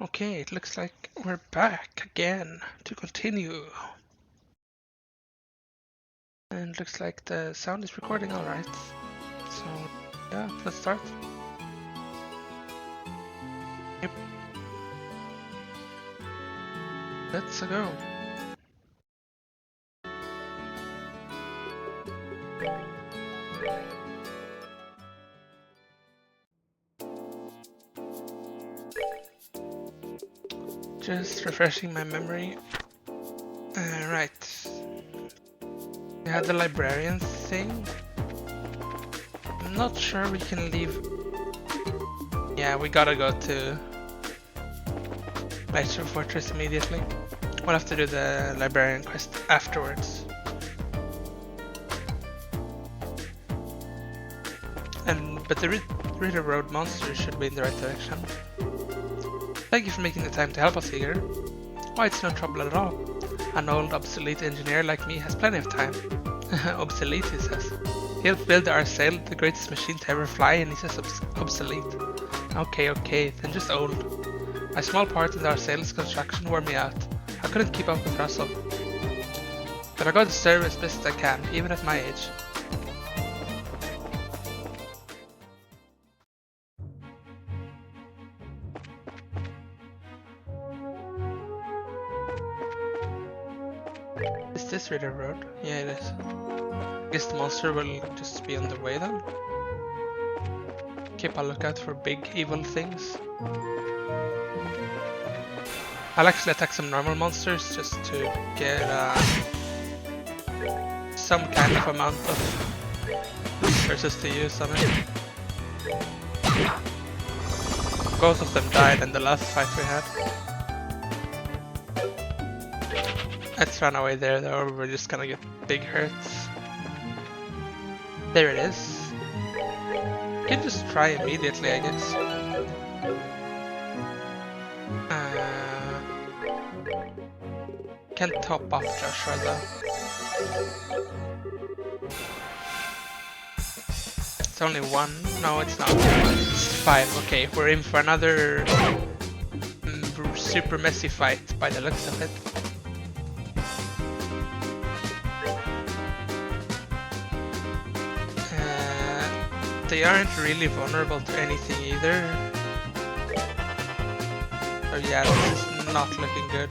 Okay, it looks like we're back again to continue. And it looks like the sound is recording alright. So, yeah, let's start. Yep. Let's go. Just refreshing my memory. Right. We had the librarian thing. I'm not sure we can leave. Yeah, we gotta go to Lightshore Fortress immediately. We'll have to do the librarian quest afterwards. But the Ritter Road monster should be in the right direction. Thank you for making the time to help us, Eager. Why, it's no trouble at all. An old, obsolete engineer like me has plenty of time. Obsolete, he says. He helped build our sail, the greatest machine to ever fly, and he says obsolete. Okay, then just old. My small part in our sail's construction wore me out. I couldn't keep up with Russell. But I got to serve as best I can, even at my age. Is this Ritter Road? Yeah, it is. I guess the monster will just be on the way then. Keep a lookout for big evil things. I'll actually attack some normal monsters just to get some kind of amount of resources to use on it. Both of them died in the last fight we had. Let's run away there though, or we're just gonna get big hurts. There it is. You can just try immediately, I guess. Can top up Joshua though. It's only one. No, it's not. It's 5. Okay, we're in for another super messy fight by the looks of it. They aren't really vulnerable to anything either. So yeah, this is not looking good.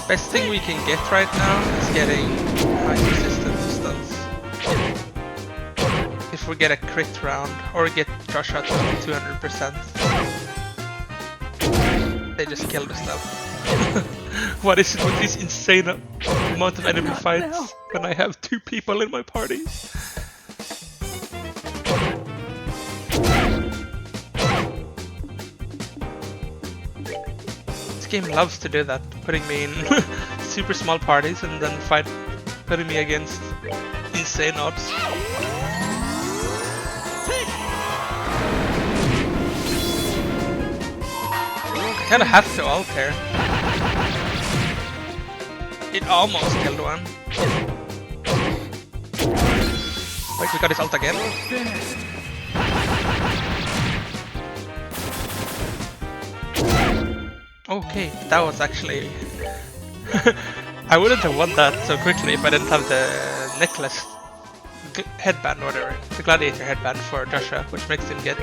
Best thing we can get right now is getting high resistance to stuns. If we get a crit round or get Joshua to 200%, they just kill the stuff. What is it with this insane amount of enemy fights when I have 2 people in my party? This game loves to do that, putting me in super small parties and then putting me against insane odds. I kinda have to ult here. It almost killed one. Wait, we got his ult again? Okay, that was actually... I wouldn't have won that so quickly if I didn't have the necklace headband or whatever. The gladiator headband for Joshua, which makes him get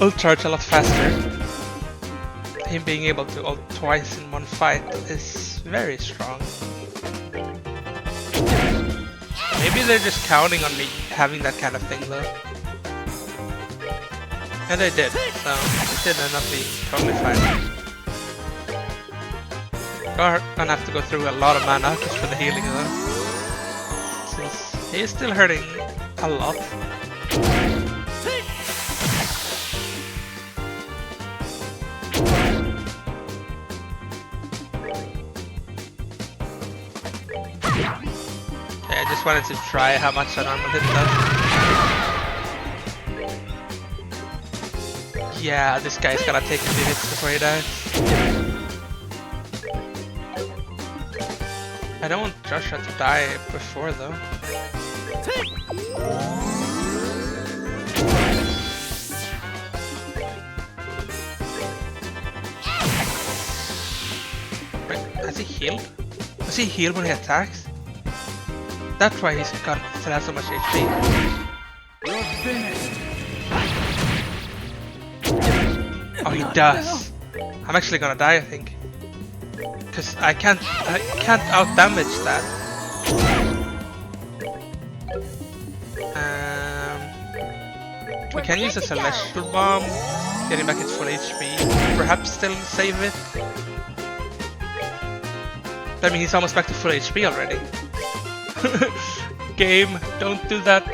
ult charge a lot faster. Him being able to ult twice in one fight is very strong. Maybe they're just counting on me having that kind of thing though. And I did, so it did end up being totally fine. Gonna have to go through a lot of mana just for the healing though. Since he is still hurting a lot. I just wanted to try how much an armor hit does. Yeah, this guy's gonna take a few hits before he dies. I don't want Joshua to die before though. Wait, has he healed? Does he heal when he attacks? That's why he's got still has so much HP. You're finished. Oh, he does. I'm actually gonna die, I think, because I can't out damage that. We can use a celestial bomb, getting back its full HP. Perhaps still save it. I mean, he's almost back to full HP already. Game, don't do that.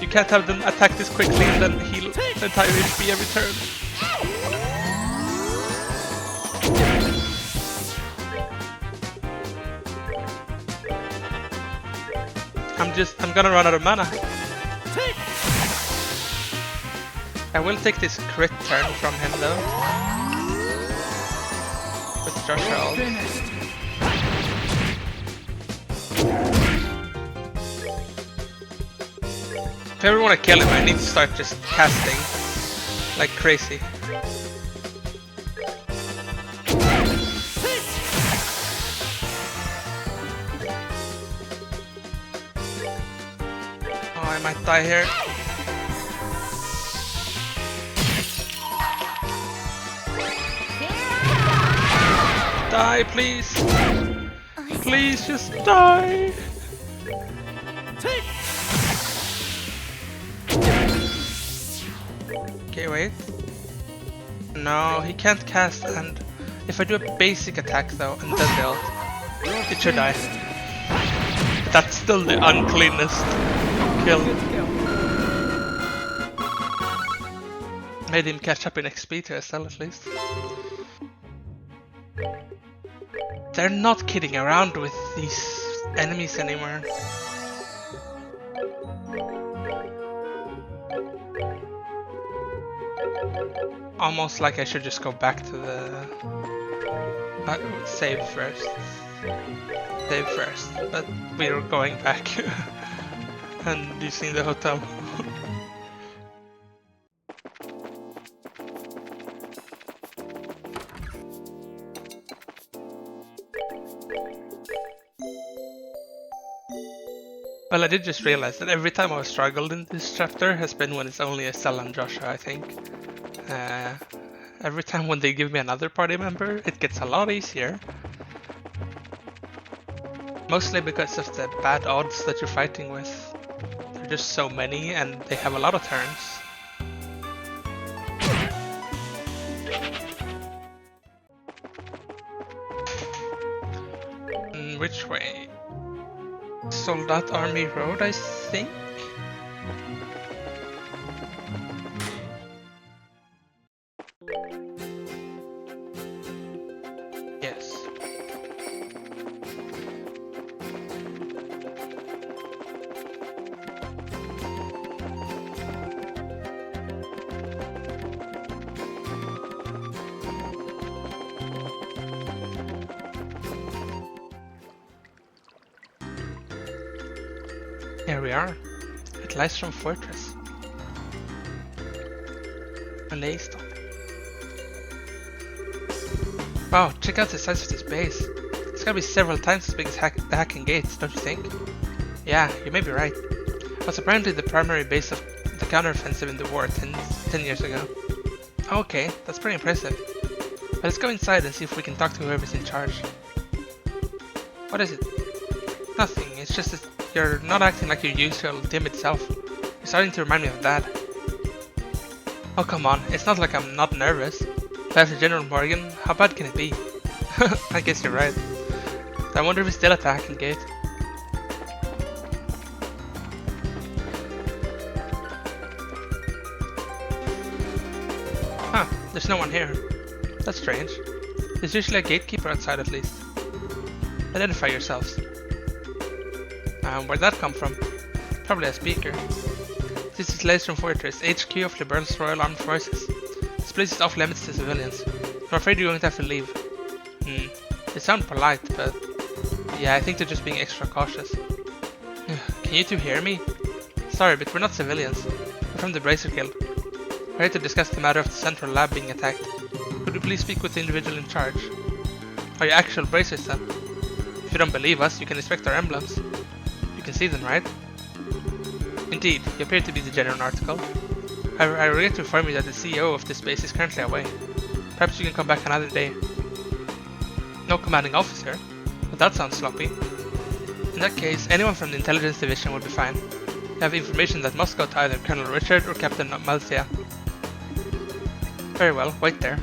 You can't have them attack this quickly and then heal the entire HP every turn. I'm gonna run out of mana. I will take this crit turn from him though. With Joshua ult. If I ever want to kill him, I need to start just casting like crazy. Oh, I might die here. Die, please! Please just die! Okay, wait. No, he can't cast, and if I do a basic attack though, and then the ult, it should die. That's still the uncleanest kill. Made him catch up in XP to SL at least. They're not kidding around with these enemies anymore. Almost like I should just go back to the save first. Save first, but we're going back and using the hotel. Well, I did just realize that every time I've struggled in this chapter has been when it's only Estelle and Joshua, I think. Every time when they give me another party member, it gets a lot easier. Mostly because of the bad odds that you're fighting with. There are just so many and they have a lot of turns. Which way? Soldat Army Road, I think? Yes. Here we are, at Lystrom Fortress. Amazed. Wow, check out the size of this base. It's gotta be several times as big as the Hacking Gates, don't you think? Yeah, you may be right. It was apparently the primary base of the counteroffensive in the war 10 years ago. Okay, that's pretty impressive. But let's go inside and see if we can talk to whoever's in charge. What is it? Nothing, it's just that you're not acting like your usual timid self. You're starting to remind me of Dad. Oh come on, it's not like I'm not nervous. But after General Morgan, how bad can it be? I guess you're right. I wonder if he's still at the Hacking Gate. Huh, there's no one here. That's strange. There's usually a gatekeeper outside at least. Identify yourselves. Where'd that come from? Probably a speaker. This is Lystrom Fortress, HQ of Liberal's Royal Armed Forces. This place is off limits to civilians. I'm afraid you're going to have to leave. They sound polite, but yeah, I think they're just being extra cautious. Okay. Can you two hear me? Sorry, but we're not civilians. We're from the Bracer Guild. We're here to discuss the matter of the central lab being attacked. Could you please speak with the individual in charge? Are you actual bracers then? If you don't believe us, you can inspect our emblems. You can see them, right? Indeed, you appear to be the genuine article. I regret to inform you that the CEO of this base is currently away. Perhaps you can come back another day. No commanding officer? Well, that sounds sloppy. In that case, anyone from the intelligence division would be fine. You have information that must go to either Colonel Richard or Captain Malthea. Very well, wait there.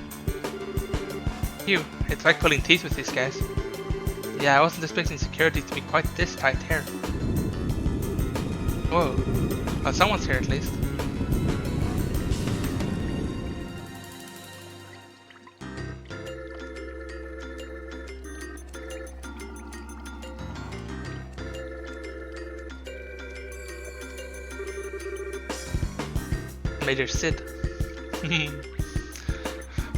Phew, it's like pulling teeth with these guys. Yeah, I wasn't expecting security to be quite this tight here. Whoa, well, someone's here at least. Major Sid.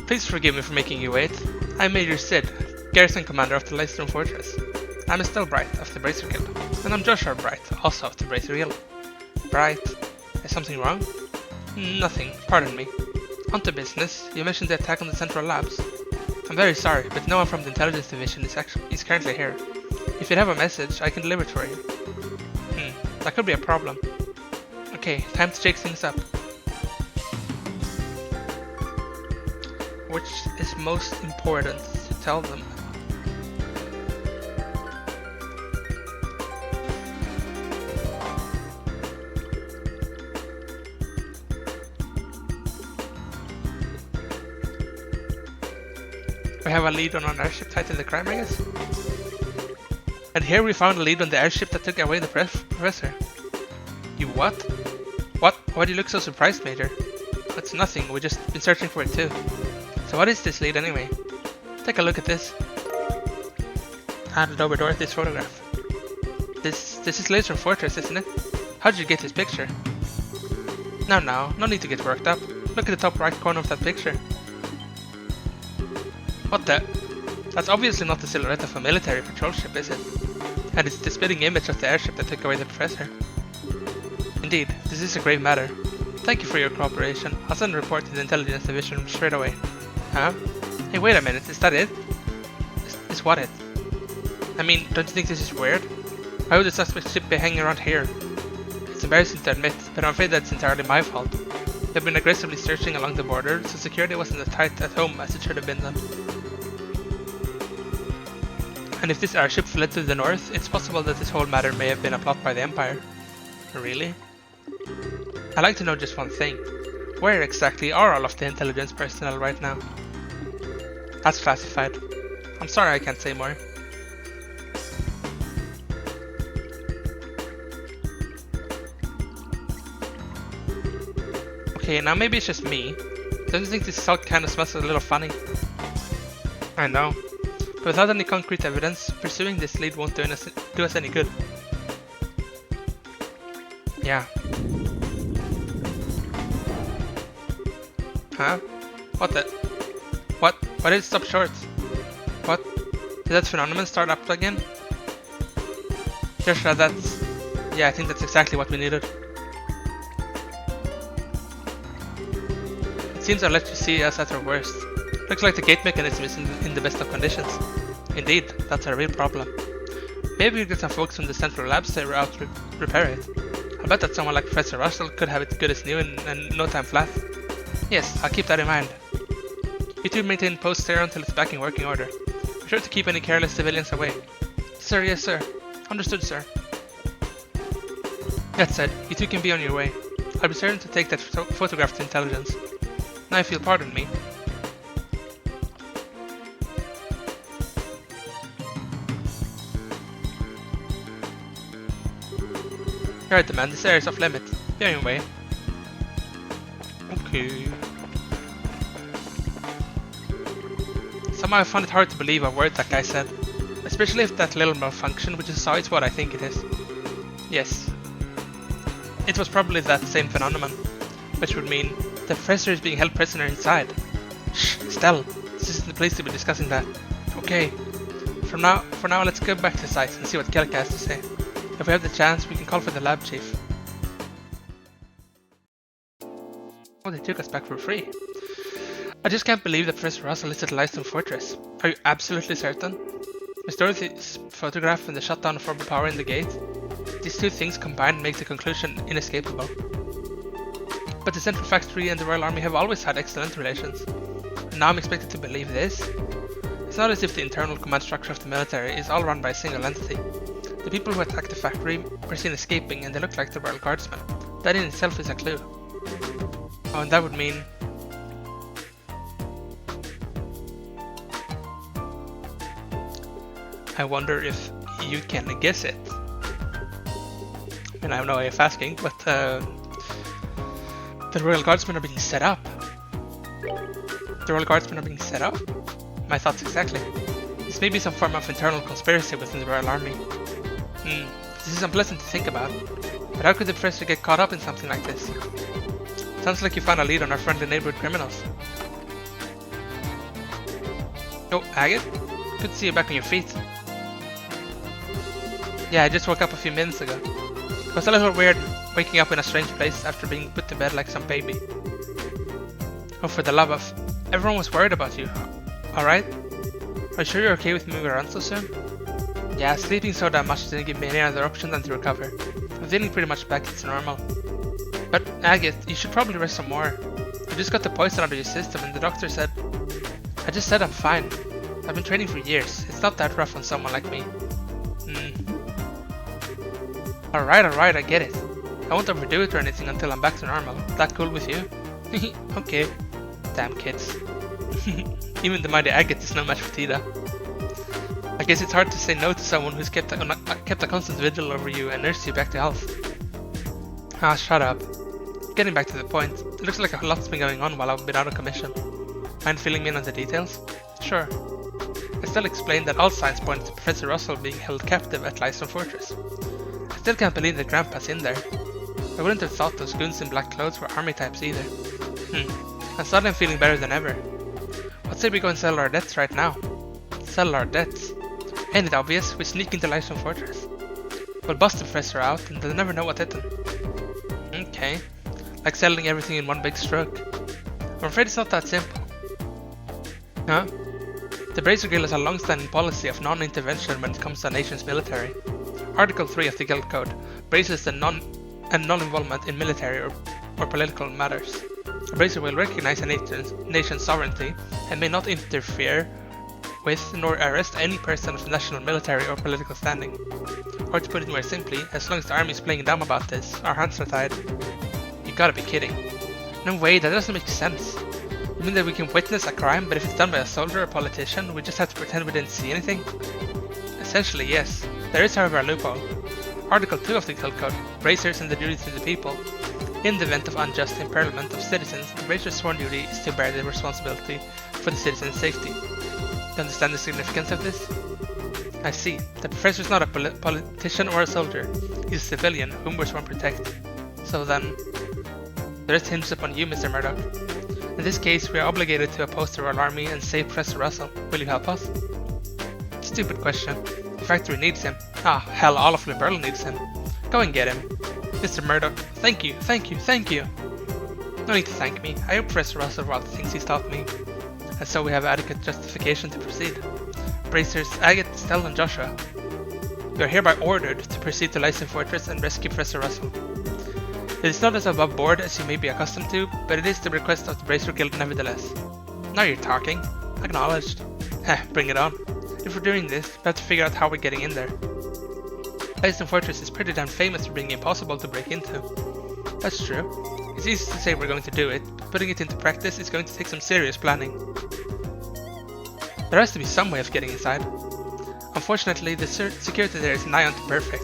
Please forgive me for making you wait. I'm Major Sid, Garrison Commander of the Leicester Fortress. I'm Estelle Bright of the Bracer Guild, and I'm Joshua Bright, also of the Bracer Guild. Bright, is something wrong? Nothing, pardon me. On to business, you mentioned the attack on the central labs. I'm very sorry, but no one from the intelligence division is currently here. If you have a message, I can deliver it for you. That could be a problem. Okay, time to shake things up. Which is most important to tell them? We have a lead on an airship tied to the crime, I guess? And here we found a lead on the airship that took away the professor. You what? What? Why do you look so surprised, Major? It's nothing, we've just been searching for it too. So what is this lead anyway? Take a look at this. Handed over Dorothy's photograph. This is Leicester Fortress, isn't it? How did you get this picture? Now, no need to get worked up. Look at the top right corner of that picture. What the? That's obviously not the silhouette of a military patrol ship, is it? And it's the spitting image of the airship that took away the professor. Indeed, this is a grave matter. Thank you for your cooperation. I'll send a report to the intelligence division straight away. Huh? Hey, wait a minute, is that it? Is what it? I mean, don't you think this is weird? Why would the suspect ship be hanging around here? It's embarrassing to admit, but I'm afraid that's entirely my fault. We've been aggressively searching along the border, so security wasn't as tight at home as it should have been then. And if this airship fled to the north, it's possible that this whole matter may have been a plot by the Empire. Really? I'd like to know just one thing. Where exactly are all of the intelligence personnel right now? That's classified. I'm sorry I can't say more. Okay, now maybe it's just me. Don't you think this salt kind of smells a little funny? I know. But without any concrete evidence, pursuing this lead won't do us any good. Yeah. Huh? What the? What? Why did it stop short? What? Did that phenomenon start up again? Joshua, that's... Yeah, I think that's exactly what we needed. It seems I'll let you see us at our worst. Looks like the gate mechanism is in the best of conditions. Indeed, that's a real problem. Maybe we'll get some folks from the central labs to out repair it. I bet that someone like Professor Russell could have it good as new in no time flat. Yes, I'll keep that in mind. You two maintain posts there until it's back in working order. Be sure to keep any careless civilians away. Sir, yes sir. Understood, sir. That said, you two can be on your way. I'll be certain to take that photograph to intelligence. Now if you'll pardon me. Alright, the man, this area is off limit. Be on your way. Okay. Somehow I found it hard to believe a word that guy said. Especially if that little malfunction we just saw is what I think it is. Yes. It was probably that same phenomenon. Which would mean the professor is being held prisoner inside. Shh, Estelle. This isn't the place to be discussing that. Okay. For now, let's go back to the site and see what Kelka has to say. If we have the chance, we can call for the lab chief. Oh, they took us back for free. I just can't believe that Professor Russell is at Lyston Fortress. Are you absolutely certain? Miss Dorothy's photograph and the shutdown of orbital power in the gate? These two things combined make the conclusion inescapable. But the Central Factory and the Royal Army have always had excellent relations. And now I'm expected to believe this? It's not as if the internal command structure of the military is all run by a single entity. The people who attacked the factory were seen escaping and they look like the Royal Guardsmen. That in itself is a clue. Oh, and that would mean... I wonder if you can guess it. I mean, I have no way of asking, but the Royal Guardsmen are being set up. The Royal Guardsmen are being set up? My thoughts exactly. This may be some form of internal conspiracy within the Royal Army. This is unpleasant to think about, but how could the Professor get caught up in something like this? Sounds like you found a lead on our friendly neighborhood criminals. Oh, Agate? Good to see you back on your feet. Yeah, I just woke up a few minutes ago. It was a little weird waking up in a strange place after being put to bed like some baby. Oh, for the love of... Everyone was worried about you. Alright? Are you sure you're okay with moving around so soon? Yeah, sleeping so damn much didn't give me any other option than to recover. I'm feeling pretty much back to normal. But Agate, you should probably rest some more. You just got the poison out of your system and the doctor said... I just said I'm fine. I've been training for years. It's not that rough on someone like me. Alright, I get it. I won't overdo it or anything until I'm back to normal. That cool with you? Okay. Damn kids. Even the mighty Agate is no match for Tida. I guess it's hard to say no to someone who's kept a constant vigil over you and nursed you back to health. Ah, shut up. Getting back to the point, it looks like a lot's been going on while I've been out of commission. Mind filling me in on the details? Sure. I still explained that all signs point to Professor Russell being held captive at Lyston Fortress. I still can't believe that Grandpa's in there. I wouldn't have thought those goons in black clothes were army types either. And suddenly I'm feeling better than ever. What say we go and settle our debts right now? Settle our debts? Ain't it obvious? We sneak into Lyston Fortress. We'll bust the Professor out and they'll never know what hit him. Okay. Like settling everything in one big stroke. I'm afraid it's not that simple. Huh? The Bracer Guild has a long-standing policy of non-intervention when it comes to a nation's military. Article 3 of the Guild Code braces the non-involvement in military or political matters. A Bracer will recognize a nation's sovereignty and may not interfere with nor arrest any person of national military or political standing. Or to put it more simply, as long as the army is playing dumb about this, our hands are tied. You gotta be kidding. No way, that doesn't make sense. You mean that we can witness a crime, but if it's done by a soldier or politician, we just have to pretend we didn't see anything? Essentially, yes. There is, however, a loophole. Article 2 of the Guild Code, Bracers and the duty to the people. In the event of unjust impairment of citizens, the Bracer's sworn duty is to bear the responsibility for the citizens' safety. You understand the significance of this? I see. The Professor is not a politician or a soldier. He's a civilian whom we're sworn to protect. So then, the rest hinges upon you, Mr. Murdoch. In this case, we are obligated to oppose the Royal Army and save Professor Russell. Will you help us? Stupid question. The factory needs him. Ah, hell, all of Liberl needs him. Go and get him. Mr. Murdoch, thank you. No need to thank me. I owe Professor Russell for all the things he's taught me. And so we have adequate justification to proceed. Bracers, Agate, Stella and Joshua. You are hereby ordered to proceed to Lyston Fortress and rescue Professor Russell. It is not as above board as you may be accustomed to, but it is the request of the Bracer Guild nevertheless. Now you're talking. Acknowledged. Bring it on. If we're doing this, we have to figure out how we're getting in there. Lyston Fortress is pretty damn famous for being impossible to break into. That's true. It's easy to say we're going to do it, but putting it into practice is going to take some serious planning. There has to be some way of getting inside. Unfortunately, the security there is nigh unto perfect.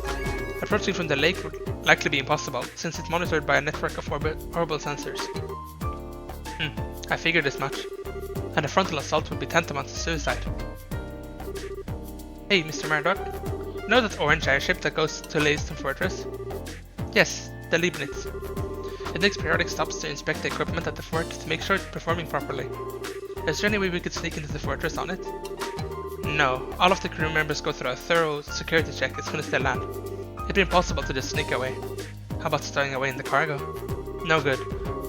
Approaching from the lake would likely be impossible, since it's monitored by a network of orbital sensors. I figured as much. And a frontal assault would be tantamount to suicide. Hey, Mr. Murdoch. You know that orange airship that goes to Lyston Fortress? Yes, the Leibniz. It makes periodic stops to inspect the equipment at the fort to make sure it's performing properly. Is there any way we could sneak into the fortress on it? No, all of the crew members go through a thorough security check as soon as they land. It'd be impossible to just sneak away. How about stowing away in the cargo? No good.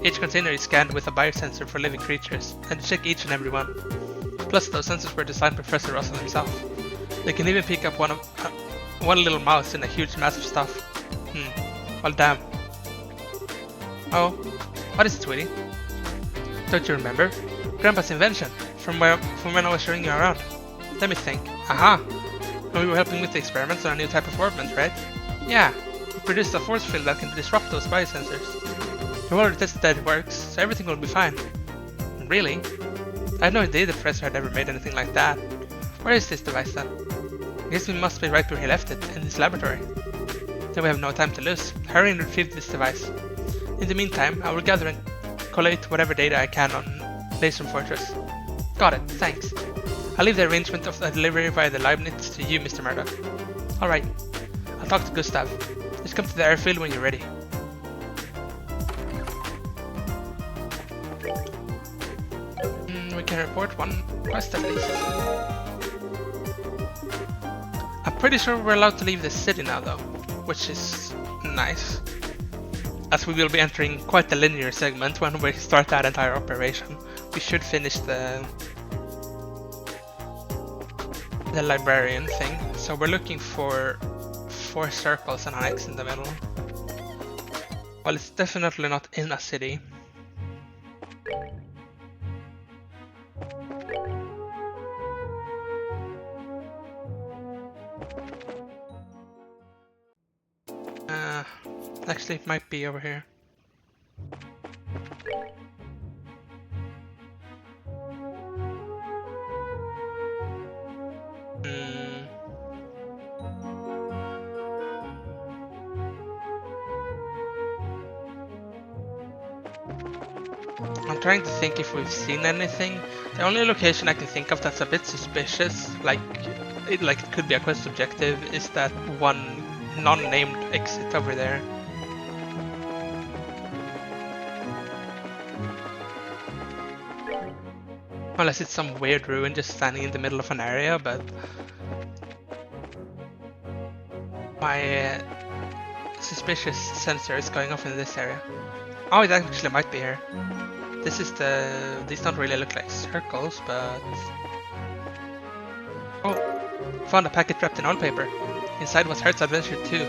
Each container is scanned with a biosensor for living creatures, and check each and every one. Plus, those sensors were designed by Professor Russell himself. They can even pick up one little mouse in a huge mass of stuff. Well, damn. Oh, what is it, sweetie? Don't you remember? Grandpa's invention, from when I was showing you around. Let me think. Aha! When we were helping with the experiments on a new type of orbment, right? Yeah, we produced a force field that can disrupt those biosensors. We've already tested that it works, so everything will be fine. Really? I had no idea the professor had ever made anything like that. Where is this device then? I guess we must be right where he left it, in his laboratory. Then we have no time to lose. Hurry and retrieve this device. In the meantime, I will gather and collate whatever data I can on Laserm Fortress. Got it, thanks. I'll leave the arrangement of the delivery via the Leibniz to you, Mr. Murdoch. Alright, I'll talk to Gustav. Just come to the airfield when you're ready. We can report one quest at least. I'm pretty sure we're allowed to leave the city now though, which is nice. As we will be entering quite a linear segment when we start that entire operation. We should finish the librarian thing. So we're looking for 4 circles and an X in the middle. Well, it's definitely not in a city. Actually, it might be over here. I'm trying to think if we've seen anything. The only location I can think of that's a bit suspicious, like it could be a quest objective, is that one non-named exit over there. Unless it's some weird ruin just standing in the middle of an area, but my suspicious sensor is going off in this area. Oh, it actually might be here. This is these don't really look like circles, but... Oh, found a packet wrapped in oil paper. Inside was Hertz Adventure 2.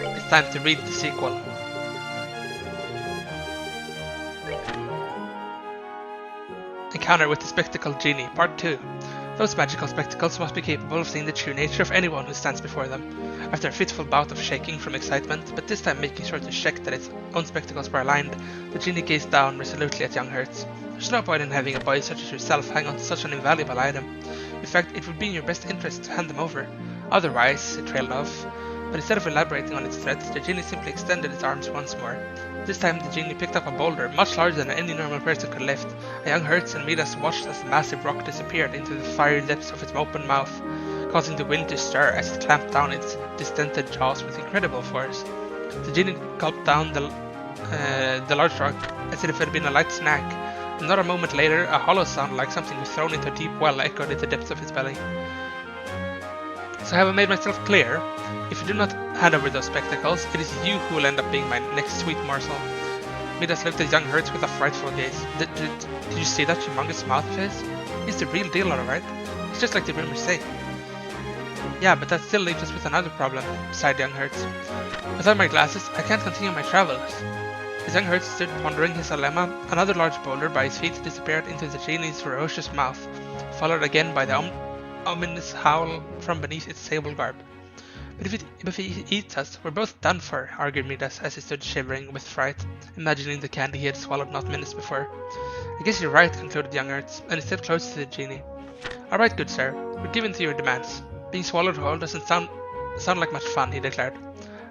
It's time to read the sequel. Encounter with the Spectacled Genie, Part 2. Those magical spectacles must be capable of seeing the true nature of anyone who stands before them. After a fitful bout of shaking from excitement, but this time making sure to check that its own spectacles were aligned, the genie gazed down resolutely at young Hertz. There's no point in having a boy such as yourself hang on to such an invaluable item. In fact, it would be in your best interest to hand them over. Otherwise, it trailed off. But instead of elaborating on its threats, the genie simply extended its arms once more. This time the genie picked up a boulder, much larger than any normal person could lift. A young Hertz and Midas watched as the massive rock disappeared into the fiery depths of its open mouth, causing the wind to stir as it clamped down its distended jaws with incredible force. The genie gulped down the large rock as if it had been a light snack. Another moment later, a hollow sound like something was thrown into a deep well echoed in the depths of its belly. So have I made myself clear? If you do not hand over those spectacles, it is you who will end up being my next sweet morsel. Midas looked at young Hertz with a frightful gaze. Did you see that humongous mouth of his? He's the real deal, alright. It's just like the rumors say. Yeah, but that still leaves us with another problem, sighed young Hertz. Without my glasses, I can't continue my travels. As young Hertz stood pondering his dilemma, another large boulder by his feet disappeared into the genie's ferocious mouth, followed again by the ominous howl from beneath its sable garb. But if he eats us, we're both done for, argued Midas as he stood shivering with fright, imagining the candy he had swallowed not minutes before. I guess you're right, concluded young Hertz, and he stepped close to the genie. Alright, good sir, we're given to your demands. Being swallowed whole doesn't sound like much fun, he declared.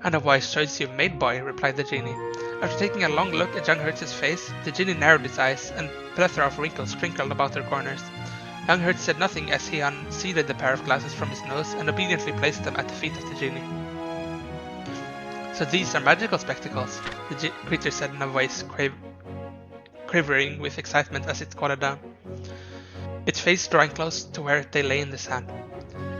And a wise choice you've made, boy, replied the genie. After taking a long look at young Hertz's face, the genie narrowed its eyes, and a plethora of wrinkles crinkled about their corners. Young Hertz said nothing as he unseated the pair of glasses from his nose and obediently placed them at the feet of the genie. So these are magical spectacles, the creature said in a voice quivering with excitement as it squatted down, its face drawing close to where they lay in the sand.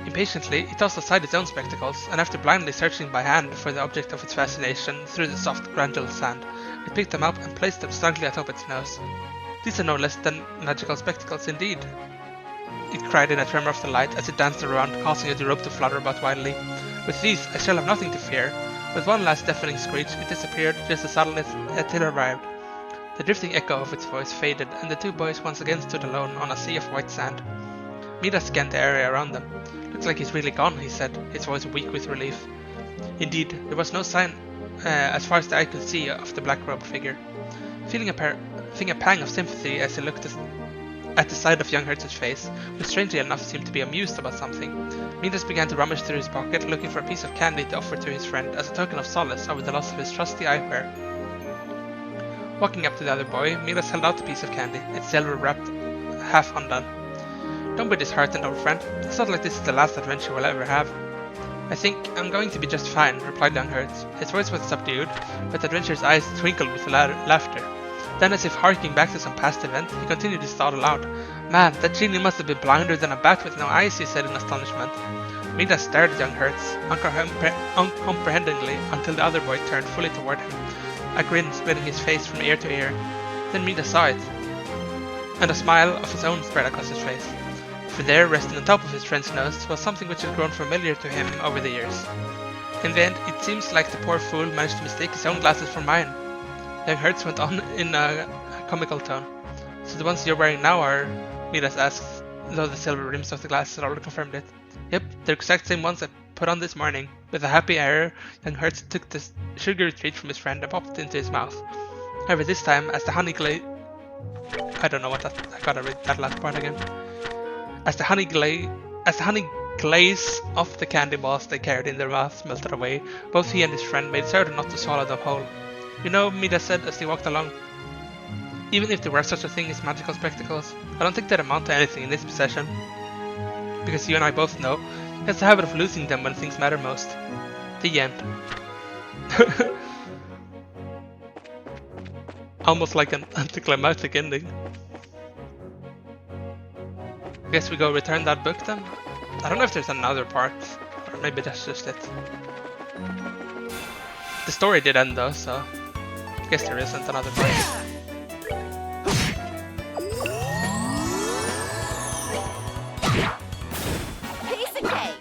Impatiently, it tossed aside its own spectacles, and after blindly searching by hand for the object of its fascination through the soft, granular sand, it picked them up and placed them snugly atop its nose. These are no less than magical spectacles indeed, it cried in a tremor of delight as it danced around, causing the rope to flutter about wildly. With these, I shall have nothing to fear. With one last deafening screech, it disappeared just as suddenly as it arrived. The drifting echo of its voice faded, and the two boys once again stood alone on a sea of white sand. Mida scanned the area around them. Looks like he's really gone, he said, his voice weak with relief. Indeed, there was no sign, as far as the eye could see, of the black-robed figure. Feeling a pang of sympathy as he looked at the side of young Hertz's face, who strangely enough seemed to be amused about something, Midas began to rummage through his pocket, looking for a piece of candy to offer to his friend as a token of solace over the loss of his trusty eyewear. Walking up to the other boy, Midas held out the piece of candy, its silver wrapped, half undone. Don't be disheartened, old friend. It's not like this is the last adventure we'll ever have. I think I'm going to be just fine, replied young Hertz. His voice was subdued, but the adventurer's eyes twinkled with laughter. Then, as if harking back to some past event, he continued his thought aloud. Man, that genie must have been blinder than a bat with no eyes, he said in astonishment. Midas stared at young Hertz, uncomprehendingly, until the other boy turned fully toward him, a grin splitting his face from ear to ear. Then Midas saw it, and a smile of his own spread across his face. For there, resting on top of his friend's nose, was something which had grown familiar to him over the years. In the end, it seems like the poor fool managed to mistake his own glasses for mine. Young Hertz went on in a comical tone. So the ones you're wearing now are? Midas asked, though the silver rims of the glasses had already confirmed it. Yep, the exact same ones I put on this morning. With a happy air, young Hertz took the sugary treat from his friend and popped it into his mouth. However, this time, as the honey glaze... I don't know what that... I gotta read that last part again. As the honey glaze of the candy balls they carried in their mouths melted away, both he and his friend made certain not to swallow them whole. You know, Midas said as they walked along, even if there were such a thing as magical spectacles, I don't think they'd amount to anything in this possession. Because you and I both know, he has the habit of losing them when things matter most. The end. Almost like an anticlimactic ending. Guess we go return that book then? I don't know if there's another part, or maybe that's just it. The story did end though, so I guess there isn't another part. Piece of cake.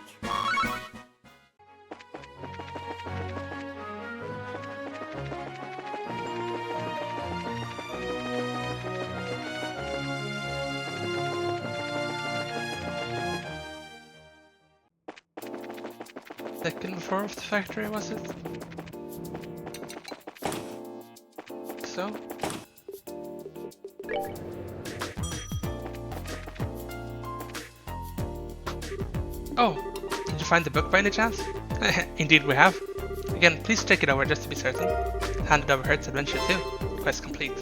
Second floor of the factory, was it? So? Oh, did you find the book by any chance? Indeed we have. Again, please check it over just to be certain. Handed over Hertz's adventure too. Quest complete.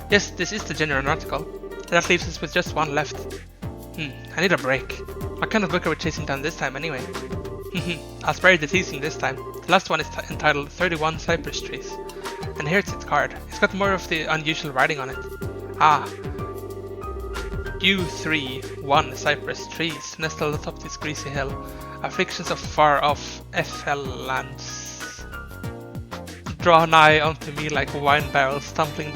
Yes, this is the genuine article. That leaves us with just one left. I need a break. What kind of book are we chasing down this time anyway? I'll spare you the teasing this time. The last one is entitled 31 Cypress Trees. And here's its card. It's got more of the unusual writing on it. Ah. U3-1 Cypress Trees nestled atop this greasy hill. Afflictions of far-off FL lands. Draw nigh unto me like wine barrels tumbling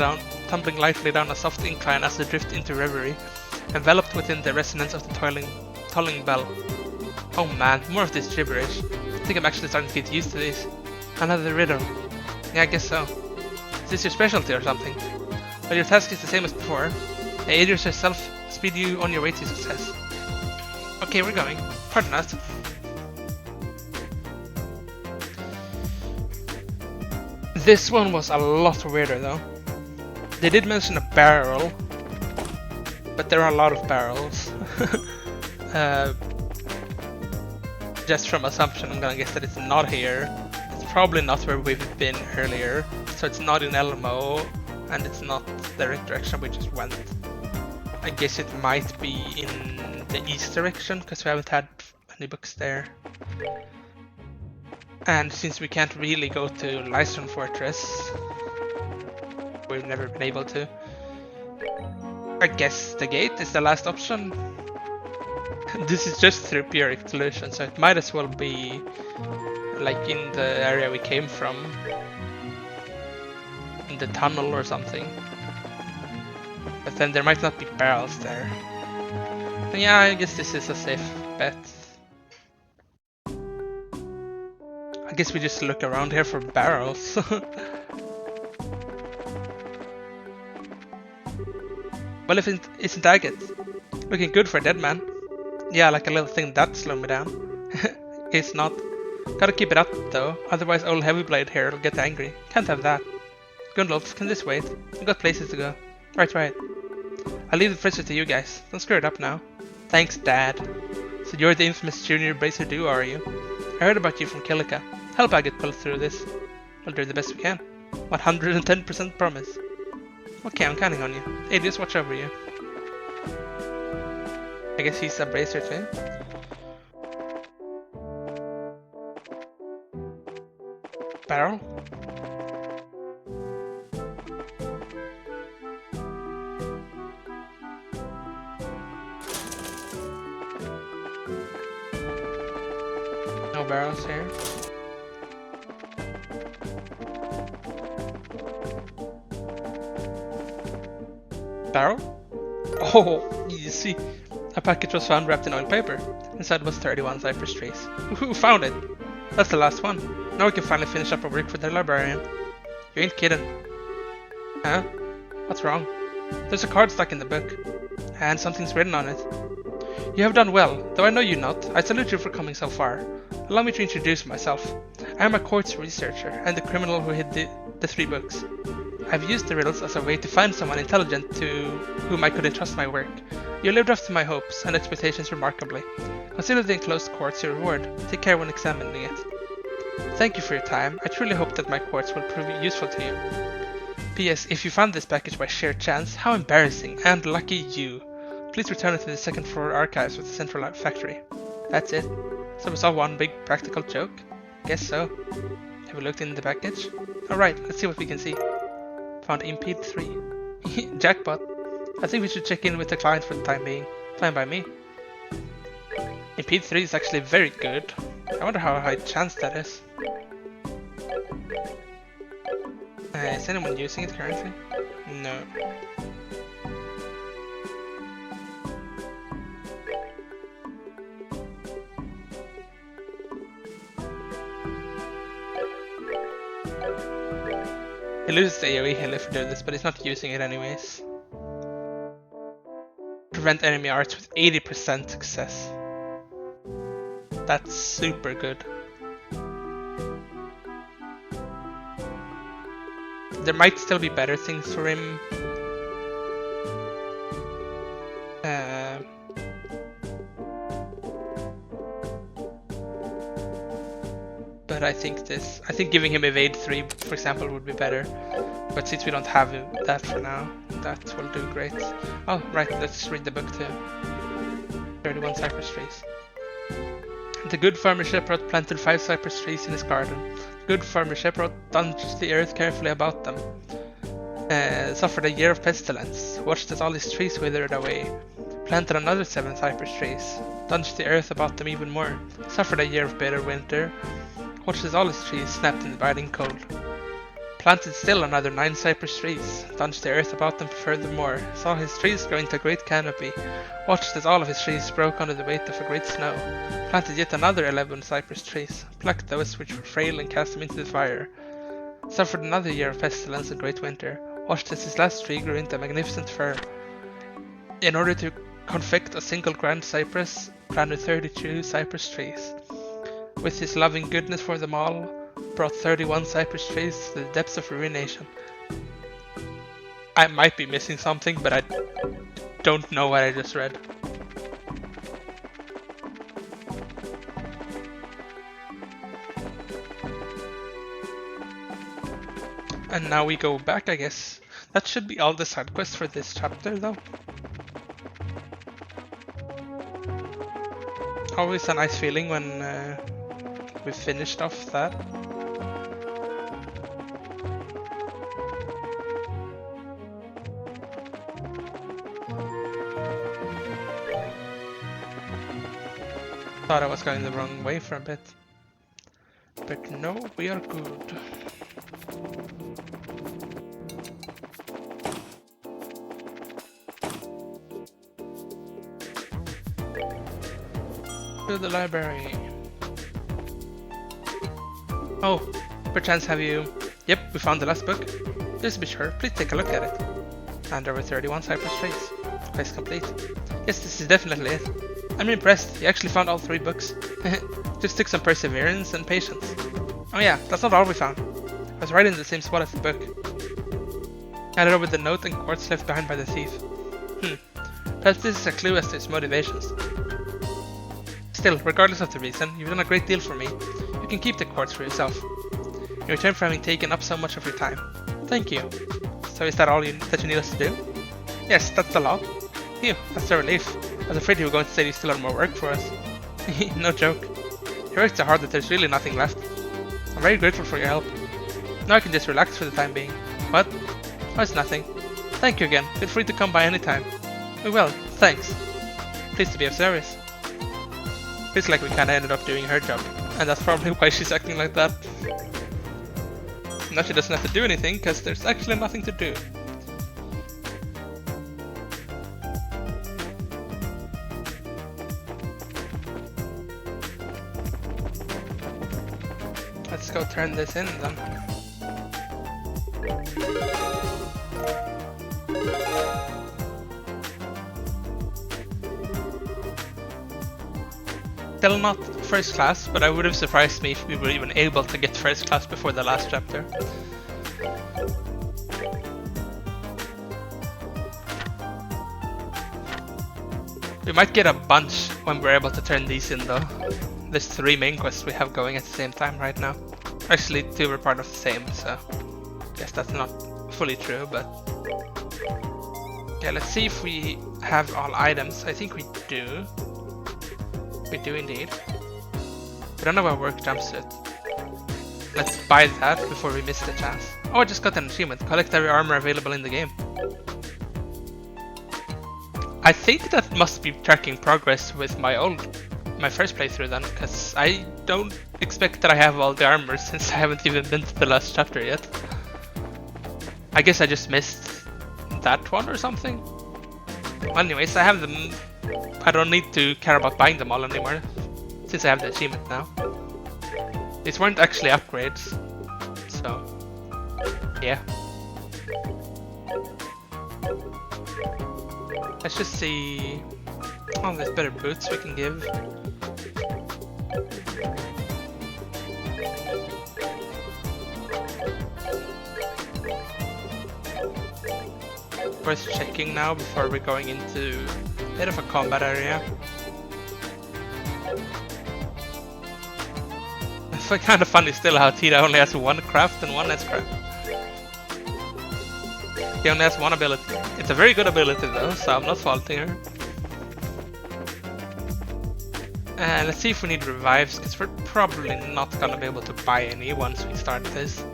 lightly down a soft incline as they drift into reverie, enveloped within the resonance of the tolling bell. Oh man, more of this gibberish. I think I'm actually starting to get used to this. Another riddle. Yeah, I guess so. Is this your specialty or something? But your task is the same as before. Aid yourself, speed you on your way to success. Okay, we're going. Pardon us. This one was a lot weirder though. They did mention a barrel, but there are a lot of barrels. Just from assumption, I'm gonna guess that it's not here. It's probably not where we've been earlier, so it's not in Elmo, and it's not the direction we just went. I guess it might be in the east direction, because we haven't had any books there. And since we can't really go to Lysron Fortress, we've never been able to. I guess the gate is the last option. This is just through pure exclusion, so it might as well be like in the area we came from. In the tunnel or something. But then there might not be barrels there. And yeah, I guess this is a safe bet. I guess we just look around here for barrels. Well, if it isn't agate. Looking good for a dead man. Yeah, like a little thing that slowed me down. It's not. Gotta keep it up though, otherwise old Heavyblade here will get angry. Can't have that. Gundolf, can this wait? We got places to go. Right. I'll leave the pressure to you guys. Don't screw it up now. Thanks, Dad. So you're the infamous junior Bracer duo, are you? I heard about you from Killica. Help Agate pull through this. We'll do the best we can. 110% promise. Okay, I'm counting on you. Hey, just watch over you. I guess he's a Bracer too. Barrel? No barrels here. Barrel? Oh, easy. A package was found wrapped in oil paper. Inside was 31 cypress trees. Who found it? That's the last one. Now we can finally finish up our work for the librarian. You ain't kidding. Huh? What's wrong? There's a card stuck in the book. And something's written on it. You have done well, though I know you not. I salute you for coming so far. Allow me to introduce myself. I am a courts researcher and the criminal who hid the 3 books. I've used the riddles as a way to find someone intelligent to whom I could entrust my work. You lived up to my hopes and expectations remarkably. Consider the enclosed quartz your reward. Take care when examining it. Thank you for your time. I truly hope that my quartz will prove useful to you. P.S. If you found this package by sheer chance, how embarrassing and lucky you. Please return it to the second floor archives with the central factory. That's it. So it's all one big practical joke? Guess so. Have we looked in the package? Alright, let's see what we can see. Found Impede 3. Jackpot. I think we should check in with the client for the time being. Fine by me. Impede 3 is actually very good. I wonder how high chance that is. Is anyone using it currently? No. He loses the AoE heal if you do this, but he's not using it anyways. Prevent enemy arts with 80% success. That's super good. There might still be better things for him. But I think giving him evade 3, for example, would be better. But since we don't have that for now, that will do great. Oh, right, let's read the book too. 31 cypress trees. The good farmer shepherd planted 5 cypress trees in his garden. The good farmer shepherd dunged the earth carefully about them. Suffered a year of pestilence, watched as all his trees withered away. Planted another 7 cypress trees, dunged the earth about them even more. Suffered a year of bitter winter, watched as all his trees snapped in the biting cold. Planted still another 9 cypress trees, dunged the earth about them furthermore, saw his trees grow into a great canopy, watched as all of his trees broke under the weight of a great snow, planted yet another 11 cypress trees, plucked those which were frail and cast them into the fire, suffered another year of pestilence and great winter, watched as his last tree grew into a magnificent fir. In order to confect a single grand cypress, planted 32 cypress trees. With his loving goodness for them all, brought 31 cypress trees to the depths of ruination. I might be missing something, but I don't know what I just read. And now we go back, I guess. That should be all the side quests for this chapter, though. Always a nice feeling when we've finished off that. Thought I was going the wrong way for a bit. But no, we are good. To the library. Oh, perchance have you... Yep, we found the last book. Just to be sure, please take a look at it. And there were 31 Cypress trees. Quest complete. Yes, this is definitely it. I'm impressed, you actually found all 3 books. Just took some perseverance and patience. Oh yeah, that's not all we found. I was right in the same spot as the book. Handed over the note and quartz left behind by the thief. Perhaps this is a clue as to his motivations. Still, regardless of the reason, you've done a great deal for me. You can keep the quartz for yourself. In return for having taken up so much of your time. Thank you. So is that all that you need us to do? Yes, that's the law. Phew, that's a relief. I was afraid you were going to say you still had more work for us. No joke. You worked so hard that there's really nothing left. I'm very grateful for your help. Now I can just relax for the time being. What? Oh, it's nothing. Thank you again. Feel free to come by anytime. Oh well, thanks. Pleased to be of service. Feels like we kinda ended up doing her job. And that's probably why she's acting like that. Now she doesn't have to do anything, because there's actually nothing to do. Let's go turn this in then. Still not first class, but I would have surprised me if we were even able to get first class before the last chapter. We might get a bunch when we're able to turn these in though. There's 3 main quests we have going at the same time right now. Actually 2 were part of the same, so guess that's not fully true, but yeah, let's see if we have all items. I think we do. We do indeed. We don't have a work jumpsuit. Let's buy that before we miss the chance. Oh, I just got an achievement. Collect every armor available in the game. I think that must be tracking progress with my first playthrough then, because I don't expect that I have all the armor since I haven't even been to the last chapter yet. I guess I just missed that one or something. Well, anyways, I have them. I don't need to care about buying them all anymore, since I have the achievement now. These weren't actually upgrades, so yeah. Let's just see. Oh, there's better boots we can give. Worth checking now before we're going into a bit of a combat area. It's kind of funny still how Tita only has 1 craft and 1 S-craft. He only has 1 ability. It's a very good ability though, so I'm not faulting her. Let's see if we need revives, because we're probably not gonna be able to buy any once we start this.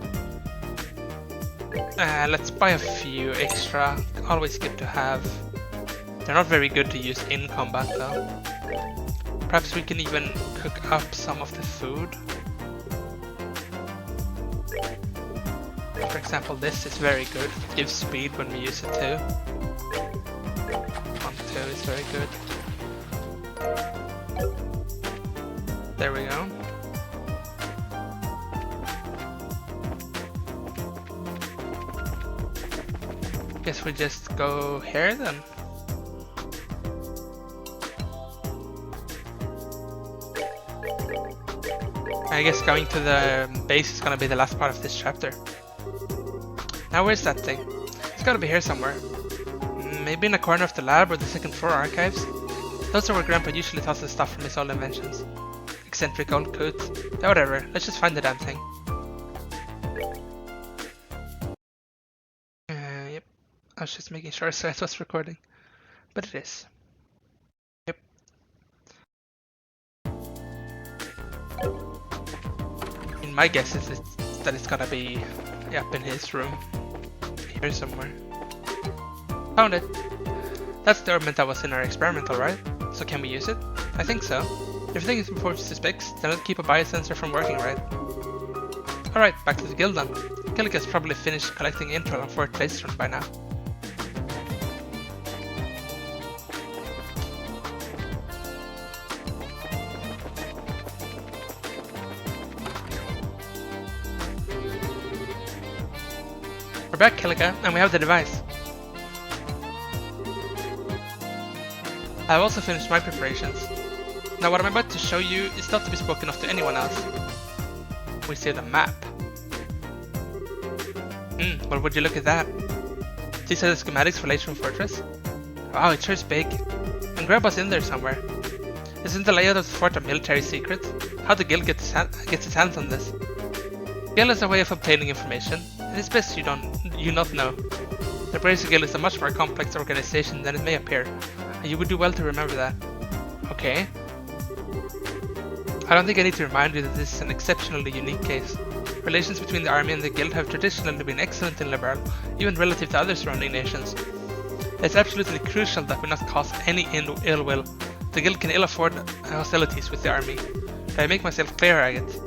Let's buy a few extra. Always good to have. They're not very good to use in combat though. Perhaps we can even cook up some of the food. For example, this is very good. It gives speed when we use it too. 1-2 is very good. There we go. Guess we just go here then. I guess going to the base is gonna be the last part of this chapter. Now where's that thing? It's gotta be here somewhere. Maybe in a corner of the lab or the second floor archives. Those are where Grandpa usually tosses stuff from his old inventions. Eccentric old coot. Yeah, whatever, let's just find the damn thing. Yep. I was just making sure so it was recording. But it is. Yep. And my guess is that it's gonna be up in his room. Here somewhere. Found it! That's the ornament that was in our experimental, right? So can we use it? I think so. If you think it reports to specs, then it'll keep a biosensor from working right. Alright, back to the guild then. Killica's probably finished collecting intel on 4th place run by now. We're back, Killica, and we have the device. I have also finished my preparations. Now what I'm about to show you is not to be spoken of to anyone else. We see the map. Well, would you look at that? These are the schematics for Leitrim Fortress. Wow, it sure is big. And grab us in there somewhere. Isn't the layout of the fort a military secret? How the guild gets its hands on this? Guild is a way of obtaining information, and it's best you not know. The Bracer Guild is a much more complex organization than it may appear, and you would do well to remember that. Okay. I don't think I need to remind you that this is an exceptionally unique case. Relations between the army and the guild have traditionally been excellent and liberal, even relative to other surrounding nations. It's absolutely crucial that we not cause any ill will. The guild can ill afford hostilities with the army. Did I make myself clear, Agate?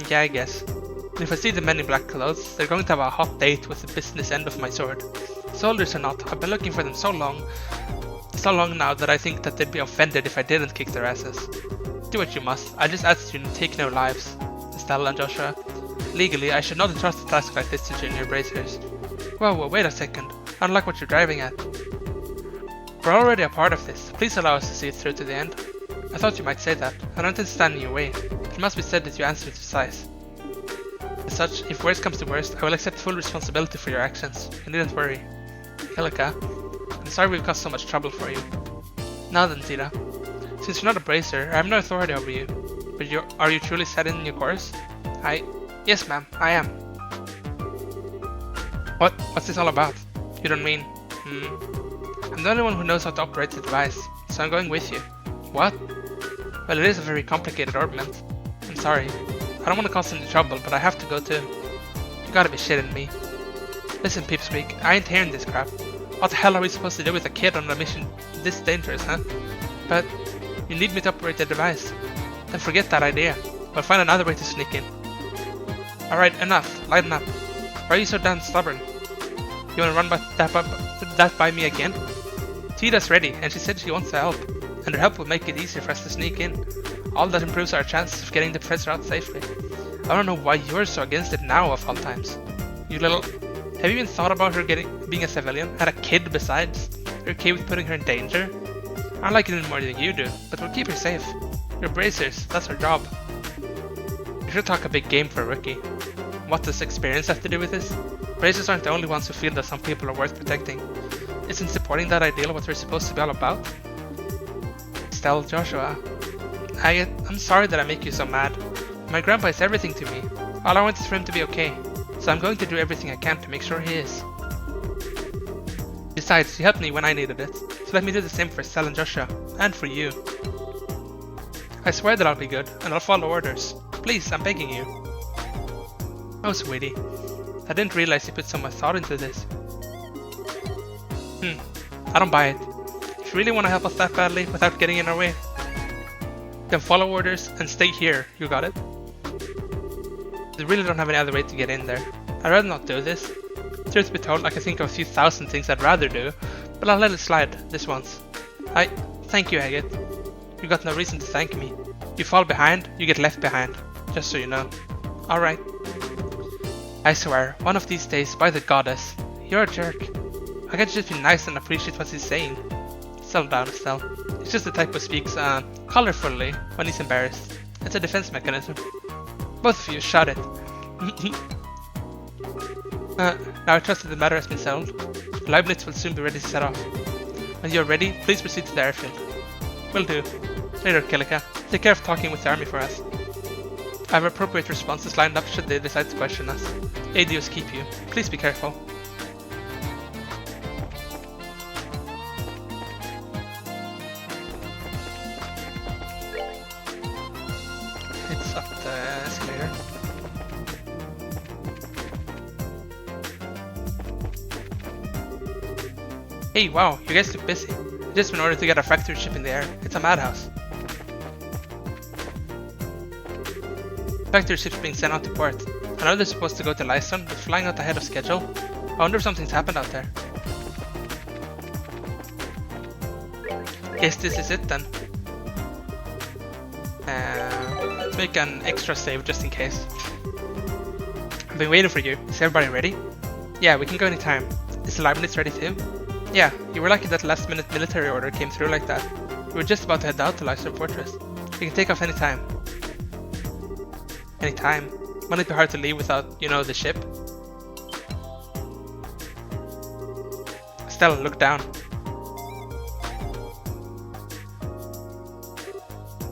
Yeah, I guess. And if I see the men in black clothes, they're going to have a hot date with the business end of my sword. Soldiers or not, I've been looking for them so long now that I think that they'd be offended if I didn't kick their asses. Do what you must, I just asked you to take no lives. Estelle and Joshua. Legally, I should not entrust a task like this to junior bracers. Whoa, wait a second. I don't like what you're driving at. We're already a part of this. Please allow us to see it through to the end. I thought you might say that. I don't intend to stand in your way. It must be said that you answer to size. As such, if worst comes to worst, I will accept full responsibility for your actions. You needn't worry. Killica, I'm sorry we've caused so much trouble for you. Now then, Tira. Since you're not a bracer, I have no authority over you. But are you truly set in your course? Yes, ma'am, I am. What's this all about? You don't mean... I'm the only one who knows how to operate the device, so I'm going with you. What? Well, it is a very complicated orbment. I'm sorry. I don't want to cause any trouble, but I have to go too. You gotta be shitting me. Listen, Pipsqueak, I ain't hearing this crap. What the hell are we supposed to do with a kid on a mission this dangerous, huh? But you need me to operate the device. Then forget that idea. We'll find another way to sneak in. Alright, enough. Lighten up. Why are you so damn stubborn? You wanna run that by me again? Tita's ready, and she said she wants to help. And her help will make it easier for us to sneak in. All that improves our chances of getting the professor out safely. I don't know why you're so against it now of all times. You little... Have you even thought about her being a civilian? And a kid besides? You're okay with putting her in danger? I like it any more than you do, but we'll keep her safe. You're bracers, that's our job. You should talk a big game for a rookie. What does experience have to do with this? Bracers aren't the only ones who feel that some people are worth protecting. Isn't supporting that ideal what we're supposed to be all about? Estelle, Joshua. I'm sorry that I make you so mad. My grandpa is everything to me. All I want is for him to be okay. So I'm going to do everything I can to make sure he is. Besides, you helped me when I needed it. So let me do the same for Estelle and Joshua. And for you. I swear that I'll be good, and I'll follow orders. Please, I'm begging you. Oh, sweetie. I didn't realize you put so much thought into this. I don't buy it. If you really want to help us that badly without getting in our way, then follow orders and stay here. You got it? I really don't have any other way to get in there. I'd rather not do this. Truth be told, I can think of a few thousand things I'd rather do, but I'll let it slide this once. Thank you, Agate. You got no reason to thank me. You fall behind, you get left behind. Just so you know. Alright. I swear, one of these days, by the goddess, you're a jerk. I can just be nice and appreciate what he's saying. Settle down, Estelle. He's just the type who speaks, colorfully when he's embarrassed. It's a defense mechanism. Both of you, shut it. Now I trust that the matter has been settled. Leibniz will soon be ready to set off. When you're ready, please proceed to the airfield. Will do. Later, Killica. Take care of talking with the army for us. I have appropriate responses lined up should they decide to question us. Adios keep you. Please be careful. It's up the escalator. Hey, wow, you guys look busy. Just been ordered to get a factory ship in the air. It's a madhouse. Factory ships being sent out to port. I know they're supposed to go to Lyston, but flying out ahead of schedule. I wonder if something's happened out there. Guess this is it then. Let's make an extra save just in case. I've been waiting for you. Is everybody ready? Yeah, we can go anytime. Is the Leibniz ready too? Yeah, you were lucky that last minute military order came through like that. We were just about to head out to Lyston Fortress. We can take off anytime. Anytime? Wouldn't it be hard to leave without, you know, the ship? Stella, look down.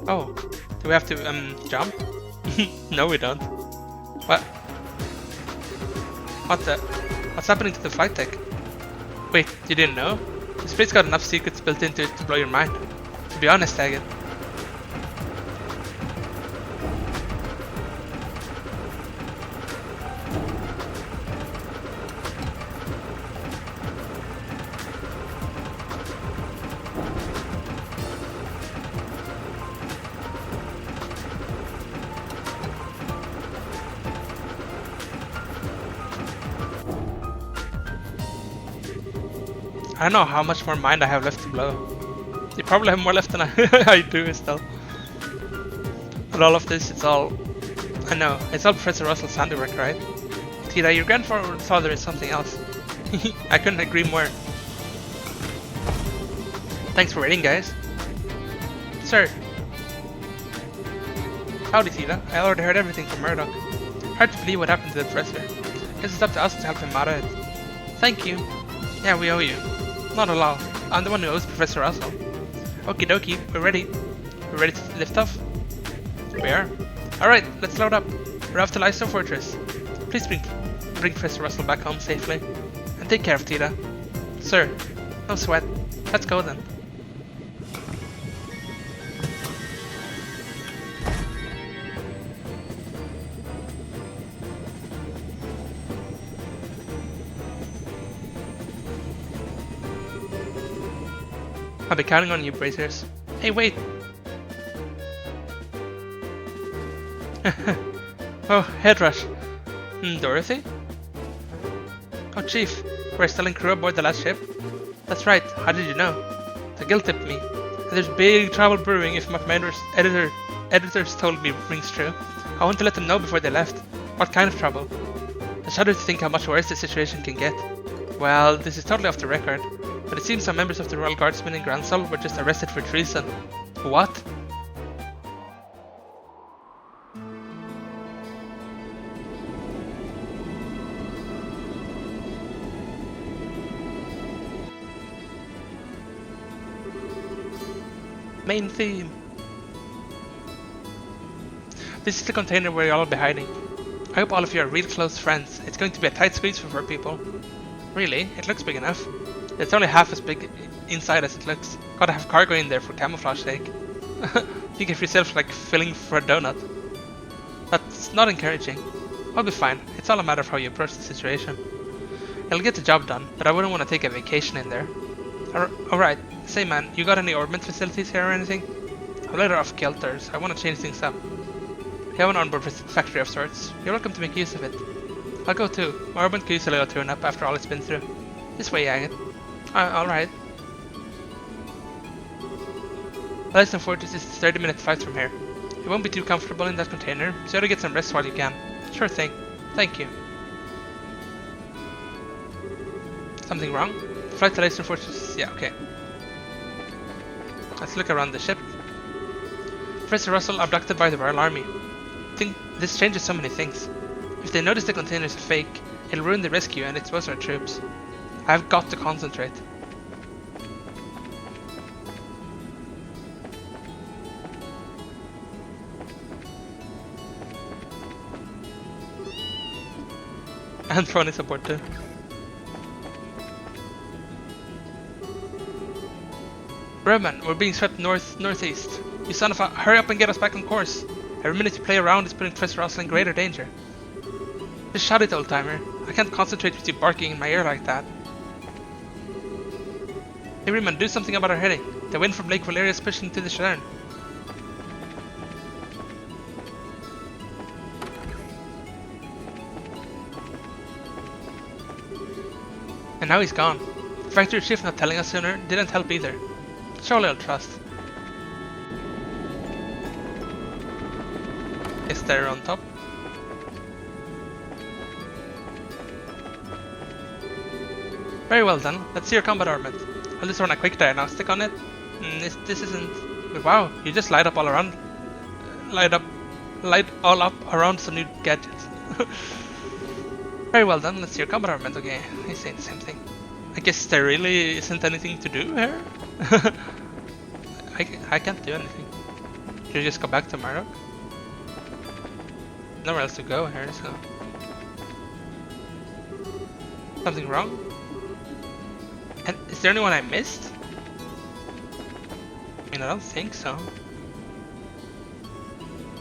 Oh, do we have to jump? No, we don't. What? What's happening to the flight deck? Wait, you didn't know? This place got enough secrets built into it to blow your mind. To be honest, Agate. I don't know how much more mind I have left to blow. You probably have more left than I do still. But all of this, it's all... I know, it's all Professor Russell's handiwork, right? Tita, your grandfather is something else. I couldn't agree more. Thanks for waiting, guys. Sir. Howdy, Tita. I already heard everything from Murdoch. Hard to believe what happened to the Professor. Guess it's up to us to help him out of it. Thank you. Yeah, we owe you. Not at all. I'm the one who owes Professor Russell. Okie dokie, we're ready. We're ready to lift off? We are. Alright, let's load up. We're off to Lyston Fortress. Please bring Professor Russell back home safely. And take care of Tita. Sir, no sweat. Let's go then. I'll be counting on you, Brazers. Hey, wait! Oh, head rush. Dorothy? Oh, Chief. We're still in crew aboard the last ship? That's right. How did you know? The guild tipped me. And there's big trouble brewing if my commander's editors told me rings true. I want to let them know before they left. What kind of trouble? I shudder to think how much worse the situation can get. Well, this is totally off the record. But it seems some members of the Royal Guardsmen in Gransol were just arrested for treason. What? Main theme. This is the container where you'll all be hiding. I hope all of you are real close friends. It's going to be a tight squeeze for 4 people. Really? It looks big enough. It's only half as big inside as it looks. Gotta have cargo in there for camouflage sake. Think of yourself like filling for a donut. That's not encouraging. I'll be fine. It's all a matter of how you approach the situation. It'll get the job done, but I wouldn't want to take a vacation in there. Alright, say man, you got any orbment facilities here or anything? I'm later off kilter, so I want to change things up. We have an onboard factory of sorts. You're welcome to make use of it. I'll go too. My orbment could use a little tune up after all it's been through. This way, Agate. Alright. Lyston Fortress is 30-minute flight from here. You won't be too comfortable in that container, so you ought to get some rest while you can. Sure thing. Thank you. Something wrong? Flight to Lyston Fortress? Yeah, okay. Let's look around the ship. Professor Russell abducted by the Royal Army. I think this changes so many things. If they notice the container is a fake, it'll ruin the rescue and expose our troops. I've got to concentrate. And Tron is aboard too. Redman, we're being swept northeast. You son of a... Hurry up and get us back on course. Every minute you play around is putting Professor Russell in greater danger. Just shout it, old timer. I can't concentrate with you barking in my ear like that. Hey Redman, do something about our heading. The wind from Lake Valeria is pushing to the stern. And now he's gone. The factory chief not telling us sooner didn't help either. Show a little trust. Is there on top? Very well then, let's see your combat armament. I'll just run a quick diagnostic on it. This isn't... Wow, you just light up all around. Light all up around some new gadgets. Very well then, let's see your combat armament. Okay, he's saying the same thing. I guess there really isn't anything to do here? I can't do anything. Should we just go back tomorrow? Nowhere else to go here, so... Something wrong? And is there anyone I missed? I mean, I don't think so.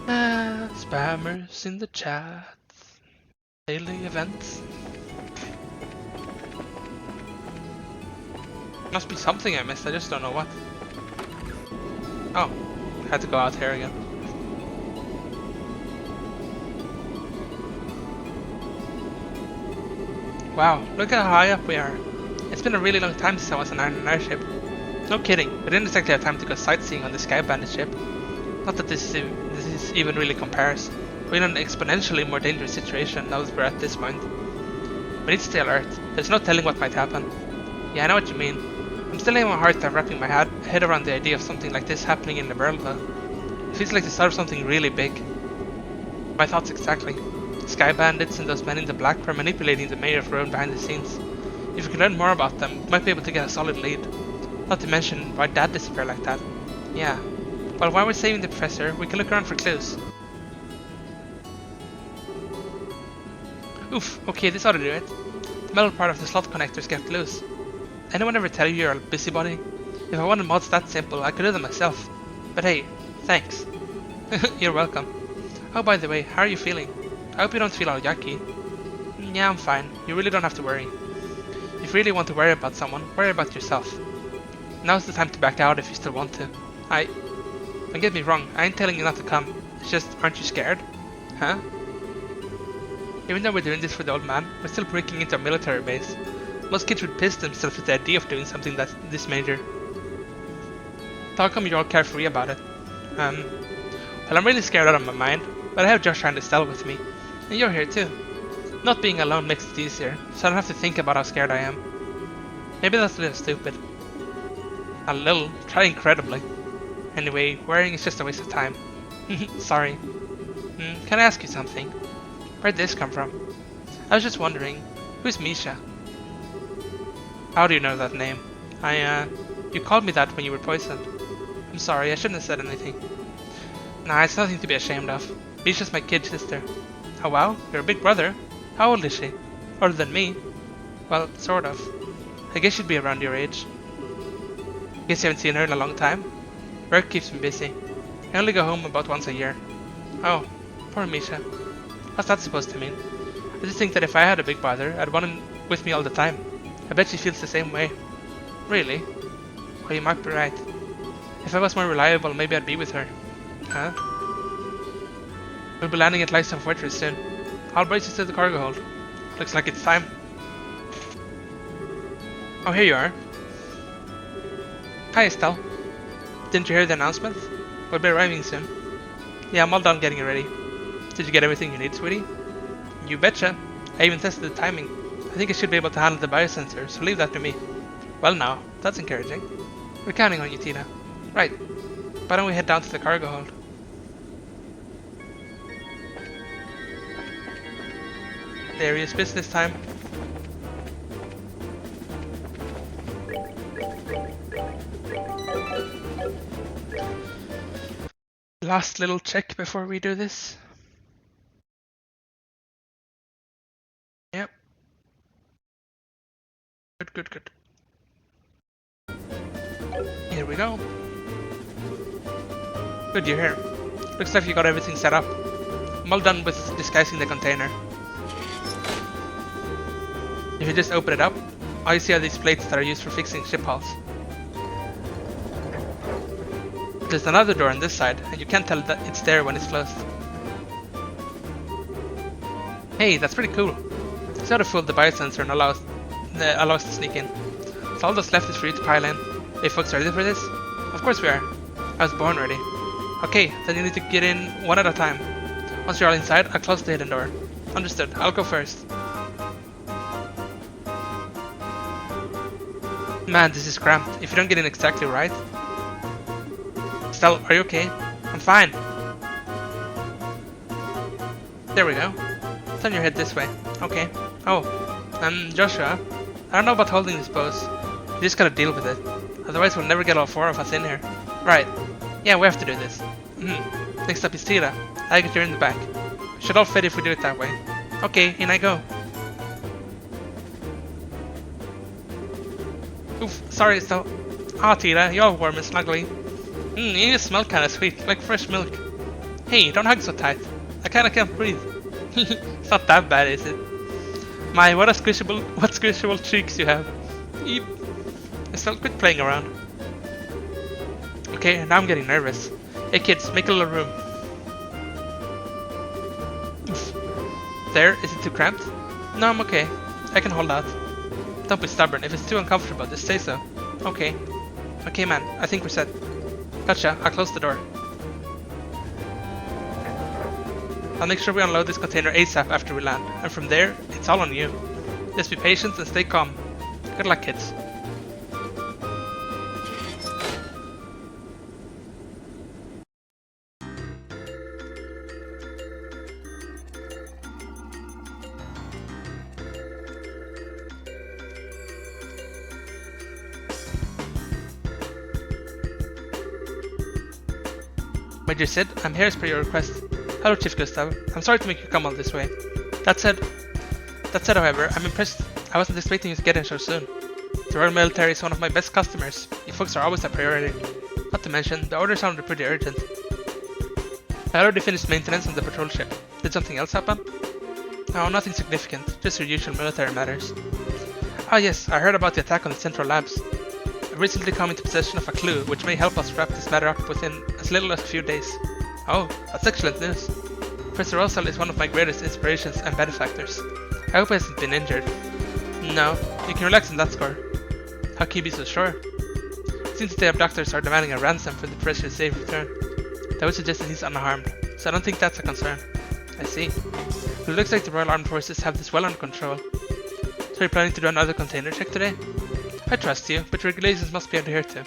Spammers in the chat. Daily events. Must be something I missed, I just don't know what. Oh, I had to go out here again. Wow, look how high up we are. It's been a really long time since I was on an airship. No kidding, we didn't exactly have time to go sightseeing on the Sky Bandit ship. Not that this even really compares. We're in an exponentially more dangerous situation now that we're at this point. We need to stay alert. There's no telling what might happen. Yeah, I know what you mean. I'm still having a hard time wrapping my head around the idea of something like this happening in the world though. It feels like the start of something really big. My thoughts exactly. Sky Bandits and those men in the black were manipulating the mayor of Rome behind the scenes. If we could learn more about them, we might be able to get a solid lead. Not to mention why Dad disappeared like that. Yeah. Well, while we're saving the professor, we can look around for clues. Oof, okay, this ought to do it. The metal part of the slot connectors kept loose. Anyone ever tell you you're a busybody? If I wanted mods that simple, I could do them myself. But hey, thanks. You're welcome. Oh, by the way, how are you feeling? I hope you don't feel all yucky. Yeah, I'm fine. You really don't have to worry. If you really want to worry about someone, worry about yourself. Now's the time to back out if you still want to. Don't get me wrong, I ain't telling you not to come. It's just, aren't you scared? Huh? Even though we're doing this for the old man, we're still breaking into a military base. Most kids would piss themselves with the idea of doing something that's this major. How come you're all carefree about it? Well, I'm really scared out of my mind, but I have Josh and Estelle with me. And you're here too. Not being alone makes it easier, so I don't have to think about how scared I am. Maybe that's a little stupid. A little, try incredibly. Anyway, worrying is just a waste of time. Sorry. Can I ask you something? Where'd this come from? I was just wondering, who's Misha? How do you know that name? You called me that when you were poisoned. I'm sorry, I shouldn't have said anything. Nah, it's nothing to be ashamed of. Misha's my kid sister. Oh wow, you're a big brother. How old is she? Older than me? Well, sort of. I guess she'd be around your age. Guess you haven't seen her in a long time? Work keeps me busy. I only go home about once a year. Oh, poor Misha. What's that supposed to mean? I just think that if I had a big brother, I'd want him with me all the time. I bet she feels the same way. Really? Well, you might be right. If I was more reliable, maybe I'd be with her. Huh? We'll be landing at Lyston Fortress soon. I'll brace you to the cargo hold. Looks like it's time. Oh, here you are. Hi, Estelle. Didn't you hear the announcement? We'll be arriving soon. Yeah, I'm all done getting ready. Did you get everything you need, sweetie? You betcha. I even tested the timing. I think I should be able to handle the biosensor, so leave that to me. Well now, that's encouraging. We're counting on you, Tina. Right. Why don't we head down to the cargo hold? Serious business time. Last little check before we do this. Yep. Good. Here we go. Good, you're here. Looks like you got everything set up. I'm all done with disguising the container. If you just open it up, all you see are these plates that are used for fixing ship hulls. There's another door on this side, and you can't tell that it's there when it's closed. Hey, that's pretty cool. It's how to fool the biosensor and allow allow us to sneak in. So all that's left is for you to pile in. Hey folks, ready for this? Of course we are. I was born ready. Okay, then you need to get in one at a time. Once you're all inside, I'll close the hidden door. Understood, I'll go first. Man, this is cramped. If you don't get in exactly right. Stell, are you okay? I'm fine. There we go. Turn your head this way. Okay. Oh, Joshua, I don't know about holding this pose. You just gotta deal with it. Otherwise we'll never get all 4 of us in here. Right. Yeah, we have to do this. Next up is Tira. I get you in the back. Should all fit if we do it that way. Okay, in I go. Oof, sorry, so... Ah, Tira, you're all warm and snuggly. You smell kinda sweet, like fresh milk. Hey, don't hug so tight. I kinda can't breathe. It's not that bad, is it? My, what squishable cheeks you have. Eep. Estelle, quit playing around. Okay, now I'm getting nervous. Hey kids, make a little room. Oof. There, is it too cramped? No, I'm okay. I can hold out. Don't be stubborn. If it's too uncomfortable, just say so. Okay. Okay, man. I think we're set. Gotcha. I'll close the door. I'll make sure we unload this container ASAP after we land. And from there, it's all on you. Just be patient and stay calm. Good luck, kids. Major Sid, I'm here as per your request. Hello, Chief Gustav. I'm sorry to make you come all this way. That said, however, I'm impressed. I wasn't expecting you to get in so soon. The Royal Military is one of my best customers. You folks are always a priority. Not to mention, the order sounded pretty urgent. I already finished maintenance on the patrol ship. Did something else happen? No, nothing significant. Just your usual military matters. Ah yes, I heard about the attack on the Central Labs. I've recently come into possession of a clue which may help us wrap this matter up within as little as a few days. Oh, that's excellent news. Professor Rosal is one of my greatest inspirations and benefactors. I hope he hasn't been injured. No, you can relax on that score. How can you be so sure? It seems that the abductors are demanding a ransom for the professor's safe return. That would suggest that he's unharmed, so I don't think that's a concern. I see. But it looks like the Royal Armed Forces have this well under control. So you're planning to do another container check today? I trust you, but regulations must be adhered to.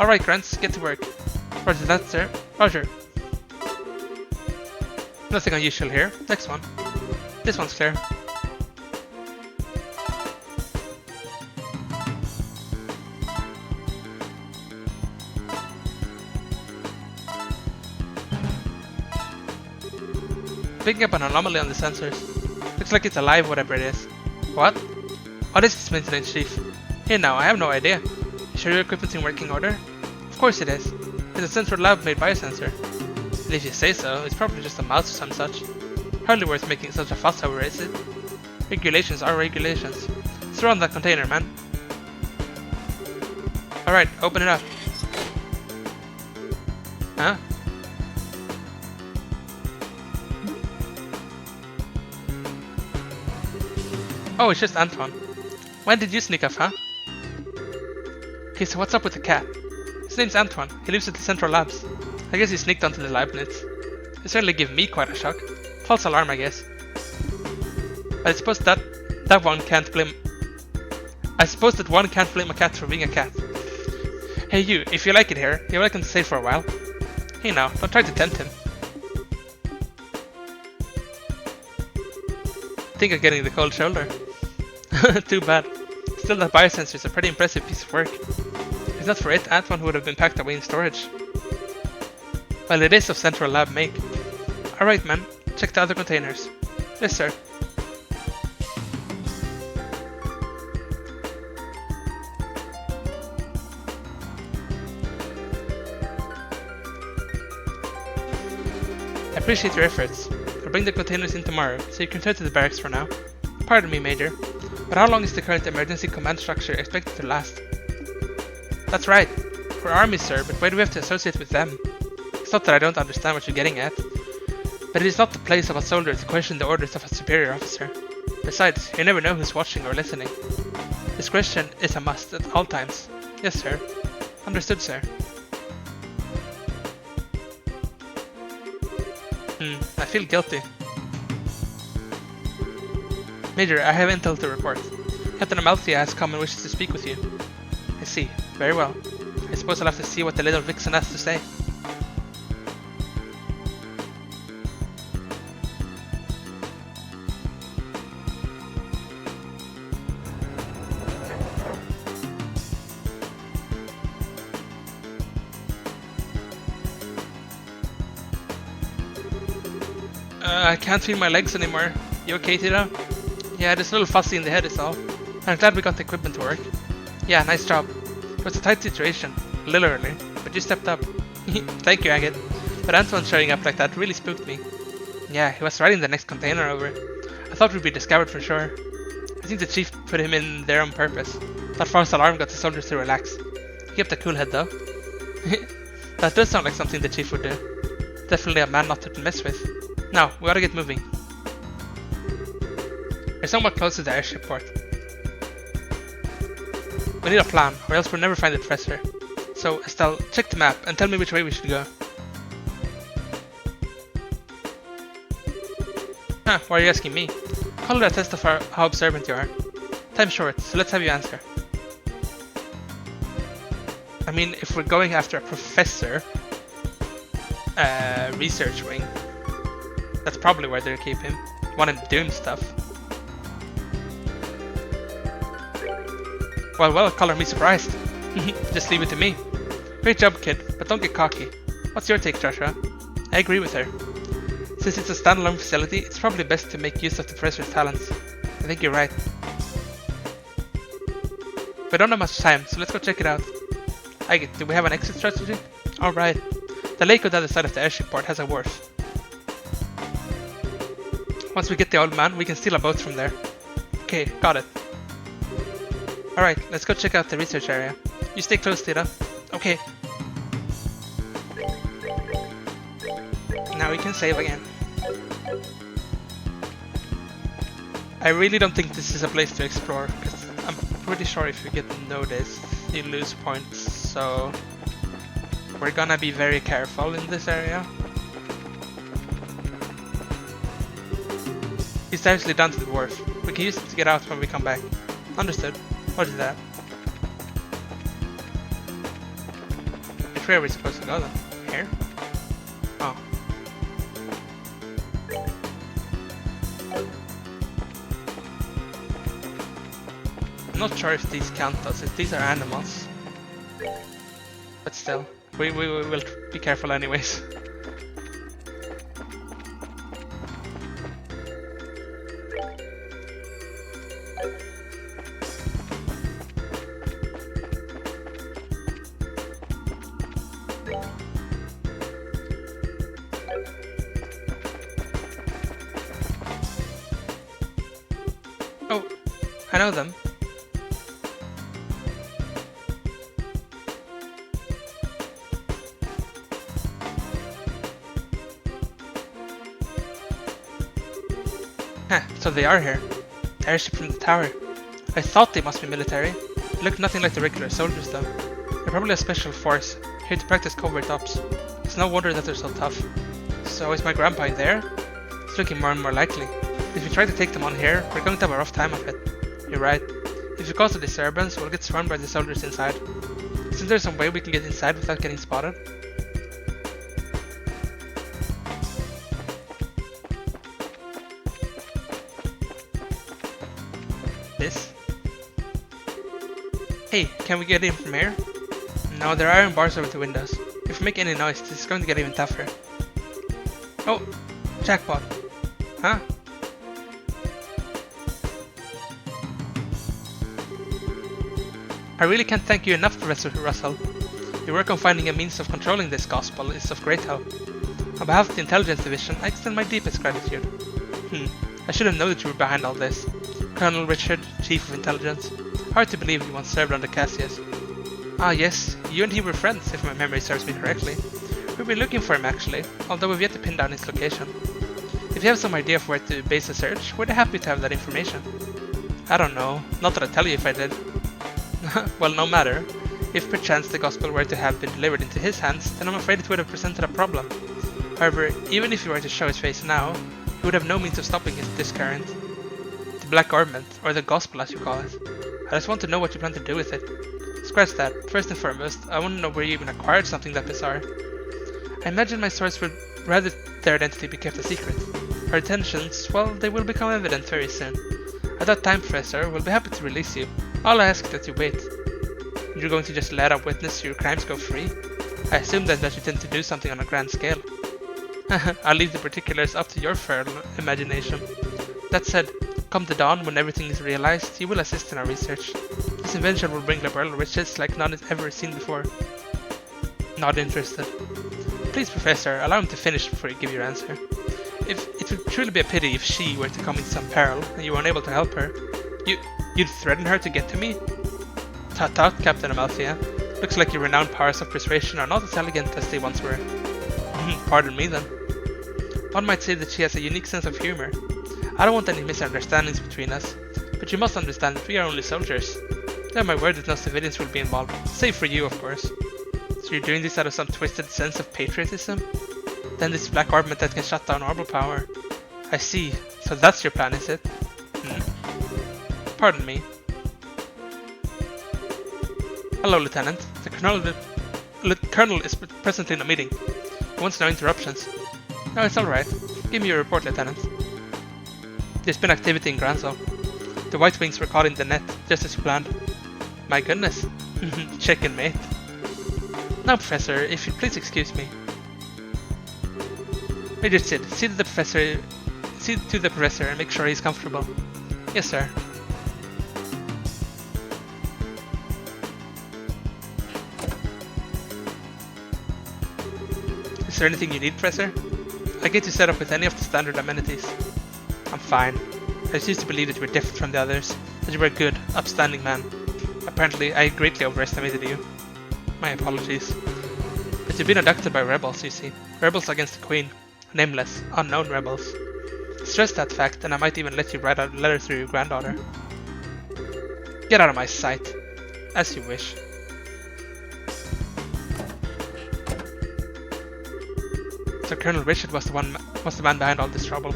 Alright, Grants, get to work. Roger that, sir. Roger. Nothing unusual here. Next one. This one's clear. Picking up an anomaly on the sensors. Looks like it's alive, whatever it is. What? What is this, maintenance chief? Here now, I have no idea. You sure your equipment's in working order? Of course it is. It's a central lab-made biosensor. And if you say so, it's probably just a mouse or some such. Hardly worth making such a fuss over, is it? Regulations are regulations. Throw on that container, man. Alright, open it up. Huh? Oh, it's just Antoine. When did you sneak off, huh? Okay, so what's up with the cat? His name's Antoine. He lives at the Central Labs. I guess he sneaked onto the Leibniz. It certainly gave me quite a shock. False alarm, I guess. But I suppose that one can't blame... I suppose that one can't blame a cat for being a cat. Hey you, if you like it here, you're welcome to stay for a while. Hey now, don't try to tempt him. I think I'm getting the cold shoulder. Too bad. Still, that biosensor is a pretty impressive piece of work. If not for it, Antoine would have been packed away in storage. Well, it is of Central Lab make. Alright man, check the other containers. Yes sir. I appreciate your efforts. I'll bring the containers in tomorrow, so you can return to the barracks for now. Pardon me, Major, but how long is the current emergency command structure expected to last? That's right. We're armies, sir, but why do we have to associate with them? It's not that I don't understand what you're getting at, but it is not the place of a soldier to question the orders of a superior officer. Besides, you never know who's watching or listening. Discretion is a must at all times. Yes, sir. Understood, sir. I feel guilty. Major, I have intel to report. Captain Amalthea has come and wishes to speak with you. I see. Very well. I suppose I'll have to see what the little vixen has to say. I can't feel my legs anymore. You okay, Tira? Yeah, just a little fussy in the head is all. I'm glad we got the equipment to work. Yeah, nice job. It was a tight situation, literally, but you stepped up. Thank you, Agate. But Antoine showing up like that really spooked me. Yeah, he was riding the next container over. I thought we'd be discovered for sure. I think the chief put him in there on purpose. That false alarm got the soldiers to relax. He kept a cool head though. That does sound like something the chief would do. Definitely a man not to mess with. Now, we gotta get moving. We're somewhat close to the airship port. We need a plan, or else we'll never find the treasure. So, Estelle, check the map and tell me which way we should go. Why are you asking me? Call it a test of how observant you are. Time's short, so let's have you answer. I mean, if we're going after a professor, research wing, that's probably where they'll keep him. Want him doing stuff. Well, color me surprised. Just leave it to me. Great job, kid, but don't get cocky. What's your take, Joshua? I agree with her. Since it's a standalone facility, it's probably best to make use of the professor's talents. I think you're right. We don't have much time, so let's go check it out. Do we have an exit strategy? Alright. The lake on the other side of the airship port has a wharf. Once we get the old man, we can steal a boat from there. Okay, got it. Alright, let's go check out the research area. You stay close, Tira. Okay. Now we can save again. I really don't think this is a place to explore, because I'm pretty sure if you get noticed, you lose points, so we're gonna be very careful in this area. He's actually down to the wharf. We can use it to get out when we come back. Understood. What is that? Which way are we supposed to go then? Here? Oh. I'm not sure if these count us, if these are animals. But still, we will be careful anyways. Oh, I know them. So they are here. The airship from the tower. I thought they must be military. They look nothing like the regular soldiers though. They're probably a special force, here to practice covert ops. It's no wonder that they're so tough. So is my grandpa in there? It's looking more and more likely. If we try to take them on here, we're going to have a rough time of it. You're right. If we cause a disturbance, we'll get swarmed by the soldiers inside. Isn't there some way we can get inside without getting spotted? This? Hey, can we get in from here? No, there are iron bars over the windows. If we make any noise, this is going to get even tougher. Oh, jackpot. Huh? I really can't thank you enough, Professor Russell. Your work on finding a means of controlling this gospel is of great help. On behalf of the Intelligence Division, I extend my deepest gratitude. I should have known that you were behind all this. Colonel Richard, Chief of Intelligence. Hard to believe you once served under Cassius. Ah yes, you and he were friends, if my memory serves me correctly. We've been looking for him actually, although we've yet to pin down his location. If you have some idea of where to base a search, we'd be happy to have that information. I don't know, not that I'd tell you if I did. Well, no matter. If perchance the gospel were to have been delivered into his hands, then I'm afraid it would have presented a problem. However, even if he were to show his face now, he would have no means of stopping this current. The Black Garment, or the gospel as you call it. I just want to know what you plan to do with it. Scratch that. First and foremost, I want to know where you even acquired something that bizarre. I imagine my source would rather their identity be kept a secret. Our intentions, well, they will become evident very soon. At that time, Professor, we'll be happy to release you. All I ask is that you wait. You're going to just let a witness your crimes go free? I assume that you tend to do something on a grand scale. I'll leave the particulars up to your fertile imagination. That said, come the dawn, when everything is realized, you will assist in our research. This invention will bring liberal riches like none is ever seen before. Not interested. Please, Professor, allow him to finish before you give your answer. It would truly be a pity if she were to come into some peril and you were unable to help her. You'd threaten her to get to me? Tut tut, Captain Amalthea. Looks like your renowned powers of persuasion are not as elegant as they once were. Pardon me then. One might say that she has a unique sense of humor. I don't want any misunderstandings between us, but you must understand that we are only soldiers. Then my word that no civilians will be involved, save for you, of course. So you're doing this out of some twisted sense of patriotism? Then this black armament that can shut down orbital power. I see. So that's your plan, is it? Pardon me. Hello, Lieutenant. The Colonel is presently in a meeting. He wants no interruptions. No, it's alright. Give me your report, Lieutenant. There's been activity in Granzo. The White Wings were caught in the net, just as planned. My goodness. Chicken, mate. Now, Professor, if you'd please excuse me. Major Sid, see to the Professor and make sure he's comfortable. Yes, sir. Is there anything you need, Professor? I get you set up with any of the standard amenities. I'm fine. I just used to believe that you were different from the others, that you were a good, upstanding man. Apparently, I greatly overestimated you. My apologies. But you've been abducted by rebels, you see. Rebels against the Queen. Nameless, unknown rebels. Stress that fact, and I might even let you write a letter through your granddaughter. Get out of my sight. As you wish. So Colonel Richard was the man behind all this trouble.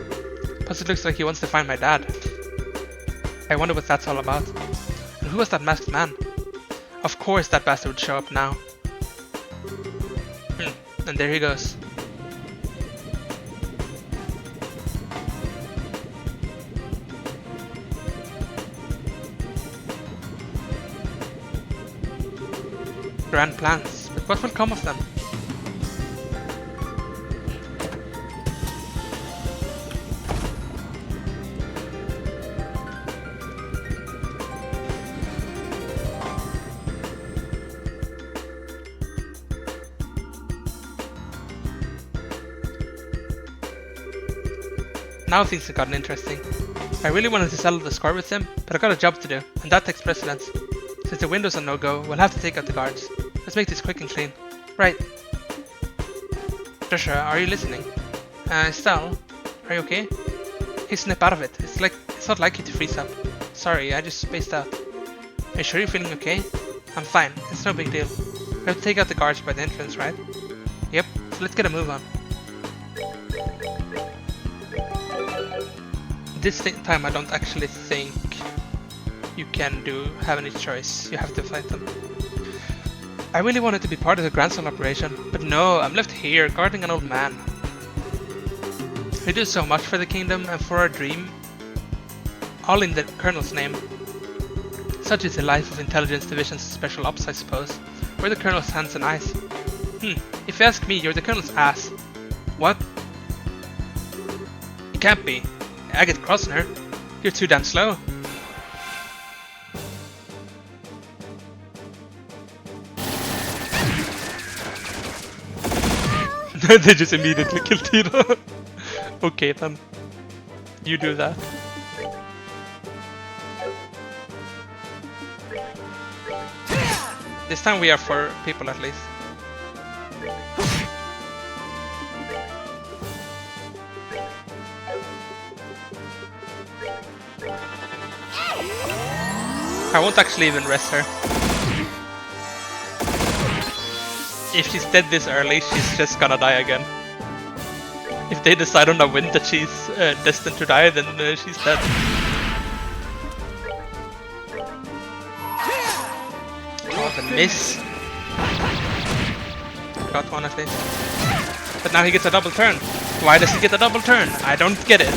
Plus it looks like he wants to find my dad. I wonder what that's all about. And who was that masked man? Of course that bastard would show up now. And there he goes. Grand plans, but what will come of them? Now things have gotten interesting. I really wanted to settle the score with him, but I got a job to do, and that takes precedence. Since the window's a no-go, we'll have to take out the guards. Let's make this quick and clean. Right. Joshua, are you listening? Estelle, are you okay? Hey, snap out of it. It's not like you to freeze up. Sorry, I just spaced out. Are you sure you're feeling okay? I'm fine. It's no big deal. We have to take out the guards by the entrance, right? Yep. So let's get a move on. This time I don't actually think you can have any choice. You have to fight them. I really wanted to be part of the Grand Soul operation, but no, I'm left here guarding an old man. We do so much for the kingdom and for our dream, all in the Colonel's name. Such is the life of Intelligence Division's Special Ops, I suppose. We're the Colonel's hands and eyes. If you ask me, you're the Colonel's ass. What? It can't be. I get crossing her. You're too damn slow. They just immediately killed Tito. Okay then. You do that. This time we are 4 people at least. I won't actually even rest her. If she's dead this early, she's just gonna die again. If they decide on a win that she's destined to die, then she's dead. Oh, the miss. Got one at least. But now he gets a double turn. Why does he get a double turn? I don't get it.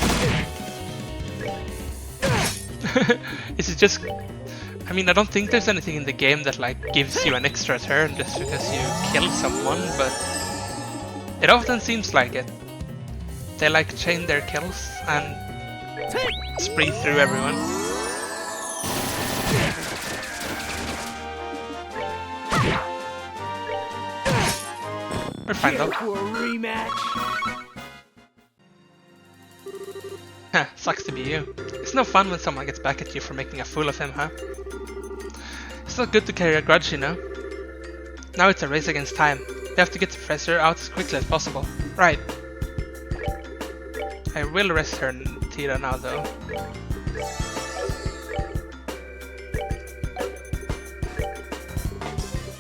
Is it just... I mean, I don't think there's anything in the game that like gives you an extra turn just because you kill someone, but it often seems like it. They like chain their kills and spree through everyone. We're fine though. Huh, sucks to be you. It's no fun when someone gets back at you for making a fool of him, huh? It's not good to carry a grudge, you know. Now it's a race against time. We have to get the Professor out as quickly as possible. Right. I will rest her Tira now though.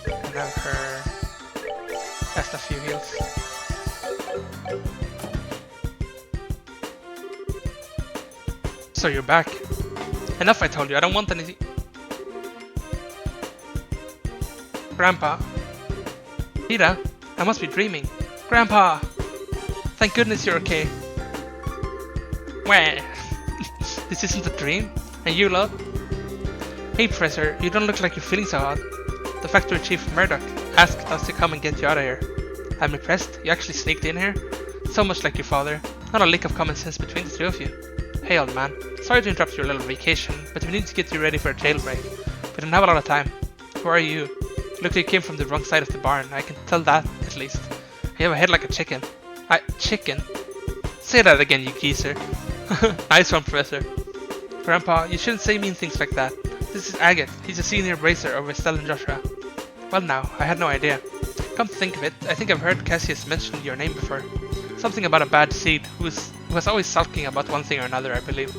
And have her cast a few heals. So you're back. Enough, I told you, I don't want anything. Grandpa. Tira, I must be dreaming. Grandpa! Thank goodness you're okay. Wah! This isn't a dream? And you, love? Hey, Professor, you don't look like you're feeling so hot. The Factory Chief Murdoch asked us to come and get you out of here. I'm impressed, you actually sneaked in here. So much like your father. Not a lick of common sense between the two of you. Hey, old man. Sorry to interrupt your little vacation, but we need to get you ready for a jailbreak. We don't have a lot of time. Who are you? You look like you came from the wrong side of the barn. I can tell that, at least. You have a head like a chicken. Chicken? Say that again, you geezer. Nice one, Professor. Grandpa, you shouldn't say mean things like that. This is Agate. He's a senior bracer over Estelle and Joshua. Well now, I had no idea. Come to think of it, I think I've heard Cassius mention your name before. Something about a bad seed who was always sulking about one thing or another, I believe.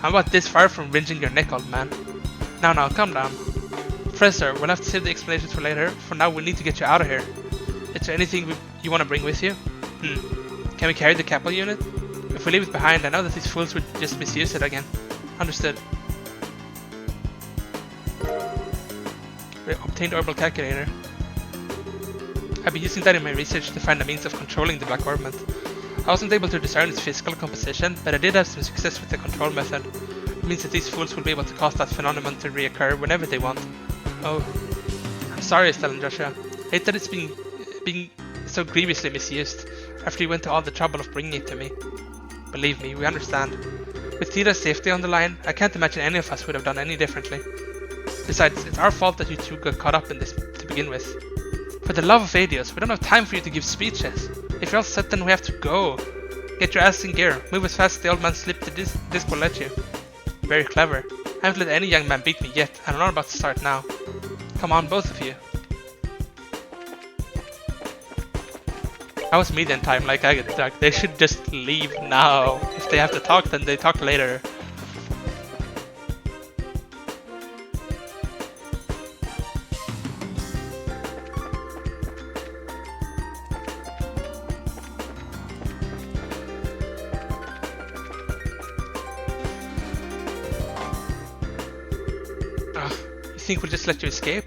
I'm about this far from wringing your neck, old man. Now, calm down. Professor, we'll have to save the explanations for later. For now, we need to get you out of here. Is there anything you want to bring with you? Can we carry the capital unit? If we leave it behind, I know that these fools would just misuse it again. Understood. We obtained orbital calculator. I've been using that in my research to find a means of controlling the Black Orbment. I wasn't able to discern its physical composition, but I did have some success with the control method. It means that these fools will be able to cause that phenomenon to reoccur whenever they want. Oh, I'm sorry, Estelle and Joshua. I hate that it's being so grievously misused after you went to all the trouble of bringing it to me. Believe me, we understand. With Tira's safety on the line, I can't imagine any of us would have done any differently. Besides, it's our fault that you two got caught up in this to begin with. For the love of Adios, we don't have time for you to give speeches. If you're all set, then we have to go. Get your ass in gear. Move as fast as the old man slipped the disc will let you. Very clever. I haven't let any young man beat me yet, and I'm not about to start now. Come on, both of you. That was median time, like I get stuck. They should just leave now. If they have to talk, then they talk later. You think we'll just let you escape?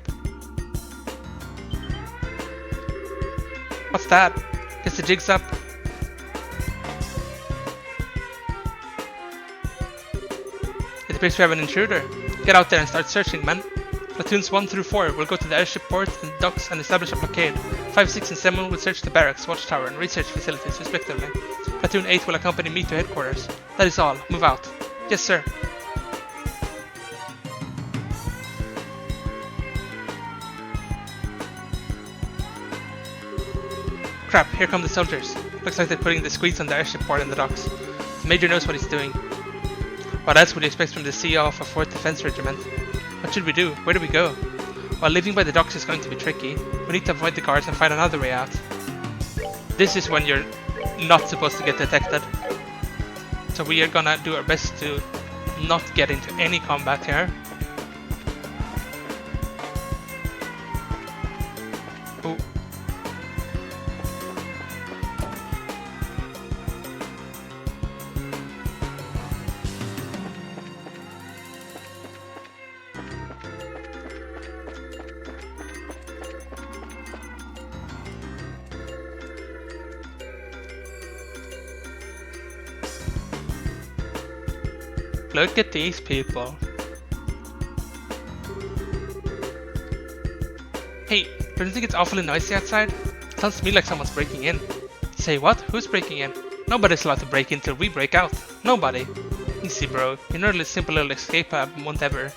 What's that? Guess the jig's up. It appears we have an intruder. Get out there and start searching, men. Platoons 1 through 4 will go to the airship port and docks and establish a blockade. 5, 6, and 7 will search the barracks, watchtower, and research facilities, respectively. Platoon 8 will accompany me to headquarters. That is all. Move out. Yes, sir. Crap, here come the soldiers. Looks like they're putting the squeeze on the airship port in the docks. The Major knows what he's doing. What else would you expect from the CEO of a 4th Defense Regiment? What should we do? Where do we go? While living by the docks is going to be tricky, we need to avoid the guards and find another way out. This is when you're not supposed to get detected. So we are gonna do our best to not get into any combat here. Look at these people. Hey, don't you think it's awfully noisy outside? Sounds to me like someone's breaking in. Say what? Who's breaking in? Nobody's allowed to break in till we break out. Nobody. Easy bro, your nerdy simple little escape won't ever.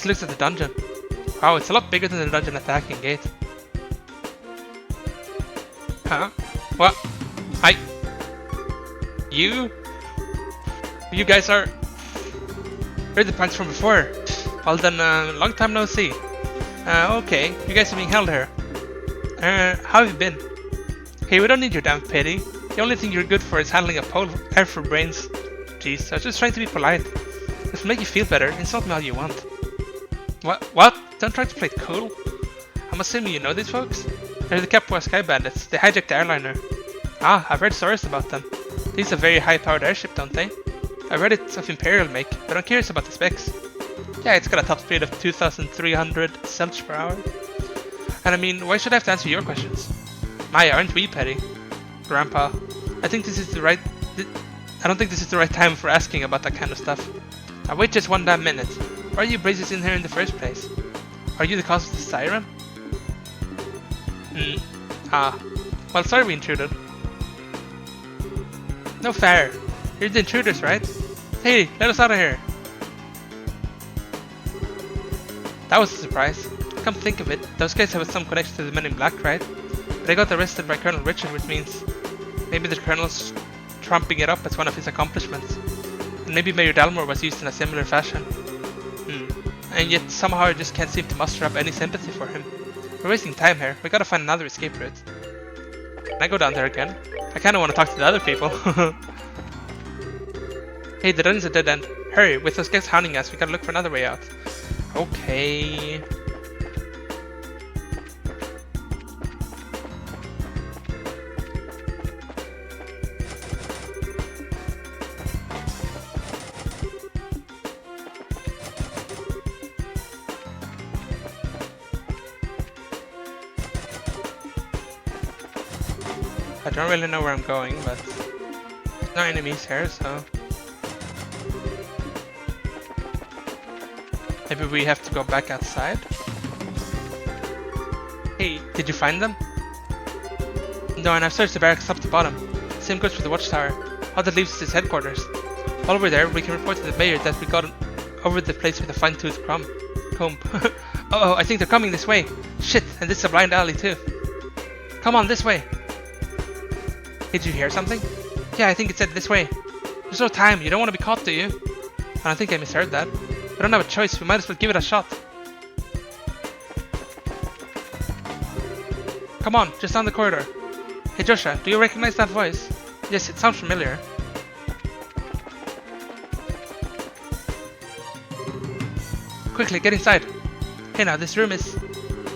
Let's look at the dungeon. Wow, it's a lot bigger than the dungeon at the Hacking Gate. Huh? What? Hi. You guys are... We're the pranks from before. Well then, long time no see. Okay, you guys are being held here. How have you been? Hey, we don't need your damn pity. The only thing you're good for is handling a pole air for brains. Jeez, I was just trying to be polite. If it'll make you feel better, insult me all you want. What? Don't try to play it cool. I'm assuming you know these folks? They're the Capua Sky Bandits. They hijacked the airliner. Ah, I've heard stories about them. They use a very high-powered airship, don't they? I've read it's of Imperial make, but I'm curious about the specs. Yeah, it's got a top speed of 2,300 km per hour. And I mean, why should I have to answer your questions? My, aren't we petty? Grandpa, I don't think this is the right time for asking about that kind of stuff. Now wait just one damn minute. Why are you braces in here in the first place? Are you the cause of the siren? Ah. Well, sorry we intruded. No fair. You're the intruders, right? Hey, let us out of here. That was a surprise. Come think of it, those guys have some connection to the Men in Black, right? But they got arrested by Colonel Richard, which means maybe the Colonel's trumping it up as one of his accomplishments. And maybe Mayor Dalmore was used in a similar fashion. And yet somehow I just can't seem to muster up any sympathy for him. We're wasting time here, we gotta find another escape route. Can I go down there again? I kinda wanna talk to the other people. Hey, the dungeon's a dead end. Hurry, with those guys hounding us, we gotta look for another way out. Okay. I don't really know where I'm going, but no enemies here, so maybe we have to go back outside. Hey, did you find them? No, and I've searched the barracks top to bottom. Same goes for the watchtower. All that leaves is his headquarters. While we're there, we can report to the mayor that we got over the place with a fine-tooth comb. Uh-oh, I think they're coming this way. Shit, and this is a blind alley too. Come on, this way. Hey, did you hear something? Yeah, I think it said this way. There's no time, you don't want to be caught, do you? I don't think I misheard that. We don't have a choice, we might as well give it a shot. Come on, just down the corridor. Hey Joshua, do you recognize that voice? Yes, it sounds familiar. Quickly, get inside. Hey now, this room is...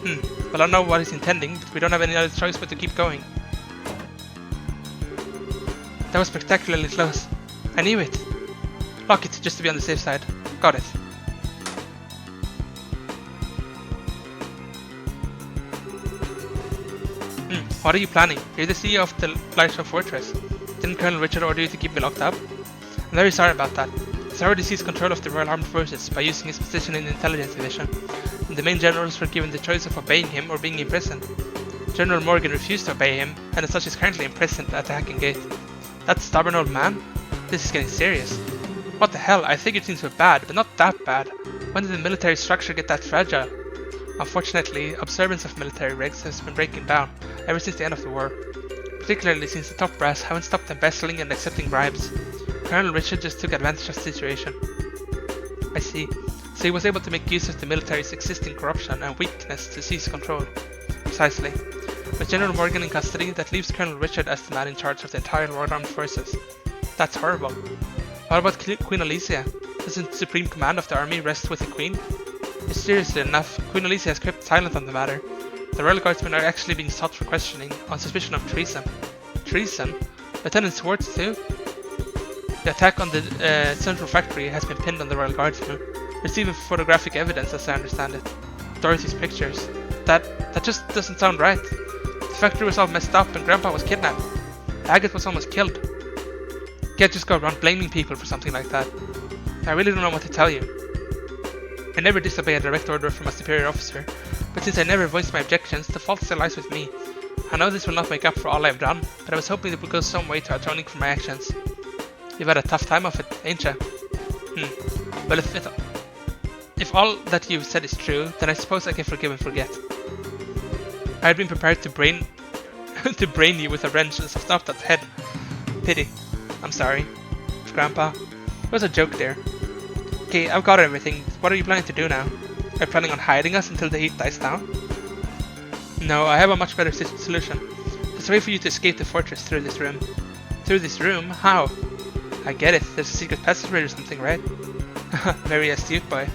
well, I don't know what he's intending, but we don't have any other choice but to keep going. That was spectacularly close. I knew it. Lock it, just to be on the safe side. Got it. What are you planning? You're the CEO of the Lightstone Fortress. Didn't Colonel Richard order you to keep me locked up? I'm very sorry about that. He's already seized control of the Royal Armed Forces by using his position in the Intelligence Division, and the main generals were given the choice of obeying him or being imprisoned. General Morgan refused to obey him, and as such is currently imprisoned at the Hacking Gate. That stubborn old man? This is getting serious. What the hell, I figured things were bad, but not that bad. When did the military structure get that fragile? Unfortunately, observance of military regs has been breaking down ever since the end of the war. Particularly since the top brass haven't stopped embezzling and accepting bribes. Colonel Richard just took advantage of the situation. I see. So he was able to make use of the military's existing corruption and weakness to seize control. Precisely. With General Morgan in custody, that leaves Colonel Richard as the man in charge of the entire Royal Armed Forces. That's horrible. What about Queen Alicia? Doesn't the supreme command of the army rest with the Queen? Mysteriously enough, Queen Alicia has kept silent on the matter. The Royal Guardsmen are actually being sought for questioning on suspicion of treason. Treason? Lieutenant Swartz too? The attack on the central factory has been pinned on the Royal Guardsmen. There's even photographic evidence as I understand it. Dorothy's pictures. That just doesn't sound right. The factory was all messed up and Grandpa was kidnapped. Agate was almost killed. Can't just go around blaming people for something like that. I really don't know what to tell you. I never disobey a direct order from a superior officer, but since I never voiced my objections, the fault still lies with me. I know this will not make up for all I've done, but I was hoping it would go some way to atoning for my actions. You've had a tough time of it, ain't ya? Well, if all that you've said is true, then I suppose I can forgive and forget. I had been prepared to brain you with a wrench and stopped at the head. Pity. I'm sorry. Grandpa. It was a joke there. Okay, I've got everything. What are you planning to do now? Are you planning on hiding us until the heat dies down? No, I have a much better solution. There's a way for you to escape the fortress through this room. Through this room? How? I get it. There's a secret passageway or something, right? Very astute, boy.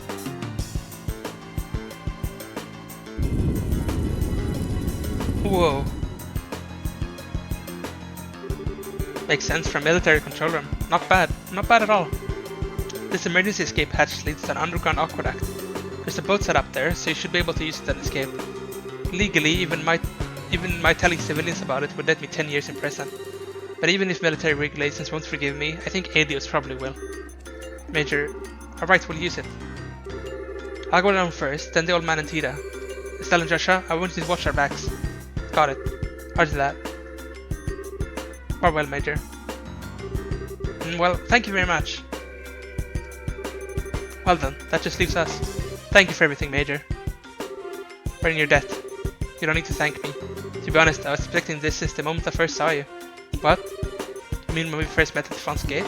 Whoa. Makes sense for a military control room. Not bad. Not bad at all. This emergency escape hatch leads to an underground aqueduct. There's a boat set up there, so you should be able to use it and escape. Legally, even my telling civilians about it would let me 10 years in prison. But even if military regulations won't forgive me, I think Adios probably will. Major, alright, we'll use it. I'll go down first, then the old man and Tita. Estelle and Joshua, I want you to watch our backs. Got it. Roger that. Farewell, Major. Well, thank you very much. Well done, that just leaves us. Thank you for everything, Major. We're in your debt. You don't need to thank me. To be honest, I was expecting this since the moment I first saw you. What? You mean when we first met at the front gate?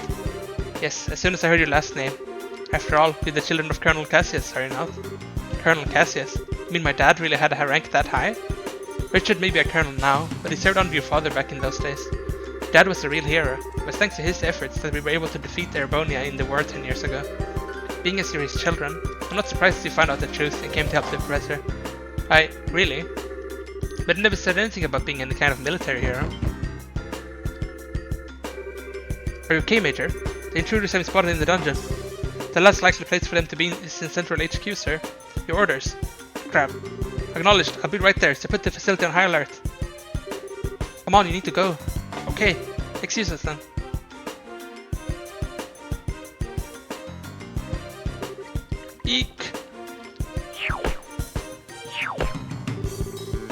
Yes, as soon as I heard your last name. After all, we're the children of Colonel Cassius, are you not? Colonel Cassius? You mean my dad really had a rank that high? Richard may be a colonel now, but he served under your father back in those days. Dad was a real hero. It was thanks to his efforts that we were able to defeat the Erebonia in the war 10 years ago. Being as you're his children, I'm not surprised you found out the truth and came to help the Professor. Really? But I never said anything about being any kind of military hero. Are you okay, Major? The intruders have been spotted in the dungeon. The last likely place for them to be is in Central HQ, sir. Your orders. Crap. Acknowledged. I'll be right there, so put the facility on high alert. Come on, you need to go. Okay. Excuse us then. Eek!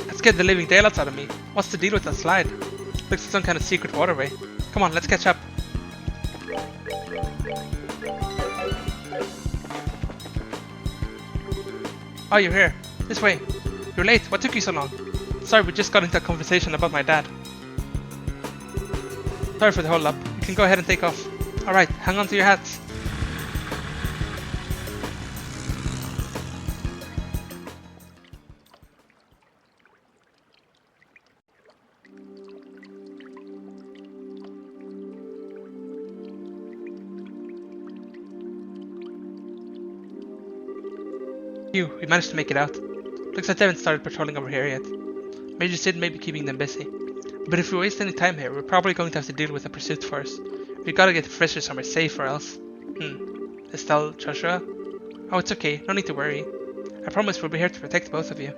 That scared the living daylights out of me. What's the deal with that slide? Looks like some kind of secret waterway. Come on, let's catch up. Oh, you're here. This way. You're late. What took you so long? Sorry, we just got into a conversation about my dad. Sorry for the hold up. You can go ahead and take off. Alright, hang on to your hats. Phew, we managed to make it out. Looks like they haven't started patrolling over here yet. Major Sid may be keeping them busy. But if we waste any time here, we're probably going to have to deal with a pursuit force. We gotta get the Professor somewhere safe or else. Estelle, Joshua? Oh, it's okay, no need to worry. I promise we'll be here to protect both of you.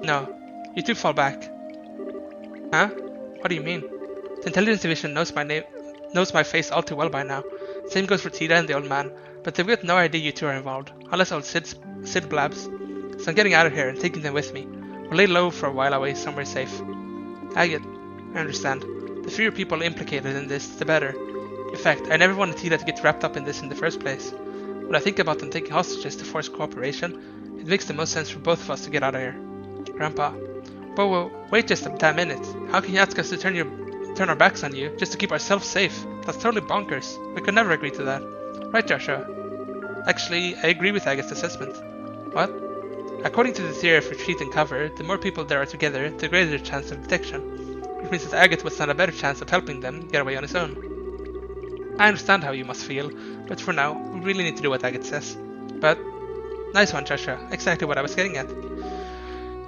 No, you two fall back. Huh? What do you mean? The Intelligence Division knows my face all too well by now. Same goes for Tita and the old man, but they've got no idea you two are involved, unless old Sid blabs. So I'm getting out of here and taking them with me. We'll lay low for a while away somewhere safe. I understand. The fewer people implicated in this, the better. In fact, I never wanted Tita to get wrapped up in this in the first place. When I think about them taking hostages to force cooperation, it makes the most sense for both of us to get out of here. Grandpa. Whoa, wait just a damn minute. How can you ask us to turn our backs on you just to keep ourselves safe? That's totally bonkers. We could never agree to that. Right, Joshua? Actually, I agree with Agate's assessment. What? According to the theory of retreat and cover, the more people there are together, the greater the chance of detection. Which means that Agate would stand a better chance of helping them get away on his own. I understand how you must feel, but for now, we really need to do what Agate says. But, nice one, Joshua. Exactly what I was getting at.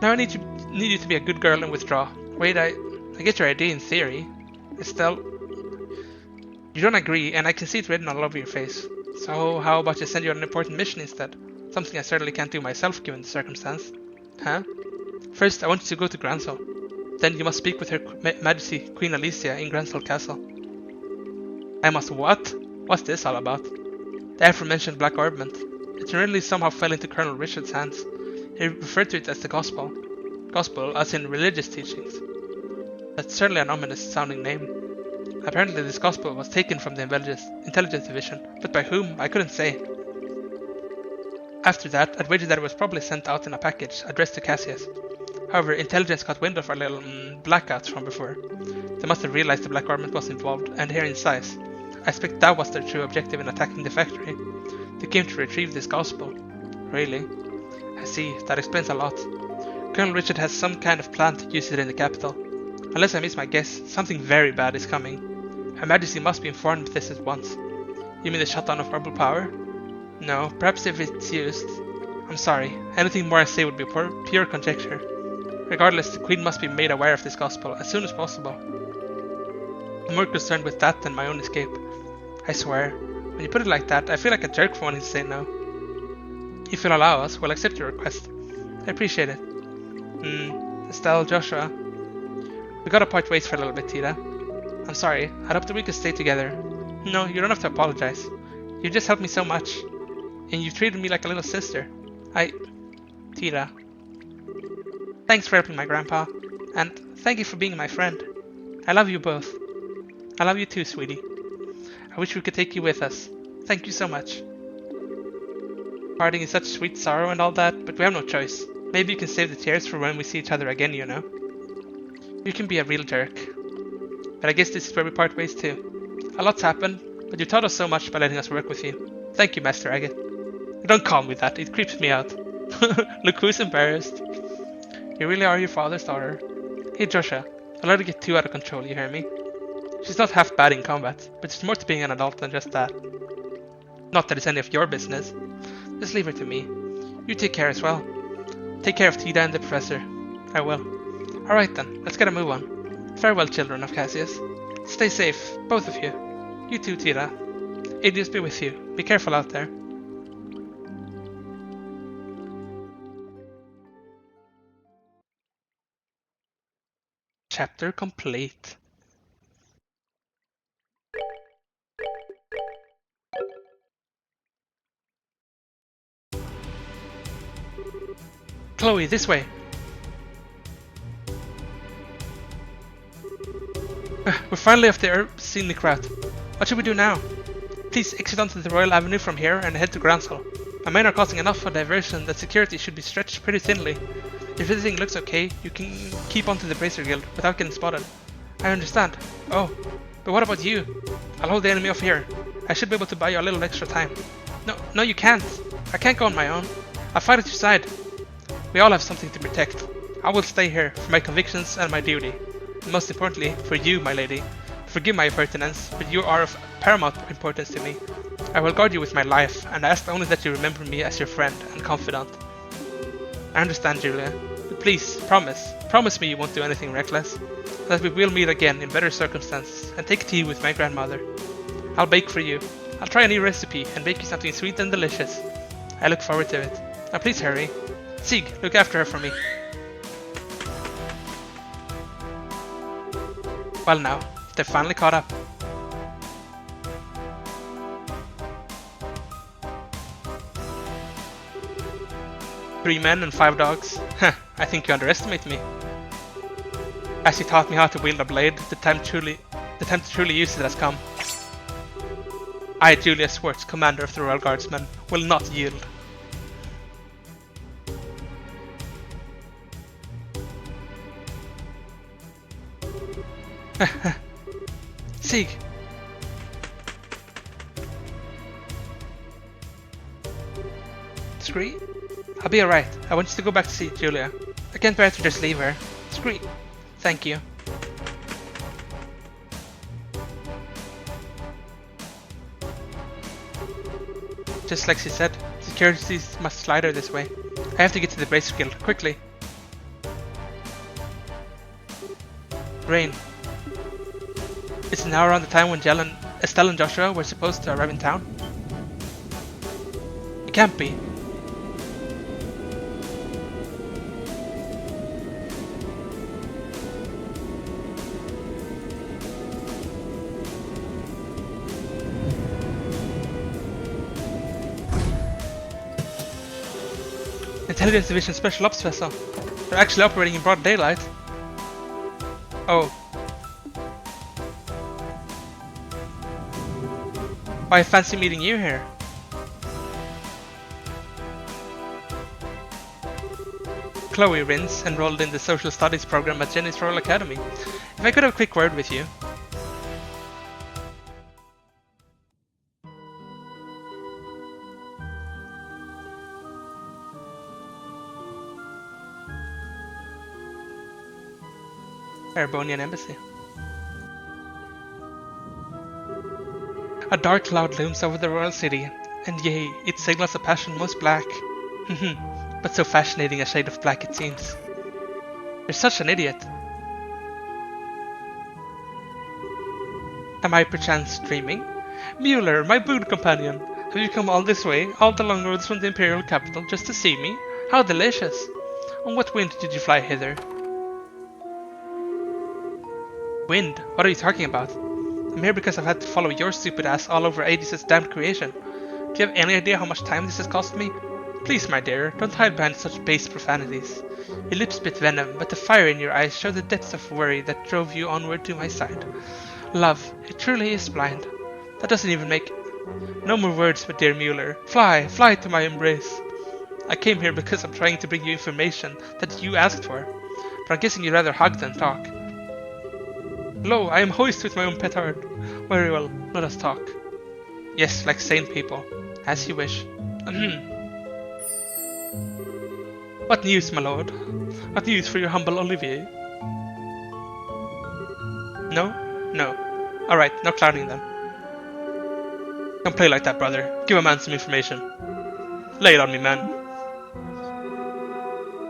Now I need you to be a good girl and withdraw. Wait, I get your idea in theory. Estelle, you don't agree, and I can see it written all over your face. So how about you send you on an important mission instead? Something I certainly can't do myself given the circumstance. Huh? First, I want you to go to Granzo. Then you must speak with Her Majesty Queen Alicia in Gransel Castle. I must what? What's this all about? The aforementioned Black Orbment. It really somehow fell into Colonel Richard's hands. He referred to it as the Gospel. Gospel as in religious teachings. That's certainly an ominous sounding name. Apparently this Gospel was taken from the Intelligence Division, but by whom I couldn't say. After that, I'd wagered that it was probably sent out in a package addressed to Cassius. However, Intelligence got wind of our little blackouts from before. They must have realized the Black Armament was involved, and here in size. I expect that was their true objective in attacking the factory. They came to retrieve this Gospel. Really? I see, that explains a lot. Colonel Richard has some kind of plan to use it in the capital. Unless I miss my guess, something very bad is coming. Her Majesty must be informed of this at once. You mean the shutdown of verbal power? No, perhaps if it's used. I'm sorry, anything more I say would be pure conjecture. Regardless, the Queen must be made aware of this Gospel as soon as possible. I'm more concerned with that than my own escape. I swear, when you put it like that, I feel like a jerk for wanting to say no. If you'll allow us, we'll accept your request. I appreciate it. Estelle, Joshua. We gotta part ways for a little bit, Tita. I'm sorry, I'd hoped that we could stay together. No, you don't have to apologize. You just helped me so much. And you've treated me like a little sister. Tita. Thanks for helping my grandpa. And thank you for being my friend. I love you both. I love you too, sweetie. I wish we could take you with us. Thank you so much. Parting is such sweet sorrow and all that, but we have no choice. Maybe you can save the tears for when we see each other again, you know. You can be a real jerk. But I guess this is where we part ways too. A lot's happened, but you taught us so much by letting us work with you. Thank you, Master Agate. Don't call me that, it creeps me out. Look who's embarrassed. You really are your father's daughter. Hey Joshua, don't let her get too out of control, you hear me? She's not half bad in combat, but there's more to being an adult than just that. Not that it's any of your business. Just leave her to me. You take care as well. Take care of Tita and the professor. I will. Alright then, let's get a move on. Farewell, children of Cassius. Stay safe, both of you. You too, Tita. Aegis be with you. Be careful out there. Chapter complete. Chloe, this way! We're finally off the scenic route. What should we do now? Please exit onto the Royal Avenue from here and head to Gransel. My men are causing enough of a diversion that security should be stretched pretty thinly. If everything looks okay, you can keep onto the Bracer Guild without getting spotted. I understand. Oh, but what about you? I'll hold the enemy off here. I should be able to buy you a little extra time. No, you can't. I can't go on my own. I'll fight at your side. We all have something to protect. I will stay here for my convictions and my duty. And most importantly, for you, my lady. Forgive my impertinence, but you are of paramount importance to me. I will guard you with my life, and I ask only that you remember me as your friend and confidant. I understand, Julia. But please, promise me you won't do anything reckless. That we will meet again in better circumstances and take tea with my grandmother. I'll bake for you. I'll try a new recipe and bake you something sweet and delicious. I look forward to it. Now please hurry. Sieg, look after her for me. Well now, they're finally caught up. Three men and 5 dogs? Heh, I think you underestimate me. As you taught me how to wield a blade, the time to truly use it has come. I, Julia Swartz, commander of the Royal Guardsmen, will not yield. Sieg! Scree? I'll be alright. I want you to go back to see Julia. I can't bear to just leave her. Scree! Thank you. Just like she said, security must slide her this way. I have to get to the Bracer Guild, quickly. Rain. Is it now around the time when Estelle and Joshua were supposed to arrive in town? It can't be. Intelligence Division Special Ops vessel. They're actually operating in broad daylight. Oh. Why, fancy meeting you here. Chloe Rins enrolled in the Social Studies program at Jenny's Royal Academy. If I could have a quick word with you. Erebonian Embassy. A dark cloud looms over the royal city, and yea, it signals a passion most black. But so fascinating a shade of black it seems. You're such an idiot. Am I perchance dreaming? Mueller, my boon companion, have you come all this way, all the long roads from the imperial capital, just to see me? How delicious! On what wind did you fly hither? Wind? What are you talking about? I'm here because I've had to follow your stupid ass all over Aegis' damned creation. Do you have any idea how much time this has cost me? Please, my dear, don't hide behind such base profanities. Your lips spit venom, but the fire in your eyes show the depths of worry that drove you onward to my side. Love, it truly is blind. That doesn't even make... No more words, my dear Mueller. Fly, fly to my embrace. I came here because I'm trying to bring you information that you asked for, but I'm guessing you'd rather hug than talk. Lo, I am hoist with my own petard. Very well, let us talk. Yes, like sane people. As you wish. What news, my lord? What news for your humble Olivier? No? No. Alright, no clouding then. Don't play like that, brother. Give a man some information. Lay it on me, man.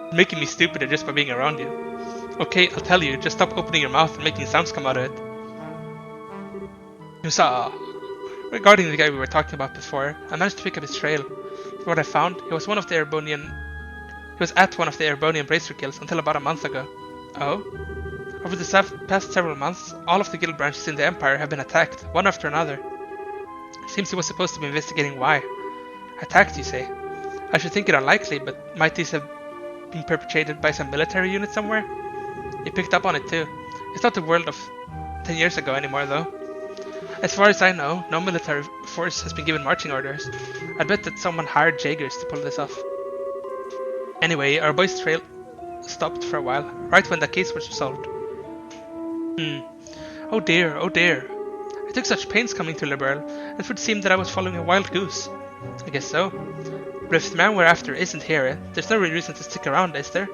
You're making me stupider just by being around you. Okay, I'll tell you, just stop opening your mouth and making sounds come out of it. Nusa. Regarding the guy we were talking about before, I managed to pick up his trail. From what I found, he was at one of the Erebonian bracer guilds until about a month ago. Oh? Over the past several months, all of the guild branches in the Empire have been attacked, one after another. It seems he was supposed to be investigating why. Attacked, you say? I should think it unlikely, but might these have been perpetrated by some military unit somewhere? He picked up on it too. It's not the world of 10 years ago anymore though. As far as I know, no military force has been given marching orders. I bet that someone hired Jaegers to pull this off. Anyway, our boy's trail stopped for a while, right when the case was resolved. Oh dear, oh dear. I took such pains coming to Liberal, and it would seem that I was following a wild goose. I guess so. But if the man we're after isn't here, there's no real reason to stick around, is there?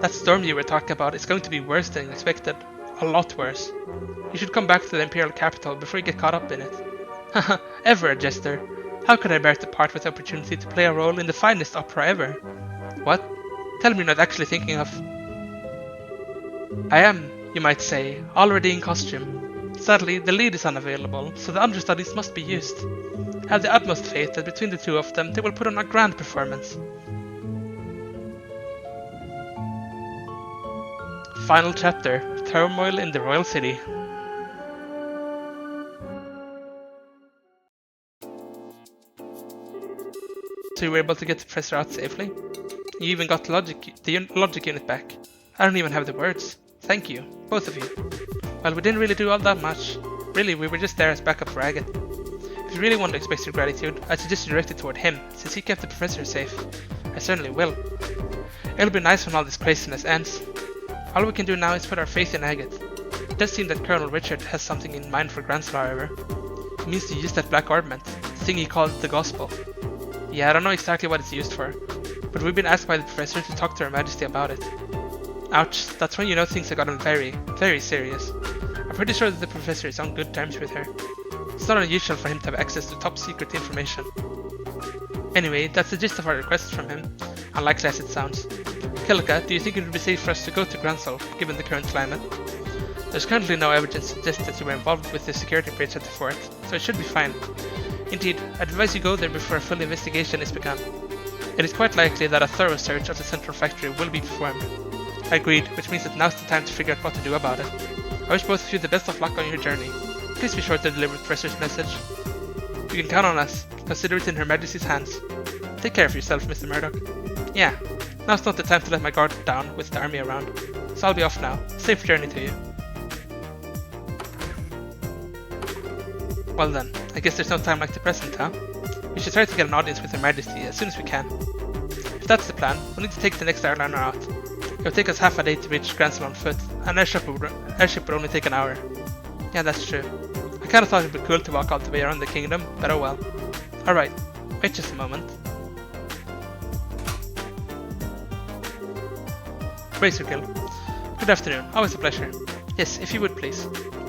That storm you were talking about is going to be worse than expected. A lot worse. You should come back to the Imperial capital before you get caught up in it. Haha, ever a jester. How could I bear to part with the opportunity to play a role in the finest opera ever? What? Tell me you're not actually thinking of... I am, you might say, already in costume. Sadly, the lead is unavailable, so the understudies must be used. I have the utmost faith that between the two of them they will put on a grand performance. Final chapter, Turmoil in the Royal City. So you were able to get the Professor out safely? You even got the logic unit back. I don't even have the words. Thank you, both of you. Well, we didn't really do all that much. Really, we were just there as backup for Agate. If you really want to express your gratitude, I suggest you direct it toward him, since he kept the Professor safe. I certainly will. It'll be nice when all this craziness ends. All we can do now is put our faith in Agate. It does seem that Colonel Richard has something in mind for Gransel, however. He means to use that black ornament, the thing he called the Gospel. Yeah, I don't know exactly what it's used for, but we've been asked by the Professor to talk to Her Majesty about it. Ouch, that's when you know things have gotten very, very serious. I'm pretty sure that the Professor is on good terms with her. It's not unusual for him to have access to top secret information. Anyway, that's the gist of our request from him, unlikely as it sounds. Kilika, do you think it would be safe for us to go to Gransel, given the current climate? There's currently no evidence to suggest that you were involved with the security breach at the fort, so it should be fine. Indeed, I'd advise you go there before a full investigation is begun. It is quite likely that a thorough search of the central factory will be performed. I agreed, which means that now's the time to figure out what to do about it. I wish both of you the best of luck on your journey. Please be sure to deliver the Professor's message. You can count on us. Consider it in Her Majesty's hands. Take care of yourself, Mr. Murdoch. Yeah, Now's not the time to let my guard down with the army around. So I'll be off now. Safe journey to you. Well then, I guess there's no time like the present, huh? We should try to get an audience with Her Majesty as soon as we can. If that's the plan, we'll need to take the next airliner out. It will take us half a day to reach Gransel on foot, and airship would only take an hour. Yeah, that's true. I kinda thought it'd be cool to walk all the way around the kingdom, but oh well. Alright, wait just a moment. Razor Gill. Good afternoon, always a pleasure. Yes, if you would please.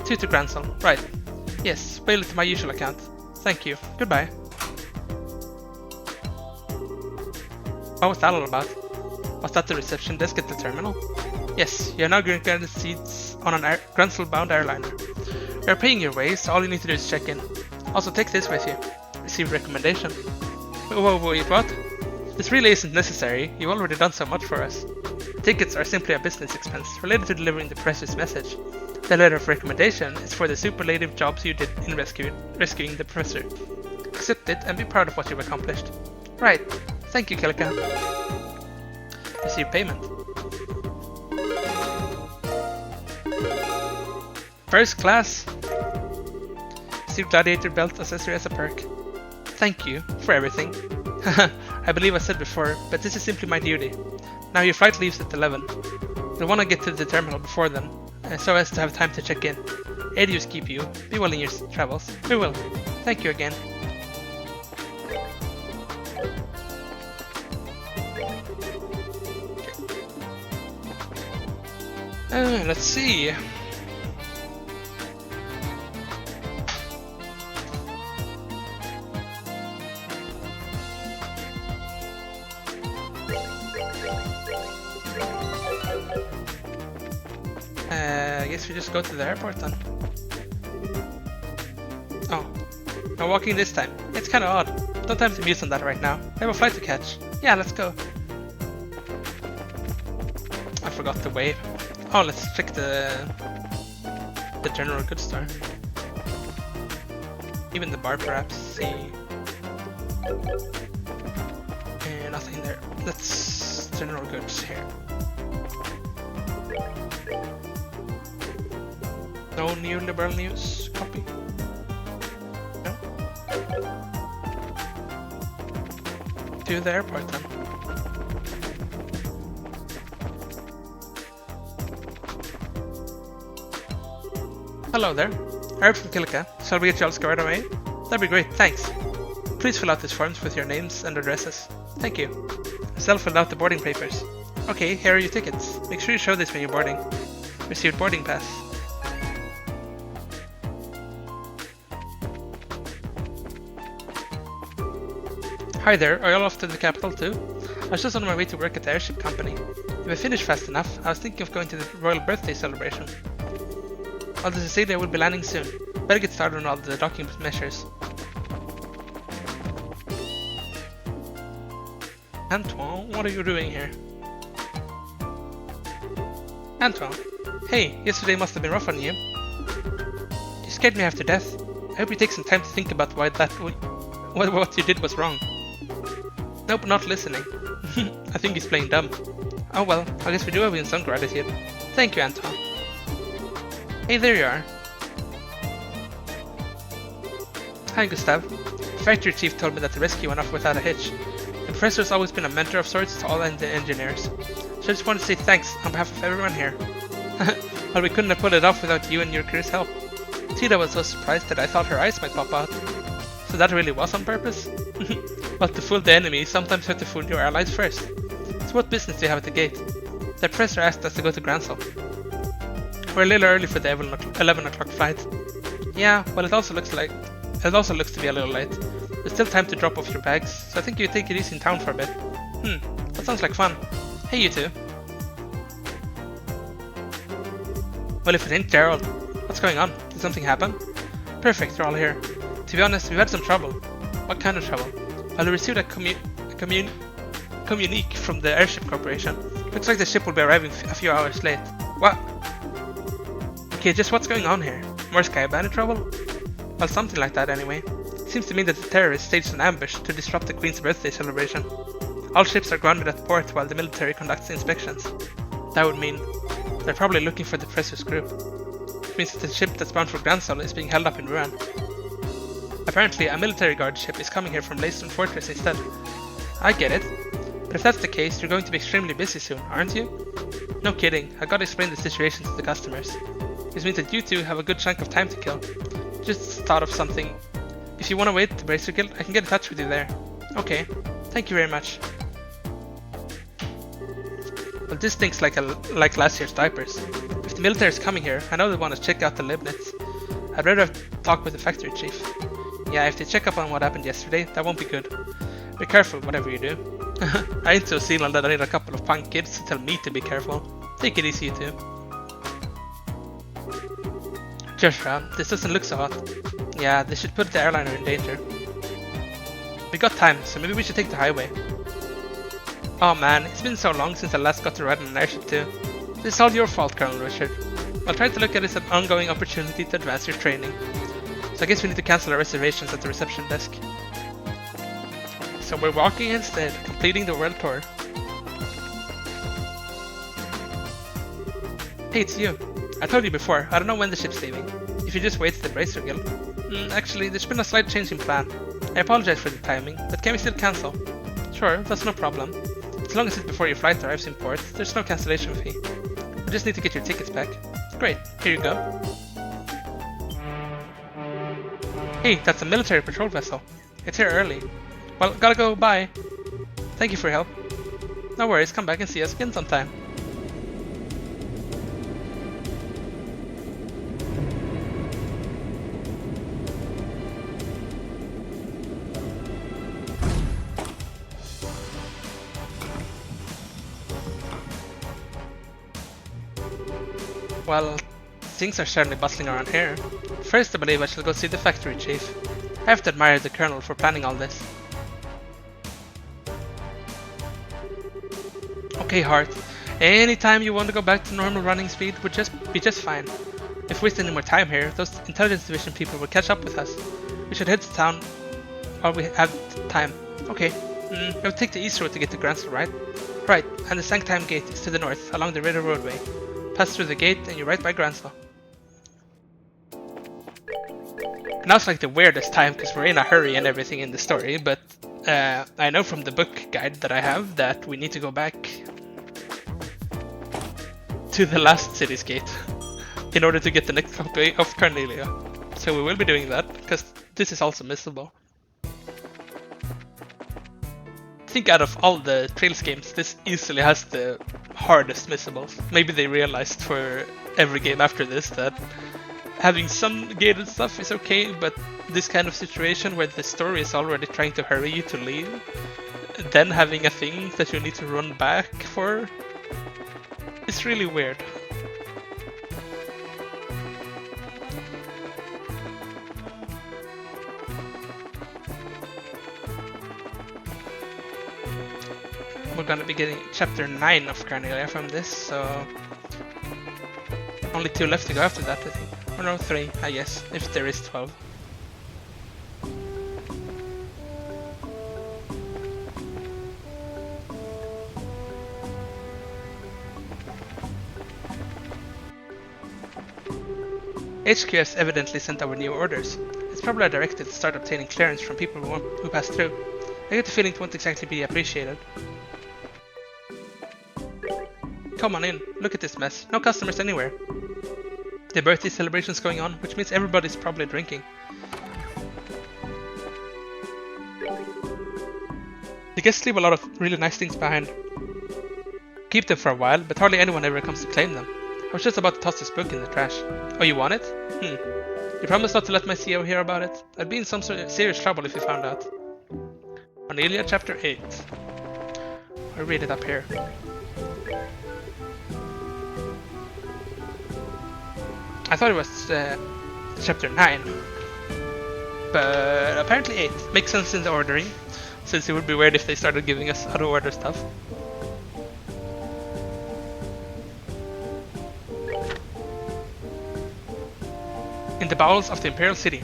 To Gransel, right. Yes, bail it to my usual account. Thank you. Goodbye. What was that all about? Was that the reception desk at the terminal? Yes, you are now granted seats on an Gransel-bound airliner. We are paying your way, so all you need to do is check in. Also take this with you. Receive recommendation. Wait, what? This really isn't necessary, you've already done so much for us. Tickets are simply a business expense related to delivering the precious message. The letter of recommendation is for the superlative jobs you did in rescuing the professor. Accept it and be proud of what you've accomplished. Right, thank you, Kelka. Receive payment. First class. Receive gladiator belt accessory as a perk. Thank you for everything. I believe I said before, but this is simply my duty. Now your flight leaves at 11. You'll want to get to the terminal before then, so as to have time to check in. Adios keep you. Be well in your travels. We will. Thank you again. Let's see. I guess we just go to the airport then. Oh, no walking this time. It's kinda odd. Don't have to muse on that right now. I have a flight to catch. Yeah, let's go. I forgot the wave. Oh, let's check the general goods store. Even the bar perhaps. See. Nothing there. Let's general goods here. No new liberal news. Copy. No. To the airport then. Hello there. I heard from Kilika. Shall we get you all squared away? That'd be great, thanks. Please fill out these forms with your names and addresses. Thank you. Self filled out the boarding papers. Okay, here are your tickets. Make sure you show this when you're boarding. Received boarding pass. Hi there, are you all off to the capital too? I was just on my way to work at the airship company. If I finish fast enough, I was thinking of going to the royal birthday celebration. Well, the Cecilia will be landing soon. Better get started on all the docking measures. Antoine, what are you doing here? Antoine, hey, yesterday must have been rough on you. You scared me half to death. I hope you take some time to think about why what you did was wrong. Nope, not listening. I think he's playing dumb. Oh well, I guess we do have some gratitude. Thank you, Antoine. Hey, there you are. Hi, Gustav. The factory chief told me that the rescue went off without a hitch. The professor's always been a mentor of sorts to all the engineers. So I just want to say thanks on behalf of everyone here. Well, we couldn't have put it off without you and your crew's help. Tita was so surprised that I thought her eyes might pop out. So that really was on purpose? Well, to fool the enemy, sometimes you have to fool your allies first. So what business do you have at the gate? The professor asked us to go to Gransel. We're a little early for the 11 o'clock flight. Yeah, well it also looks to be a little late. There's still time to drop off your bags, so I think you take it easy in town for a bit. That sounds like fun. Hey, you two. Well, if it ain't Gerald. What's going on? Did something happen? Perfect, you're all here. To be honest, we've had some trouble. What kind of trouble? Well, we received a communique from the airship corporation. Looks like the ship will be arriving a few hours late. What? Okay, just what's going on here? More sky bandit trouble? Well, something like that anyway. Seems to me that the terrorists staged an ambush to disrupt the Queen's birthday celebration. All ships are grounded at port while the military conducts inspections. That would mean they're probably looking for the treasures group. It means that the ship that's bound for Gransol is being held up in Ruan. Apparently, a military guard ship is coming here from Laystone Fortress instead. I get it. But if that's the case, you're going to be extremely busy soon, aren't you? No kidding, I gotta explain the situation to the customers. This means that you two have a good chunk of time to kill. Just thought of something. If you want to wait to Bracer Guild, I can get in touch with you there. Okay, thank you very much. Well, this stinks like last year's diapers. If the military is coming here, I know they want to check out the Libnets. I'd rather have talked with the factory chief. Yeah, if they check up on what happened yesterday, that won't be good. Be careful, whatever you do. I ain't so senile that I need a couple of punk kids to tell me to be careful. Take it easy, you two. Joshua, this doesn't look so hot. Yeah, this should put the airliner in danger. We got time, so maybe we should take the highway. Oh man, it's been so long since I last got to ride on an airship too. This is all your fault, Colonel Richard. I'll try to look at it as an ongoing opportunity to advance your training. So I guess we need to cancel our reservations at the reception desk. So we're walking instead, completing the world tour. Hey, it's you. I told you before, I don't know when the ship's leaving. If you just wait at the Bracer Guild. Actually, there's been a slight change in plan. I apologize for the timing, but can we still cancel? Sure, that's no problem. As long as it's before your flight arrives in port, there's no cancellation fee. We just need to get your tickets back. Great, here you go. Hey, that's a military patrol vessel. It's here early. Well, gotta go, bye. Thank you for your help. No worries, come back and see us again sometime. Well, things are certainly bustling around here. First, I believe I shall go see the factory chief. I have to admire the colonel for planning all this. Okay, Hart. Anytime you want to go back to normal running speed would be just fine. If we waste any more time here, those intelligence division people will catch up with us. We should head to town while we have time. Okay. We'll take the east road to get to Gransel, right? Right, and the Sanctime Gate is to the north, along the Ritter Roadway. Pass through the gate and you're right by Gransel. Now it's like the weirdest time because we're in a hurry and everything in the story, but I know from the book guide that I have that we need to go back to the last city's gate in order to get the next copy of Carnelia. So we will be doing that because this is also missable. I think out of all the Trails games, this easily has the hardest missables. Maybe they realized for every game after this that having some gated stuff is okay, but this kind of situation where the story is already trying to hurry you to leave, then having a thing that you need to run back for, is really weird. We're gonna be getting chapter 9 of Carnelia from this, so only 2 left to go after that, I think. Or no, 3, I guess, if there is 12. HQ has evidently sent our new orders. It's probably a directive to start obtaining clearance from people who pass through. I get the feeling it won't exactly be appreciated. Come on in, look at this mess. No customers anywhere. The birthday celebration's going on, which means everybody's probably drinking. The guests leave a lot of really nice things behind. Keep them for a while, but hardly anyone ever comes to claim them. I was just about to toss this book in the trash. Oh, you want it? You promise not to let my CEO hear about it? I'd be in some sort of serious trouble if he found out. Cornelia chapter 8. I'll read it up here. I thought it was chapter 9, but apparently 8. Makes sense in the ordering, since it would be weird if they started giving us out of order stuff. In the bowels of the Imperial City,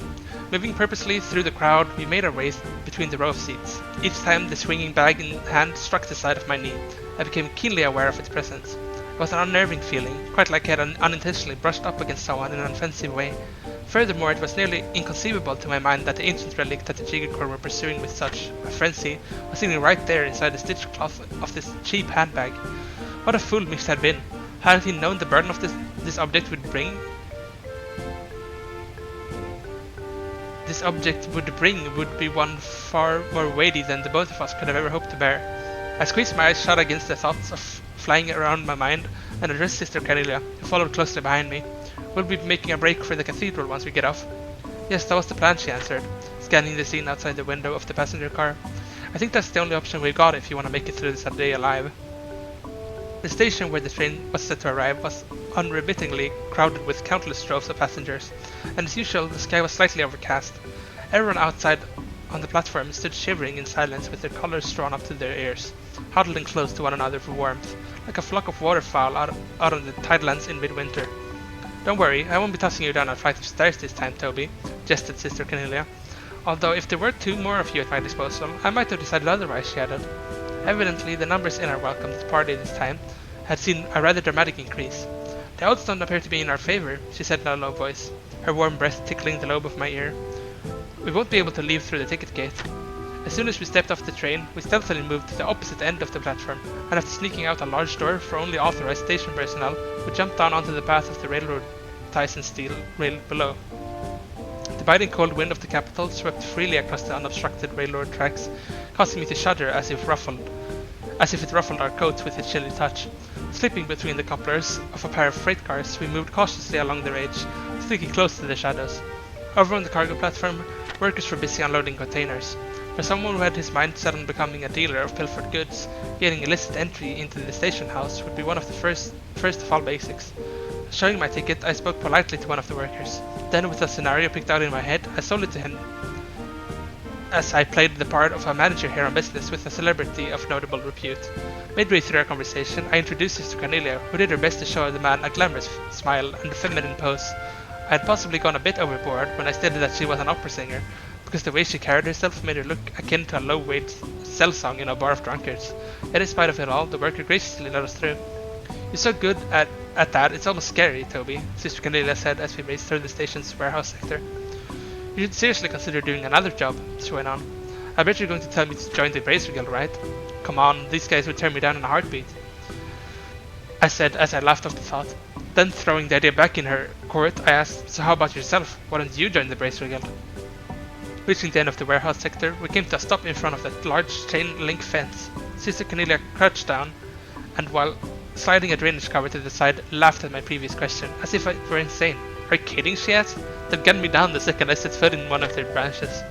Moving purposely through the crowd, we made our way between the row of seats. Each time the swinging bag in hand struck the side of my knee, I became keenly aware of its presence. It was an unnerving feeling, quite like I had unintentionally brushed up against someone in an offensive way. Furthermore, it was nearly inconceivable to my mind that the ancient relic that the Jaeger Corps were pursuing with such a frenzy was sitting right there inside the stitch cloth of this cheap handbag. What a fool Mix had been! Hadn't he known the burden of this object would bring? This object would be one far more weighty than the both of us could have ever hoped to bear. I squeezed my eyes shut against the thoughts of flying around my mind and addressed Sister Cornelia, who followed closely behind me. We'll be making a break for the cathedral once we get off. Yes, that was the plan, she answered, scanning the scene outside the window of the passenger car. I think that's the only option we've got if you want to make it through this day alive. The station where the train was set to arrive was unremittingly crowded with countless droves of passengers, and as usual the sky was slightly overcast. Everyone outside on the platform stood shivering in silence with their collars drawn up to their ears, huddling close to one another for warmth, like a flock of waterfowl out on the tidelands in midwinter. Don't worry, I won't be tossing you down a flight of stairs this time, Toby, jested Sister Cornelia. Although if there were 2 more of you at my disposal, I might have decided otherwise, she added. Evidently, the numbers in our welcome party this time had seen a rather dramatic increase. The odds don't appear to be in our favor, she said in a low voice, her warm breath tickling the lobe of my ear. We won't be able to leave through the ticket gate. As soon as we stepped off the train, we stealthily moved to the opposite end of the platform, and after sneaking out a large door for only authorized station personnel, we jumped down onto the path of the railroad ties and steel rail below. The biting cold wind of the capital swept freely across the unobstructed railroad tracks, causing me to shudder as if it ruffled our coats with its chilly touch. Slipping between the couplers of a pair of freight cars, we moved cautiously along the ridge, sticking close to the shadows. Over on the cargo platform, workers were busy unloading containers. For someone who had his mind set on becoming a dealer of pilfered goods, gaining illicit entry into the station house would be one of the first of all basics. Showing my ticket, I spoke politely to one of the workers. Then, with a scenario picked out in my head, I sold it to him as I played the part of a manager here on business with a celebrity of notable repute. Midway through our conversation, I introduced Sister Cornelia, who did her best to show the man a glamorous smile and a feminine pose. I had possibly gone a bit overboard when I stated that she was an opera singer, because the way she carried herself made her look akin to a low-wage cell song in a bar of drunkards. Yet in spite of it all, the worker graciously let us through. You're so good at that, it's almost scary, Toby, Sister Cornelia said as we raced through the station's warehouse sector. You should seriously consider doing another job, she went on. I bet you're going to tell me to join the Bracer Guild, right? Come on, these guys would turn me down in a heartbeat, I said as I laughed off the thought. Then throwing the idea back in her court, I asked, so how about yourself? Why don't you join the Bracer Guild? Reaching the end of the warehouse sector, we came to a stop in front of that large chain link fence. Sister Cornelia crouched down, and while sliding a drainage cover to the side, laughed at my previous question, as if I were insane. Are you kidding, she asked? They'd gun me down the second I set foot in one of their branches.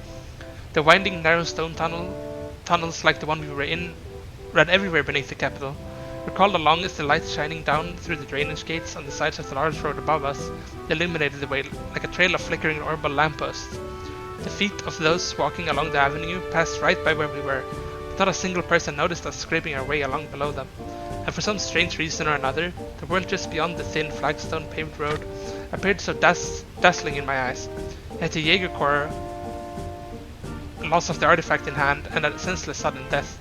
The winding, narrow stone tunnels like the one we were in ran everywhere beneath the capital. We crawled along as the light shining down through the drainage gates on the sides of the large road above us illuminated the way like a trail of flickering orbital lampposts. The feet of those walking along the avenue passed right by where we were, but not a single person noticed us scraping our way along below them. And for some strange reason or another, the world just beyond the thin flagstone paved road appeared so dazzling in my eyes. Yet the Jaeger Corps loss of the artifact in hand and a senseless sudden death.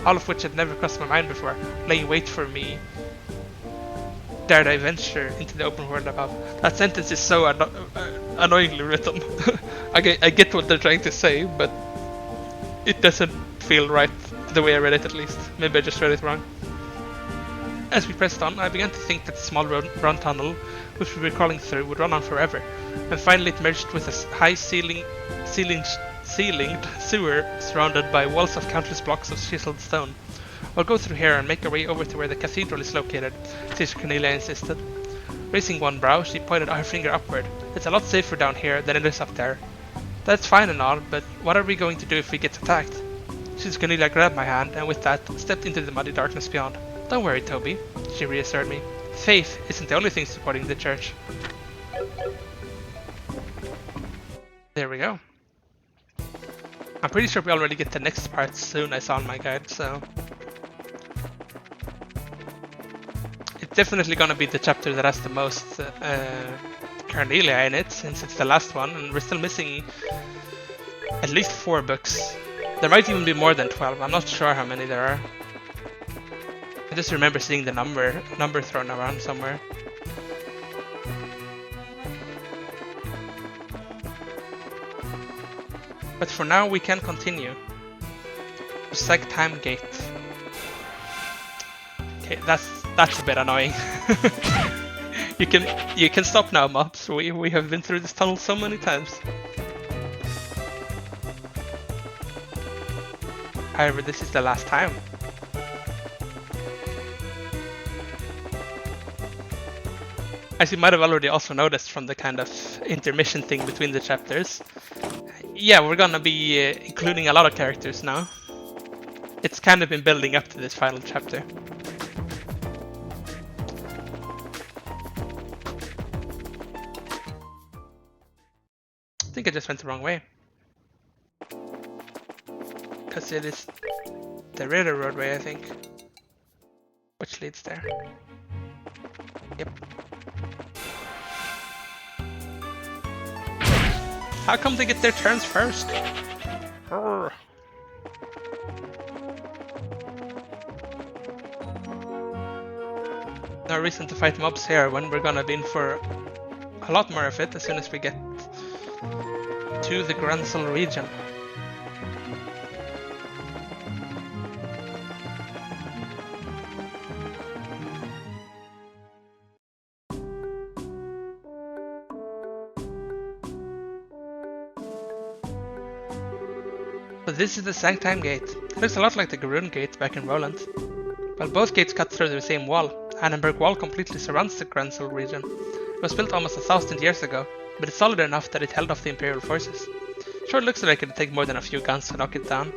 All of which had never crossed my mind before, lay in wait for me. Dared I venture into the open world above? That sentence is so annoyingly written. I get what they're trying to say, but it doesn't feel right the way I read it, at least. Maybe I just read it wrong. As we pressed on, I began to think that the small round tunnel which we were crawling through would run on forever, and finally it merged with a high ceilinged sewer surrounded by walls of countless blocks of chiseled stone. We'll go through here and make our way over to where the cathedral is located, Sister Cornelia insisted. Raising one brow, she pointed her finger upward. It's a lot safer down here than it is up there. That's fine and all, but what are we going to do if we get attacked? Sister Cornelia grabbed my hand and with that stepped into the muddy darkness beyond. Don't worry, Toby, she reassured me. Faith isn't the only thing supporting the church. There we go. I'm pretty sure we already get the next part soon, I saw on my guide, so... definitely gonna be the chapter that has the most Carnelia in it, since it's the last one, and we're still missing at least 4 books. There might even be more than 12. I'm not sure how many there are. I just remember seeing the number thrown around somewhere. But for now, we can continue. Seg time gate. Okay, that's a bit annoying. You can stop now, mobs. We have been through this tunnel so many times. However, this is the last time. As you might have already also noticed from the kind of intermission thing between the chapters, yeah, we're gonna be including a lot of characters now. It's kind of been building up to this final chapter. I think I just went the wrong way. Because it is the Ritter roadway, I think. Which leads there. Yep. How come they get their turns first? Urgh. No reason to fight mobs here when we're gonna be in for a lot more of it as soon as we get to the Gransel region. So this is the Sanctime Gate. It looks a lot like the Garun Gate back in Roland. While both gates cut through the same wall, Annenberg Wall completely surrounds the Gransel region. It was built almost 1,000 years ago, but it's solid enough that it held off the Imperial forces. Sure looks like it'd take more than a few guns to knock it down.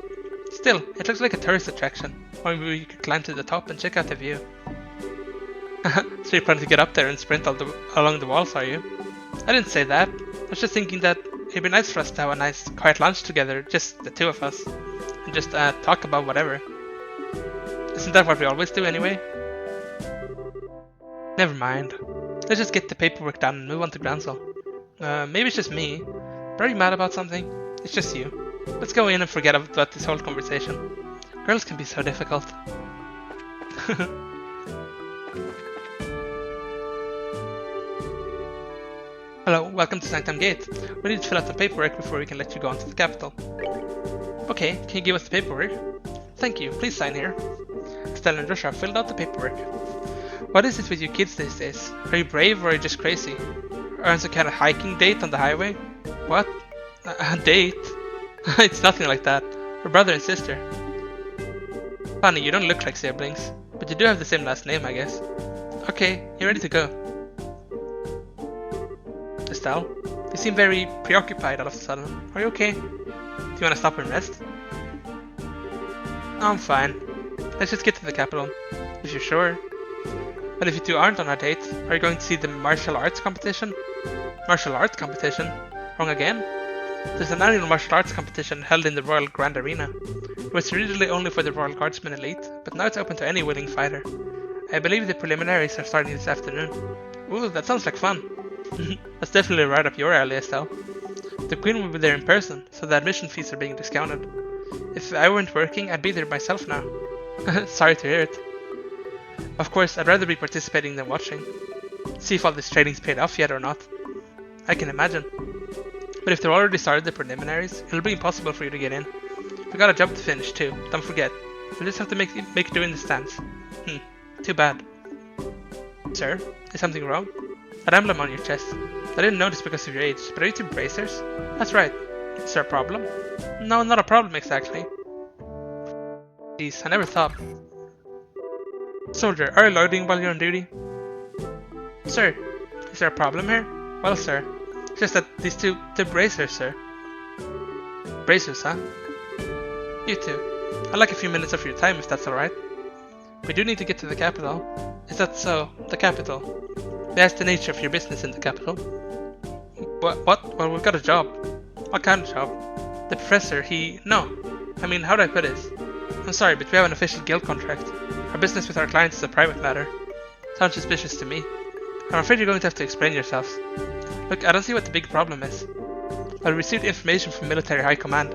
Still, it looks like a tourist attraction. Or maybe we could climb to the top and check out the view. So you're planning to get up there and sprint along the walls, are you? I didn't say that. I was just thinking that it'd be nice for us to have a nice quiet lunch together, just the two of us. And just talk about whatever. Isn't that what we always do anyway? Never mind. Let's just get the paperwork done and move on to Gransel. Maybe it's just me. But are you mad about something? It's just you. Let's go in and forget about this whole conversation. Girls can be so difficult. Hello, welcome to Sanctum Gate. We need to fill out the paperwork before we can let you go onto the capital. Okay, can you give us the paperwork? Thank you, please sign here. Estelle and Joshua filled out the paperwork. What is it with you kids these days? Are you brave or are you just crazy? Are on some kind of hiking date on the highway? What? A date? It's nothing like that. We're brother and sister. Funny, you don't look like siblings, but you do have the same last name, I guess. Okay, you ready to go? Estelle, you seem very preoccupied all of a sudden. Are you okay? Do you want to stop and rest? No, I'm fine. Let's just get to the capital. If you're sure. But if you two aren't on our date, are you going to see the martial arts competition? Martial arts competition? Wrong again? There's an annual martial arts competition held in the Royal Grand Arena. It was originally only for the Royal Guardsmen Elite, but now it's open to any willing fighter. I believe the preliminaries are starting this afternoon. Ooh, that sounds like fun. That's definitely right up your alley, Estelle. The Queen will be there in person, so the admission fees are being discounted. If I weren't working, I'd be there myself now. Sorry to hear it. Of course, I'd rather be participating than watching. See if all this training's paid off yet or not. I can imagine. But if they've already started the preliminaries, it'll be impossible for you to get in. We got a job to finish too, don't forget. We'll just have to make it do in the stands. Too bad. Sir, is something wrong? An emblem on your chest. I didn't notice because of your age, but are you two bracers? That's right. Is there a problem? No, not a problem exactly. Jeez, I never thought. Soldier, are you loading while you're on duty? Sir, is there a problem here? Well, sir, it's just that they're bracers, sir. Bracers, huh? You two. I'd like a few minutes of your time if that's alright. We do need to get to the capital. Is that so? The capital? That's the nature of your business in the capital. What? Well, we've got a job. What kind of job? The professor, No. I mean, how do I put it? I'm sorry, but we have an official guild contract. Our business with our clients is a private matter. Sounds suspicious to me. I'm afraid you're going to have to explain yourselves. Look, I don't see what the big problem is. I received information from military high command.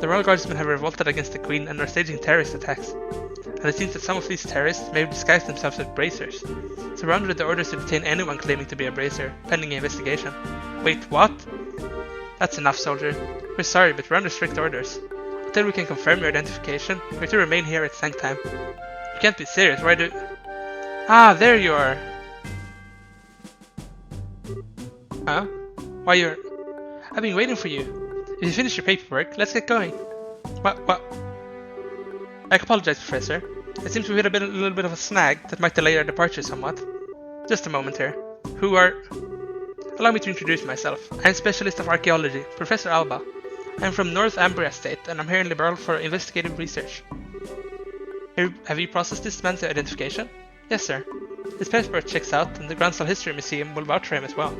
The Royal Guardsmen have revolted against the Queen and are staging terrorist attacks. And it seems that some of these terrorists may have disguised themselves as bracers. So we're under the orders to detain anyone claiming to be a bracer, pending investigation. Wait, what? That's enough, soldier. We're sorry, but we're under strict orders. Until we can confirm your identification, we have to remain here at Sank time. You can't be serious, why do... Ah, there you are! Huh? Why you're... I've been waiting for you. If you finish your paperwork, let's get going. What? I apologize, Professor. It seems we hit a little bit of a snag that might delay our departure somewhat. Just a moment here. Who are... Allow me to introduce myself. I am Specialist of Archaeology, Professor Alba. I am from North Ambria State, and I'm here in Liberal for investigative research. Have you processed this man's identification? Yes, sir. His passport checks out, and the Gransal History Museum will vouch for him as well.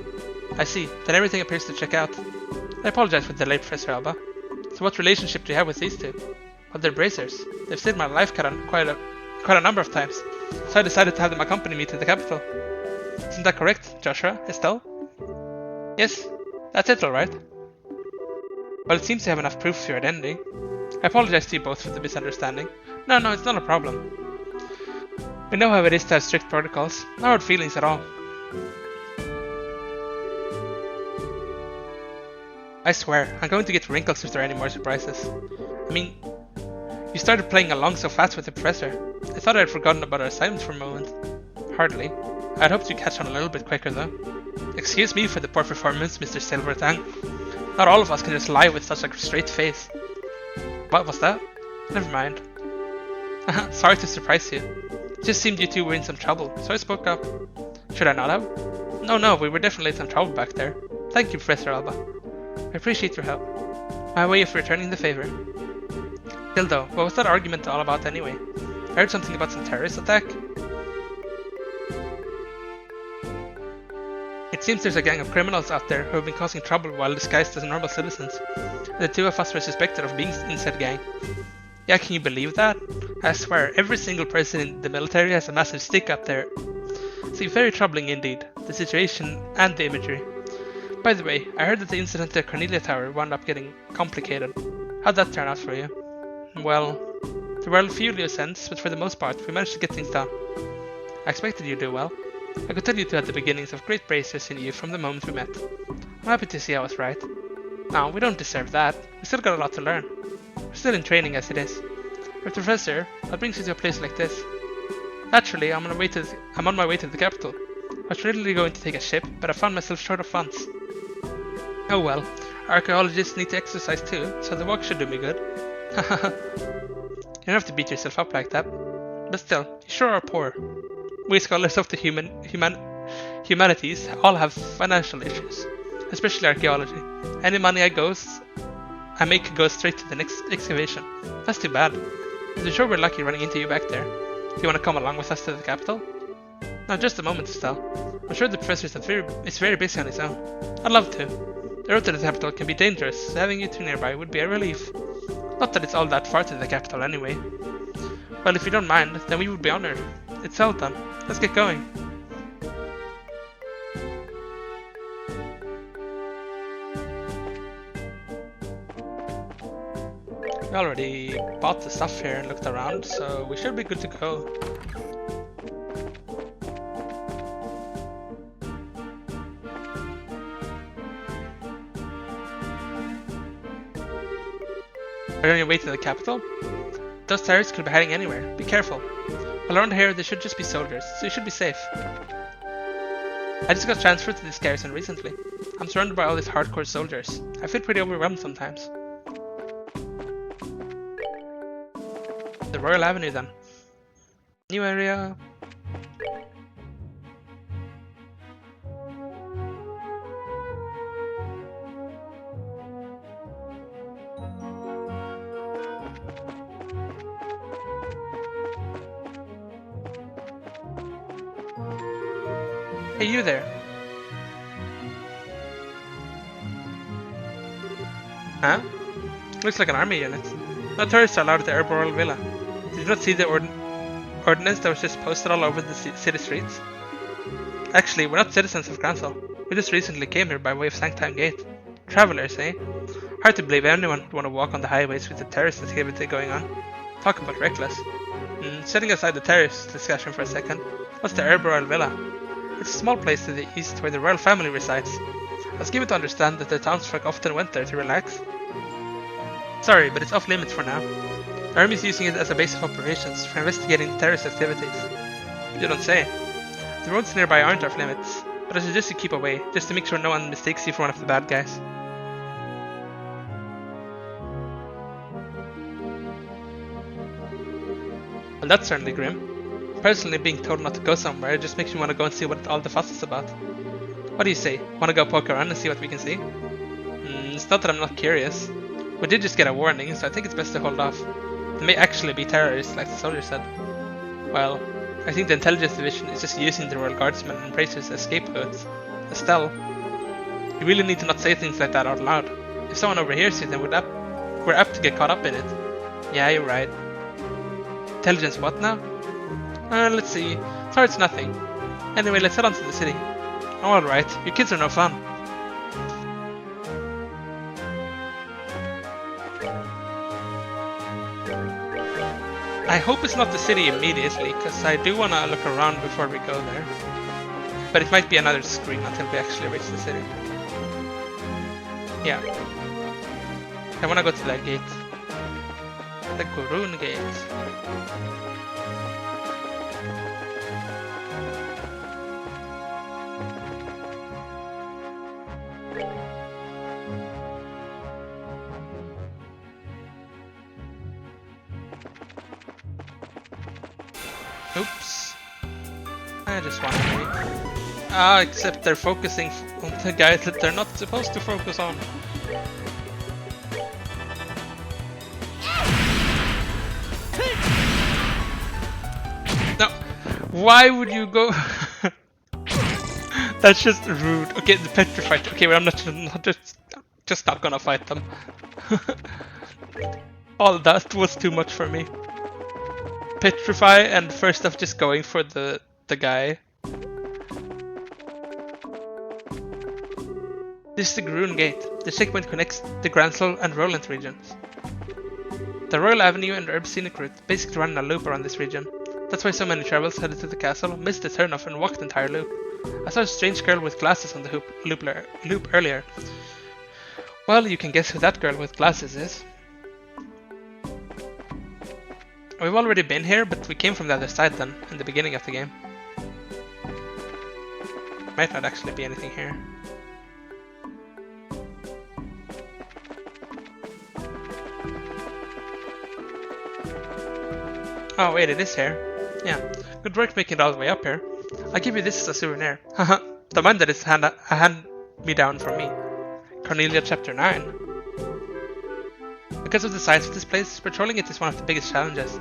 I see. Then everything appears to check out. I apologize for the delay, Professor Alba. So what relationship do you have with these two? Well, they're bracers. They've saved my life quite a number of times, so I decided to have them accompany me to the capital. Isn't that correct, Joshua? Estelle? Yes, that's it, alright. Well, it seems you have enough proof for your identity. I apologize to you both for the misunderstanding. No, it's not a problem. We know how it is to have strict protocols. No hard feelings at all. I swear, I'm going to get wrinkles if there are any more surprises. I mean, you started playing along so fast with the professor. I thought I had forgotten about our assignments for a moment. Hardly. I'd hoped you'd catch on a little bit quicker though. Excuse me for the poor performance, Mr. Silvertang. Not all of us can just lie with such a straight face. What was that? Never mind. Sorry to surprise you. It just seemed you two were in some trouble, so I spoke up. Should I not have? No, we were definitely in some trouble back there. Thank you, Professor Alba. I appreciate your help. My way of returning the favor. Dildo, what was that argument all about anyway? I heard something about some terrorist attack. It seems there's a gang of criminals out there who have been causing trouble while disguised as normal citizens. The two of us were suspected of being in said gang. Yeah, can you believe that? I swear, every single person in the military has a massive stick up there. See, very troubling indeed, the situation and the imagery. By the way, I heard that the incident at Cornelia Tower wound up getting complicated. How'd that turn out for you? Well, there were a few loose ends, but for the most part, we managed to get things done. I expected you'd do well. I could tell you two had the beginnings of great bracers in you from the moment we met. I'm happy to see I was right. No, we don't deserve that. We still got a lot to learn. We're still in training as it is. But Professor, what brings you to a place like this? Naturally, I'm on my way to the capital. I was originally going to take a ship, but I found myself short of funds. Oh well, archaeologists need to exercise too, so the walk should do me good. You don't have to beat yourself up like that. But still, you sure are poor. We scholars of the humanities all have financial issues, especially archaeology. Any money I make goes straight to the next excavation. That's too bad. I'm sure we're lucky running into you back there. Do you want to come along with us to the capital? No, just a moment, Estelle. I'm sure the professor is very busy on his own. I'd love to. The road to the capital can be dangerous, so having you two nearby would be a relief. Not that it's all that far to the capital anyway. Well, if you don't mind, then we would be honored. It's all done. Let's get going. We already bought the stuff here and looked around, so we should be good to go. Are you on your way to the capital? Those terrorists could be hiding anywhere. Be careful. Well, around here, they should just be soldiers, so you should be safe. I just got transferred to this garrison recently. I'm surrounded by all these hardcore soldiers. I feel pretty overwhelmed sometimes. The Royal Avenue then. New area. Hey, you there. Huh? Looks like an army unit. No tourists are allowed at the Arboreal Villa. Did you not see the ordinance that was just posted all over the city streets? Actually, we're not citizens of Gransel. We just recently came here by way of Sanctime Gate. Travelers, eh? Hard to believe anyone would want to walk on the highways with the terrorist activity going on. Talk about reckless. Setting aside the terrorist discussion for a second, what's the Herb Royal Villa? It's a small place to the east where the royal family resides. I was given to understand that the townsfolk often went there to relax. Sorry, but it's off limits for now. The army is using it as a base of operations for investigating the terrorist activities. You don't say. The roads nearby aren't off limits, but I suggest you keep away, just to make sure no one mistakes you for one of the bad guys. Well, that's certainly grim. Personally, being told not to go somewhere just makes me want to go and see what all the fuss is about. What do you say? Want to go poke around and see what we can see? It's not that I'm not curious. We did just get a warning, so I think it's best to hold off. They may actually be terrorists, like the soldier said. Well, I think the intelligence division is just using the royal guardsmen and bracers as scapegoats. Estelle, you really need to not say things like that out loud. If someone overhears you, then we're apt to get caught up in it. Yeah, you're right. Intelligence what now? Let's see. Sorry, it's nothing. Anyway, let's head on to the city. Oh, alright, you kids are no fun. I hope it's not the city immediately, because I do want to look around before we go there. But it might be another screen until we actually reach the city. Yeah. I want to go to that gate. The Gurun Gate. Oops. I just want to wait. Except they're focusing on the guys that they're not supposed to focus on. No. Why would you go? That's just rude. Okay, the petrified. Okay, well, I'm just not gonna fight them. All that was too much for me. Petrify and first off just going for the guy. This is the Grun Gate. The checkpoint connects the Gransel and Roland regions. The Royal Avenue and Herb Scenic Route basically run in a loop around this region. That's why so many travelers headed to the castle, missed the turnoff and walked the entire loop. I saw a strange girl with glasses on the loop earlier. Well, you can guess who that girl with glasses is. We've already been here, but we came from the other side then, in the beginning of the game. Might not actually be anything here. Oh wait, it is here. Yeah, good work making it all the way up here. I'll give you this as a souvenir. Haha, don't mind that it's a hand-me-down from me. Cornelia chapter 9. Because of the size of this place, patrolling it is one of the biggest challenges.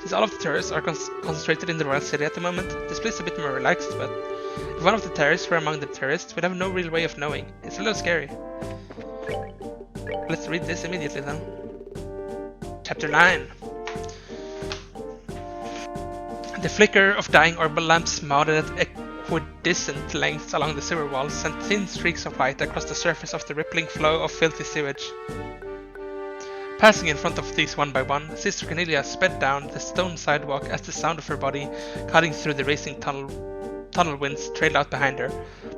Since all of the tourists are concentrated in the royal city at the moment, this place is a bit more relaxed, but if one of the terrorists were among the tourists, we'd have no real way of knowing. It's a little scary. Let's read this immediately then. Chapter 9. The flicker of dying orbital lamps mounted at equidistant lengths along the sewer walls sent thin streaks of light across the surface of the rippling flow of filthy sewage. Passing in front of these one by one, Sister Cornelia sped down the stone sidewalk as the sound of her body cutting through the racing tunnel winds trailed out behind her.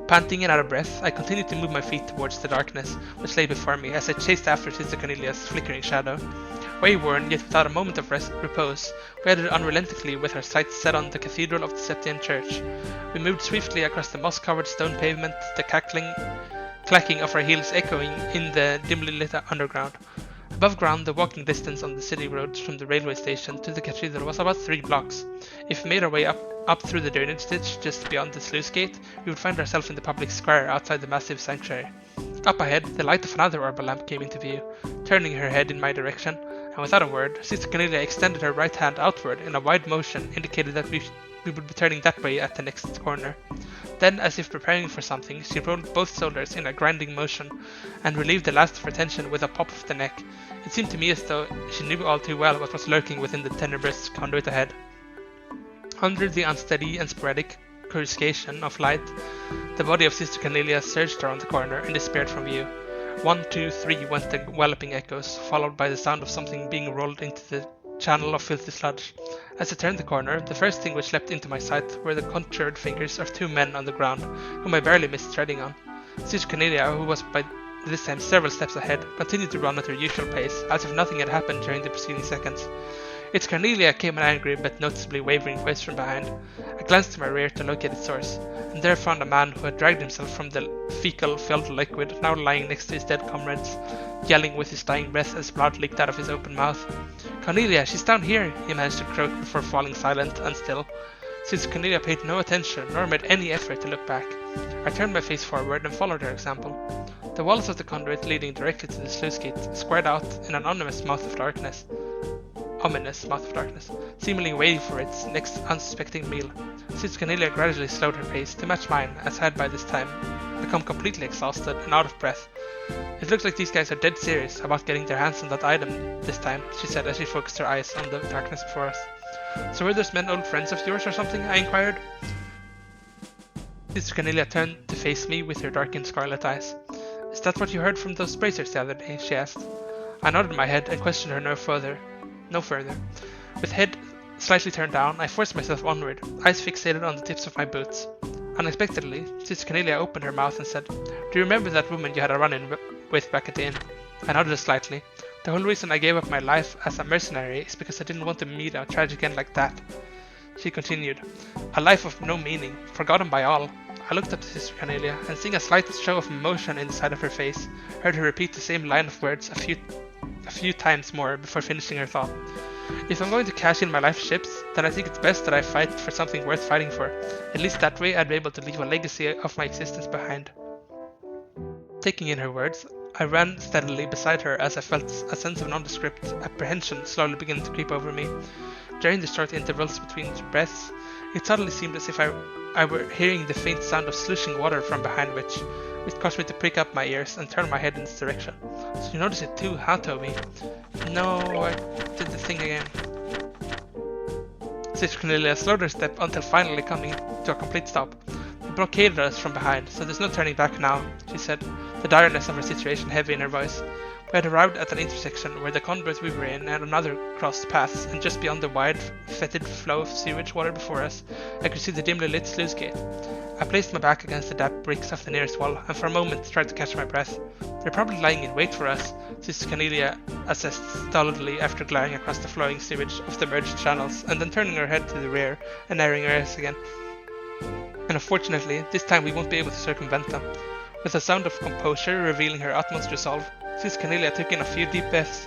Panting and out of breath, I continued to move my feet towards the darkness which lay before me as I chased after Sister Cornelia's flickering shadow. Wayworn, yet without a moment of repose, we headed unrelentingly with our sights set on the Cathedral of the Septian Church. We moved swiftly across the moss-covered stone pavement, the clacking of our heels echoing in the dimly lit underground. Above ground, the walking distance on the city roads from the railway station to the cathedral was about 3 blocks. If we made our way up through the drainage ditch just beyond the sluice gate, we would find ourselves in the public square outside the massive sanctuary. Up ahead, the light of another orbital lamp came into view. Turning her head in my direction, and without a word, Sister Cornelia extended her right hand outward in a wide motion indicated that we would be turning that way at the next corner. Then, as if preparing for something, she rolled both shoulders in a grinding motion and relieved the last of her tension with a pop of the neck. It seemed to me as though she knew all too well what was lurking within the tenebrous conduit ahead. Under the unsteady and sporadic coruscation of light, the body of Sister Cornelia surged around the corner and disappeared from view. 1, 2, 3 went the walloping echoes, followed by the sound of something being rolled into the channel of filthy sludge. As I turned the corner, the first thing which leapt into my sight were the contoured fingers of 2 men on the ground, whom I barely missed treading on. Sister Cornelia, who was by this time several steps ahead, continued to run at her usual pace, as if nothing had happened during the preceding seconds. It's Cornelia came an angry but noticeably wavering voice from behind. I glanced to my rear to locate its source, and there found a man who had dragged himself from the fecal-filled liquid, now lying next to his dead comrades, yelling with his dying breath as blood leaked out of his open mouth. "Cornelia, she's down here!" he managed to croak before falling silent and still. Since Cornelia paid no attention nor made any effort to look back, I turned my face forward and followed her example. The walls of the conduit leading directly to the sluice gate squared out in an ominous mouth of darkness, seemingly waiting for its next unsuspecting meal. Since Cornelia gradually slowed her pace to match mine, as I had by this time become completely exhausted and out of breath. "It looks like these guys are dead serious about getting their hands on that item this time," she said as she focused her eyes on the darkness before us. "So were those men old friends of yours or something?" I inquired. Sister Cornelia turned to face me with her darkened scarlet eyes. "Is that what you heard from those bracers the other day?" she asked. I nodded my head and questioned her no further. With head slightly turned down, I forced myself onward, eyes fixated on the tips of my boots. Unexpectedly, Sister Cornelia opened her mouth and said, "Do you remember that woman you had a run-in with back at the inn?" I nodded slightly. "The whole reason I gave up my life as a mercenary is because I didn't want to meet a tragic end like that." She continued, "A life of no meaning, forgotten by all." I looked up to Sister Cornelia, and seeing a slight show of emotion in the side of her face, heard her repeat the same line of words a few times more before finishing her thought. "If I'm going to cash in my life ships, then I think it's best that I fight for something worth fighting for. At least that way I'd be able to leave a legacy of my existence behind." Taking in her words, I ran steadily beside her as I felt a sense of nondescript apprehension slowly begin to creep over me. During the short intervals between breaths, it suddenly seemed as if I were hearing the faint sound of slushing water from behind which caused me to prick up my ears and turn my head in this direction. "So you noticed it too, huh, Toby?" "No, I did the thing again." Sister Cornelia slowed her step until finally coming to a complete stop. "They blockaded us from behind, so there's no turning back now," she said, the direness of her situation heavy in her voice. We had arrived at an intersection where the conduit we were in and another crossed paths, and just beyond the wide, fetid flow of sewage water before us, I could see the dimly lit sluice gate. I placed my back against the damp bricks of the nearest wall, and for a moment tried to catch my breath. "They're probably lying in wait for us," Sister Cornelia assessed stolidly after glaring across the flowing sewage of the merged channels, and then turning her head to the rear and narrowing her eyes again. "And unfortunately, this time we won't be able to circumvent them." With a sound of composure revealing her utmost resolve, Sister Cornelia took in a few deep breaths.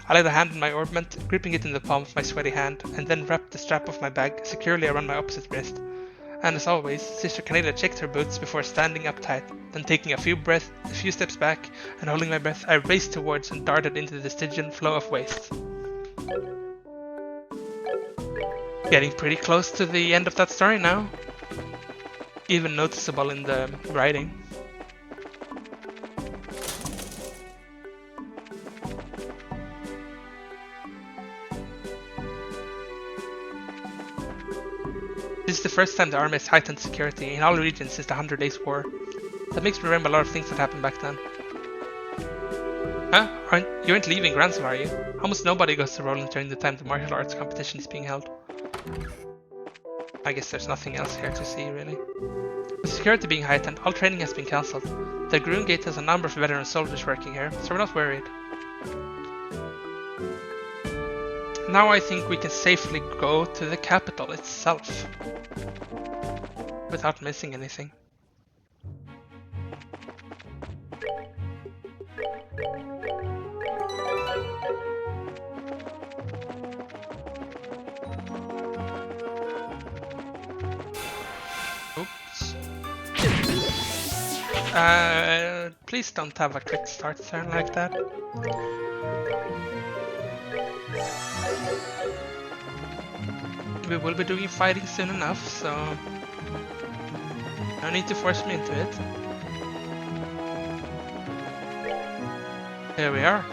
I laid a hand on my orbment, gripping it in the palm of my sweaty hand, and then wrapped the strap of my bag securely around my opposite wrist. And as always, Sister Cornelia checked her boots before standing up tight. Then taking a few steps back and holding my breath, I raced towards and darted into the Stygian flow of waste. Getting pretty close to the end of that story now. Even noticeable in the writing. This is the first time the army has heightened security in all regions since the 100 Days War. That makes me remember a lot of things that happened back then. Huh? You aren't leaving Ransom, are you? Almost nobody goes to Roland during the time the martial arts competition is being held. I guess there's nothing else here to see, really. With security being heightened, all training has been cancelled. The Groom Gate has a number of veteran soldiers working here, so we're not worried. Now I think we can safely go to the capital itself without missing anything. Oops. Please don't have a quick start turn like that. We will be doing fighting soon enough, so no need to force me into it. Here we are,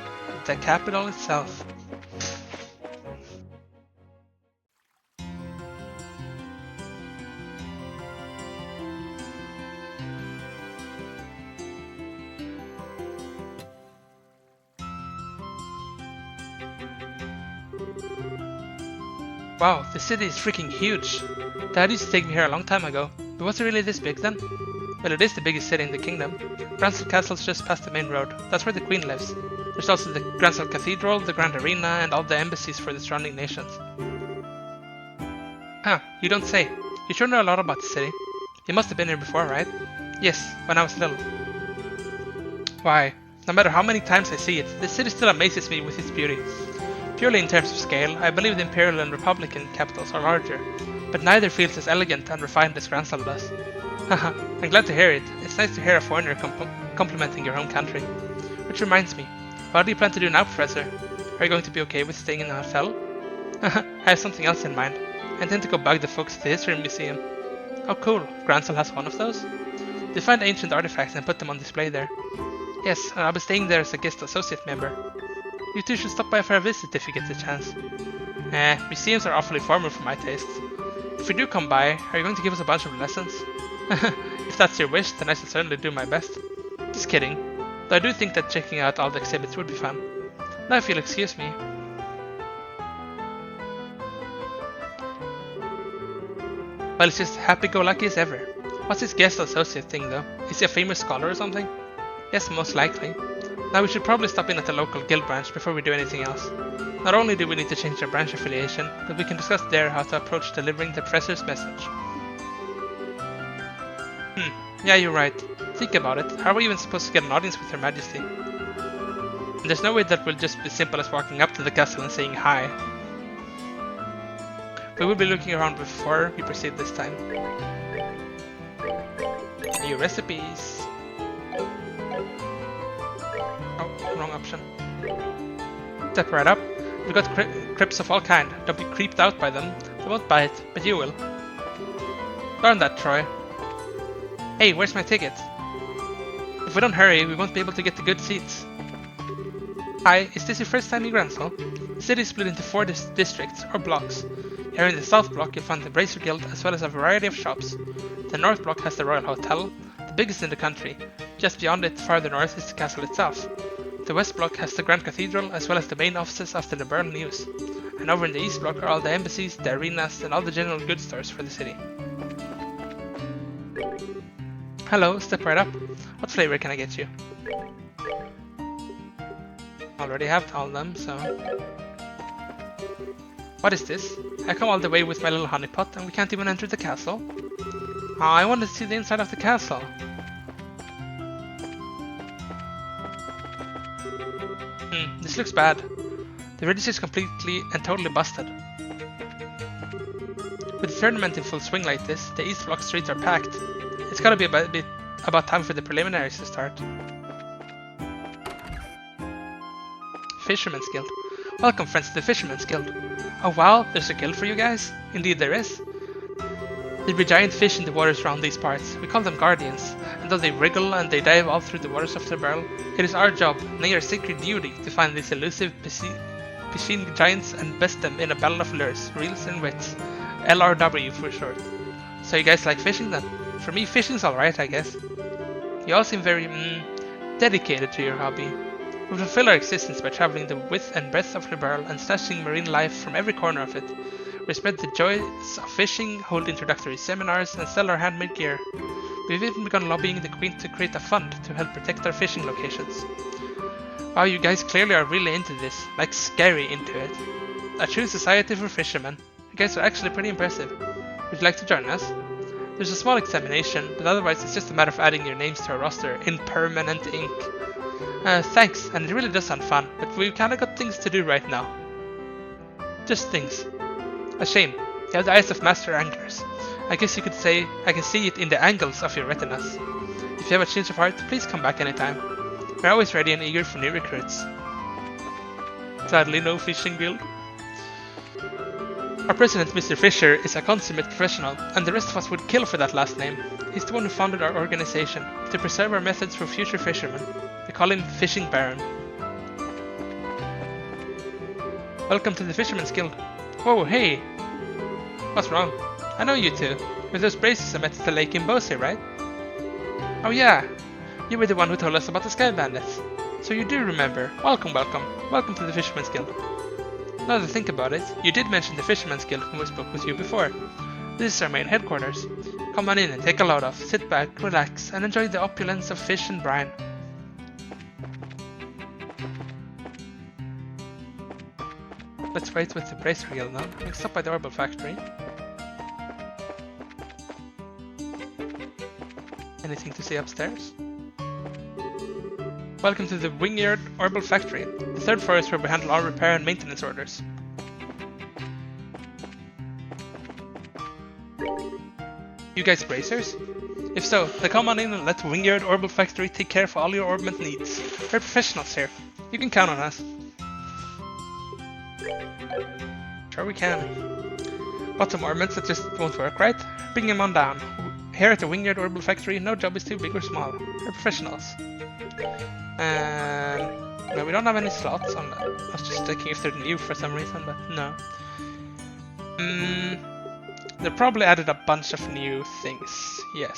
the capital itself. Wow, this city is freaking huge. Dad used to take me here a long time ago, but was it really this big then? Well, it is the biggest city in the kingdom. Gransel Castle's just past the main road. That's where the Queen lives. There's also the Gransel Cathedral, the Grand Arena, and all the embassies for the surrounding nations. Huh, you don't say. You sure know a lot about the city. You must have been here before, right? Yes, when I was little. Why, no matter how many times I see it, the city still amazes me with its beauty. Purely in terms of scale, I believe the Imperial and Republican capitals are larger, but neither feels as elegant and refined as Gransel does. Haha, I'm glad to hear it. It's nice to hear a foreigner complimenting your home country. Which reminds me, what do you plan to do now, Professor? Are you going to be okay with staying in a hotel? Haha, I have something else in mind. I intend to go bug the folks at the History Museum. Oh cool, Gransel has one of those? They find ancient artifacts and put them on display there. Yes, and I'll be staying there as a guest associate member. You two should stop by for a visit if you get the chance. Museums are awfully formal for my tastes. If we do come by, are you going to give us a bunch of lessons? If that's your wish, then I shall certainly do my best. Just kidding, though I do think that checking out all the exhibits would be fun. Now if you'll excuse me. Well, it's just happy-go-lucky as ever. What's this guest associate thing though? Is he a famous scholar or something? Yes, most likely. Now we should probably stop in at the local guild branch before we do anything else. Not only do we need to change our branch affiliation, but we can discuss there how to approach delivering the professor's message. Yeah, you're right. Think about it. How are we even supposed to get an audience with Her Majesty? And there's no way that will just be simple as walking up to the castle and saying hi. We will be looking around before we proceed this time. New recipes. Oh, wrong option. Step right up. We've got crypts of all kind. Don't be creeped out by them. They won't bite, but you will. Darn that, Troy. Hey, where's my ticket? If we don't hurry, we won't be able to get the good seats. Hi, is this your first time in Gransel? The city is split into 4 districts, or blocks. Here in the South Block you'll find the Bracer Guild as well as a variety of shops. The North Block has the Royal Hotel, the biggest in the country. Just beyond it, farther north, is the castle itself. The West Block has the Grand Cathedral as well as the main offices of the Liberal News. And over in the East Block are all the embassies, the arenas, and all the general goods stores for the city. Hello, step right up. What flavor can I get you? Already have all of them, so... What is this? I come all the way with my little honeypot and we can't even enter the castle? Oh, I want to see the inside of the castle. This looks bad. The register is completely and totally busted. With the tournament in full swing like this, the East Block streets are packed. It's gotta be about time for the preliminaries to start. Fisherman's Guild. Welcome friends to the Fisherman's Guild. Oh wow, there's a guild for you guys? Indeed there is. There be giant fish in the waters around these parts. We call them guardians, and though they wriggle and they dive all through the waters of the barrel, it is our job, nay our sacred duty, to find these elusive piscine giants and best them in a battle of lures, reels and wits. LRW for short. So you guys like fishing then? For me, fishing's alright, I guess. You all seem very, dedicated to your hobby. We fulfill our existence by traveling the width and breadth of Liberal and snatching marine life from every corner of it. We spread the joys of fishing, hold introductory seminars, and sell our handmade gear. We've even begun lobbying the Queen to create a fund to help protect our fishing locations. Wow, you guys clearly are really into this, like scary into it. A true society for fishermen. You guys are actually pretty impressive. Would you like to join us? There's a small examination, but otherwise it's just a matter of adding your names to our roster in permanent ink. Thanks, and it really does sound fun, but we've kinda got things to do right now. Just things. A shame. You have the eyes of master anglers. I guess you could say I can see it in the angles of your retinas. If you have a change of heart, please come back anytime. We're always ready and eager for new recruits. Sadly, no fishing guild. Our president, Mr. Fisher, is a consummate professional, and the rest of us would kill for that last name. He's the one who founded our organization, to preserve our methods for future fishermen. We call him Fishing Baron. Welcome to the Fisherman's Guild. Whoa, hey! What's wrong? I know you two. With those braces I met at the lake in Boise, right? Oh yeah! You were the one who told us about the Sky Bandits. So you do remember. Welcome, welcome. Welcome to the Fisherman's Guild. Now that I think about it, you did mention the Fisherman's Guild when we spoke with you before. This is our main headquarters. Come on in and take a load off, sit back, relax, and enjoy the opulence of fish and brine. Let's wait with the Bracer Guild now. We can stop by the Orbital Factory. Anything to see upstairs? Welcome to the Wingyard Orbital Factory. The third floor is where we handle all repair and maintenance orders. You guys bracers? If so, then come on in and let Wingyard Orbital Factory take care of all your orbment needs. We're professionals here. You can count on us. Sure we can. Bought some orbments that just won't work right? Bring them on down. Here at the Wingyard Orbital Factory, no job is too big or small. We're professionals. Well, we don't have any slots on that. I was just thinking if they're new for some reason, but no. They probably added a bunch of new things, yes.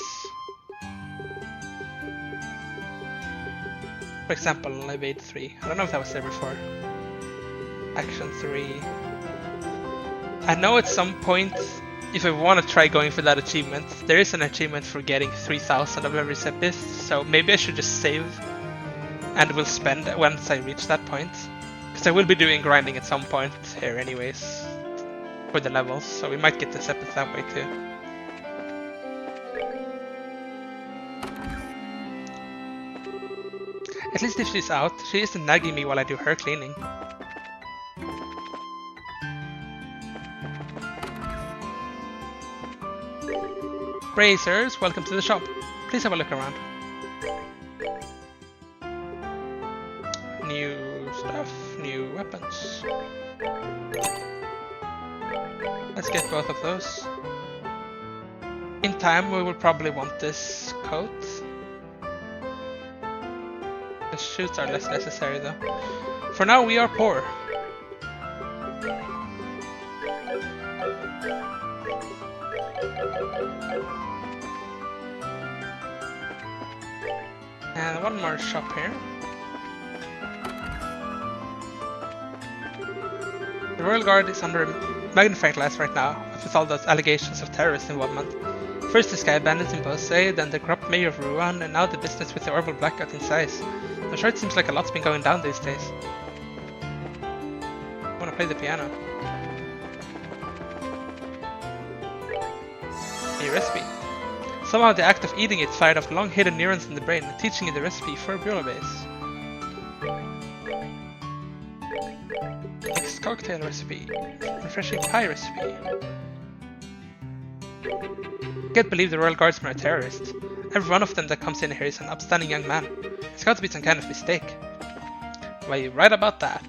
For example, Evade 3. I don't know if that was there before. Action 3. I know at some point, if I want to try going for that achievement, there is an achievement for getting 3000 of every Sepist, so maybe I should just save and will spend once I reach that point. Because I will be doing grinding at some point here anyways, for the levels, so we might get the Sepist that way too. At least if she's out, she isn't nagging me while I do her cleaning. Bracers, welcome to the shop. Please have a look around. New stuff, new weapons. Let's get both of those. In time we will probably want this coat. The shoots are less necessary though. For now we are poor. And one more shop here. The Royal Guard is under magnifying glass right now, with all those allegations of terrorist involvement. First the Sky Bandits in Bose, then the corrupt mayor of Ruan, and now the business with the Orbital Blackout in Size. I'm sure it seems like a lot's been going down these days. I wanna play the piano. A recipe. Somehow the act of eating it fired off long hidden neurons in the brain, teaching you the recipe for a bouillabaisse. Mixed cocktail recipe. Refreshing pie recipe. Can't believe the Royal Guardsmen are terrorists. Every one of them that comes in here is an upstanding young man. It's got to be some kind of mistake. Well, you're right about that.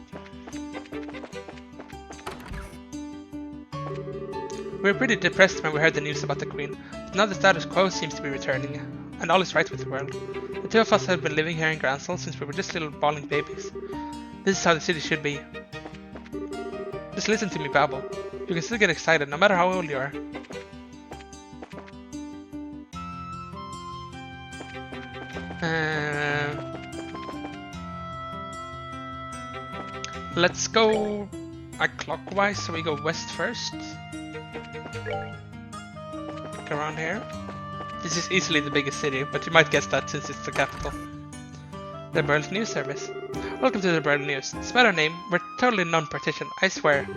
We were pretty depressed when we heard the news about the Queen, but now the status quo seems to be returning, and all is right with the world. The two of us have been living here in Gransel since we were just little bawling babies. This is how the city should be. Just listen to me babble. You can still get excited no matter how old you are. Let's go clockwise, so we go west first. Look around here. This is easily the biggest city, but you might guess that since it's the capital. The Berlin News Service. Welcome to the Berlin News. Despite our name, we're totally non-partition, I swear.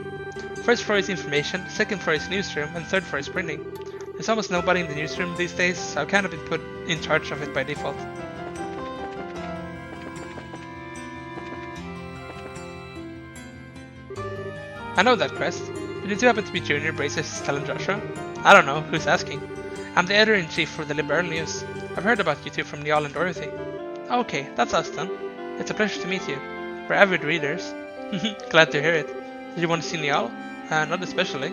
First floor is information, second floor is newsroom, and third floor is printing. There's almost nobody in the newsroom these days, so I've kind of been put in charge of it by default. I know that quest. But did you happen to be Junior Braces telling Joshua? I don't know, who's asking? I'm the editor-in-chief for the Liberal News. I've heard about you two from Niall and Dorothy. Okay, that's us then. It's a pleasure to meet you. We're avid readers. Glad to hear it. Did you want to see Niall? Not especially.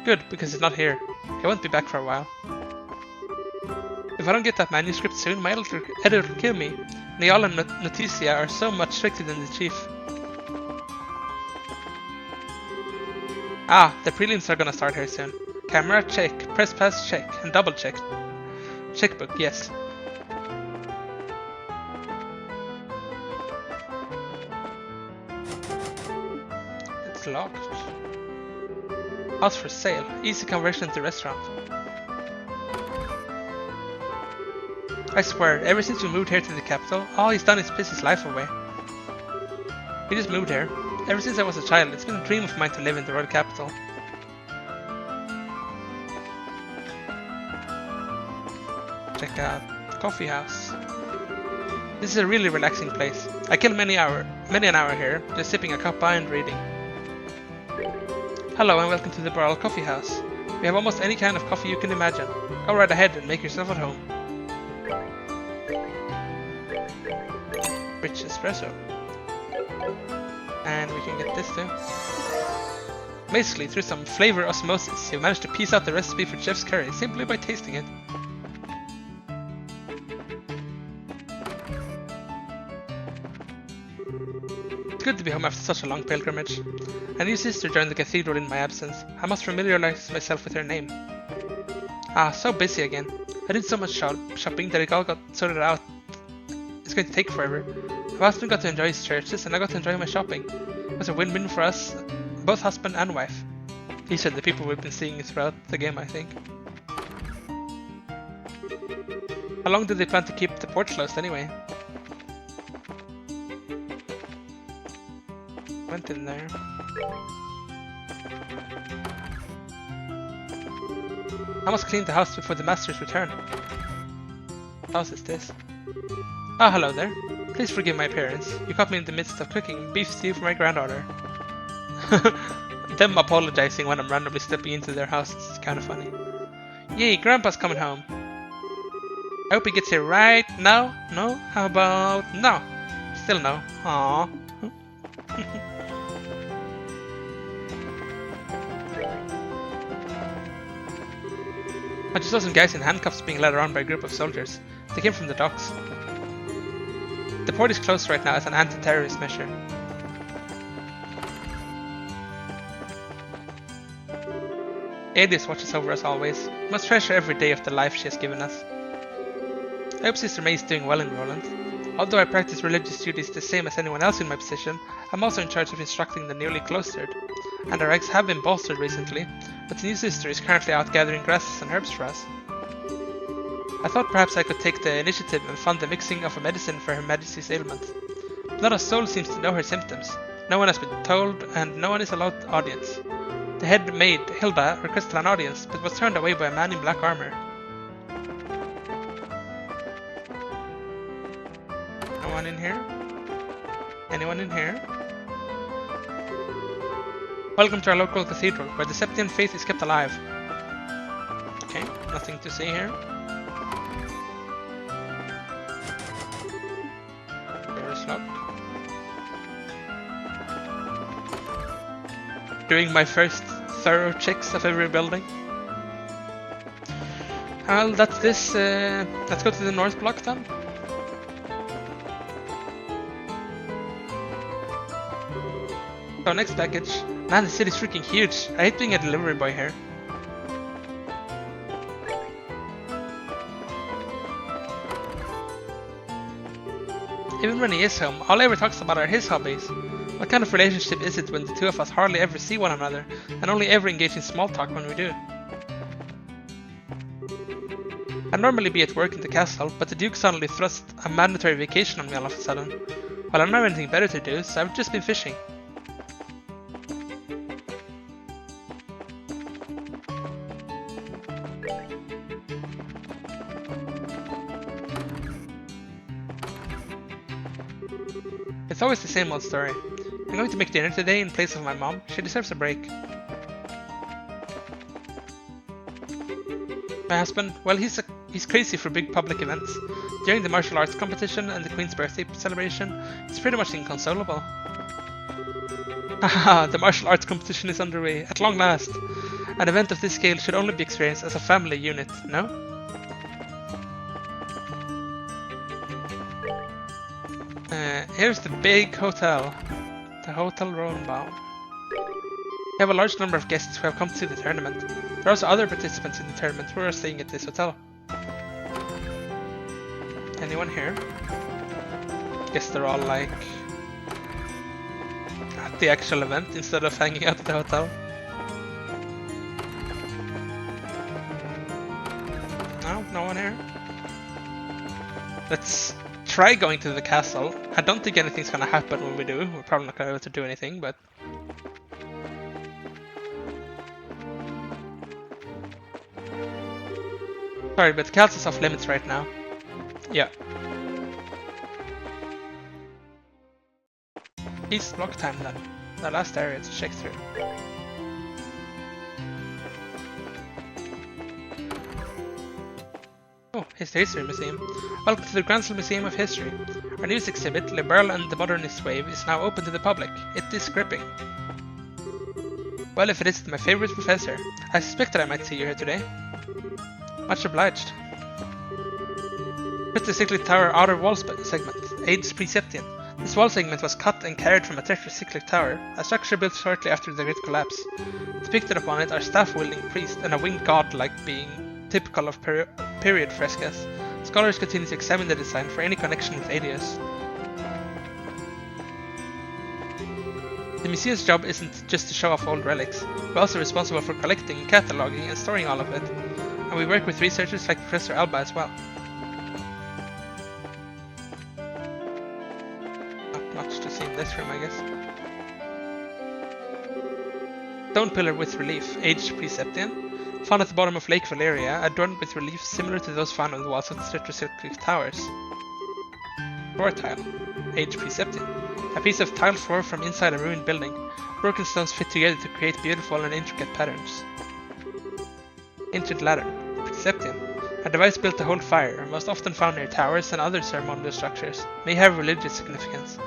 Good, because he's not here. He won't be back for a while. If I don't get that manuscript soon, my editor will kill me. Niall and Noticia are so much stricter than the chief. Ah, the prelims are gonna start here soon. Camera check, press pass check, and double check. Checkbook, yes. Let's It's locked. House for sale. Easy conversion to restaurant. I swear, ever since we moved here to the capital, all he's done is piss his life away. We just moved here. Ever since I was a child, it's been a dream of mine to live in the royal capital. Check out the coffee house. This is a really relaxing place. I kill many an hour here, just sipping a cuppa and reading. Hello and welcome to the Royal Coffee House. We have almost any kind of coffee you can imagine. Go right ahead and make yourself at home. Rich espresso. And we can get this too. Basically, through some flavor osmosis, you've managed to piece out the recipe for Chef's curry simply by tasting it. It's good to be home after such a long pilgrimage. A new sister joined the cathedral in my absence. I must familiarize myself with her name. Ah, so busy again. I did so much shopping that it all got sorted out. It's going to take forever. My husband got to enjoy his churches and I got to enjoy my shopping. It was a win-win for us, both husband and wife. He said the people we've been seeing throughout the game, I think. How long did they plan to keep the port closed anyway? Went in there. I must clean the house before the master's return. What house is this? Ah, hello there. Please forgive my appearance. You caught me in the midst of cooking beef stew for my granddaughter. Them apologizing when I'm randomly stepping into their house is kind of funny. Yay, Grandpa's coming home. I hope he gets here right now. No? How about no? Still no. Aww. I just saw some guys in handcuffs being led around by a group of soldiers. They came from the docks. The port is closed right now as an anti-terrorist measure. Edis watches over us always. We must treasure every day of the life she has given us. I hope Sister May is doing well in Roland. Although I practice religious duties the same as anyone else in my position, I'm also in charge of instructing the newly cloistered. And our ranks have been bolstered recently, but the new sister is currently out gathering grasses and herbs for us. I thought perhaps I could take the initiative and fund the mixing of a medicine for Her Majesty's ailment. Not a soul seems to know her symptoms. No one has been told, and no one is allowed audience. The head maid, Hilda, requested an audience, but was turned away by a man in black armor. No one in here? Anyone in here? Welcome to our local cathedral, where the Septian faith is kept alive. Okay, nothing to see here. Door is locked. Doing my first thorough checks of every building. Well, that's this. Let's go to the north block then. So next package. Man, the city's freaking huge. I hate being a delivery boy here. Even when he is home, all he ever talks about are his hobbies. What kind of relationship is it when the two of us hardly ever see one another, and only ever engage in small talk when we do? I'd normally be at work in the castle, but the Duke suddenly thrust a mandatory vacation on me all of a sudden. Well, I don't have anything better to do, so I've just been fishing. It's always the same old story. I'm going to make dinner today in place of my mom. She deserves a break. My husband, well, he's crazy for big public events. During the martial arts competition and the Queen's birthday celebration, it's pretty much inconsolable. Haha, the martial arts competition is underway, at long last. An event of this scale should only be experienced as a family unit, no? Here's the big hotel. The Hotel Rosenbaum. We have a large number of guests who have come to see the tournament. There are also other participants in the tournament who are staying at this hotel. Anyone here? Guess they're all like... at the actual event instead of hanging out at the hotel. No, no one here. Let's try going to the castle. I don't think anything's gonna happen when we do. We're probably not gonna be able to do anything, but... Sorry, but the castle's off limits right now. Yeah. East block time then. The last area to check through. Oh, here's the History Museum. Welcome to the Gransel Museum of History. Our newest exhibit, Liberal and the Modernist Wave, is now open to the public. It is gripping. Well, if it isn't my favorite professor, I suspected I might see you here today. Much obliged. Put the cyclic tower outer wall segment, age pre-Septian. This wall segment was cut and carried from a treacherous cyclic tower, a structure built shortly after the Great Collapse. Depicted upon it are staff-wielding priest and a winged god-like being, typical of period frescoes. Scholars continue to examine the design for any connection with Aetius. The museum's job isn't just to show off old relics, we're also responsible for collecting, cataloguing and storing all of it. And we work with researchers like Professor Alba as well. Not much to see in this room, I guess. Stone pillar with relief, aged pre-Septian. Found at the bottom of Lake Valeria, adorned with reliefs similar to those found on the walls of the Tetracyclic towers. Floor tile, aged pre-Septian. A piece of tile floor from inside a ruined building. Broken stones fit together to create beautiful and intricate patterns. Ancient ladder, pre-Septian. A device built to hold fire, most often found near towers and other ceremonial structures. May have religious significance.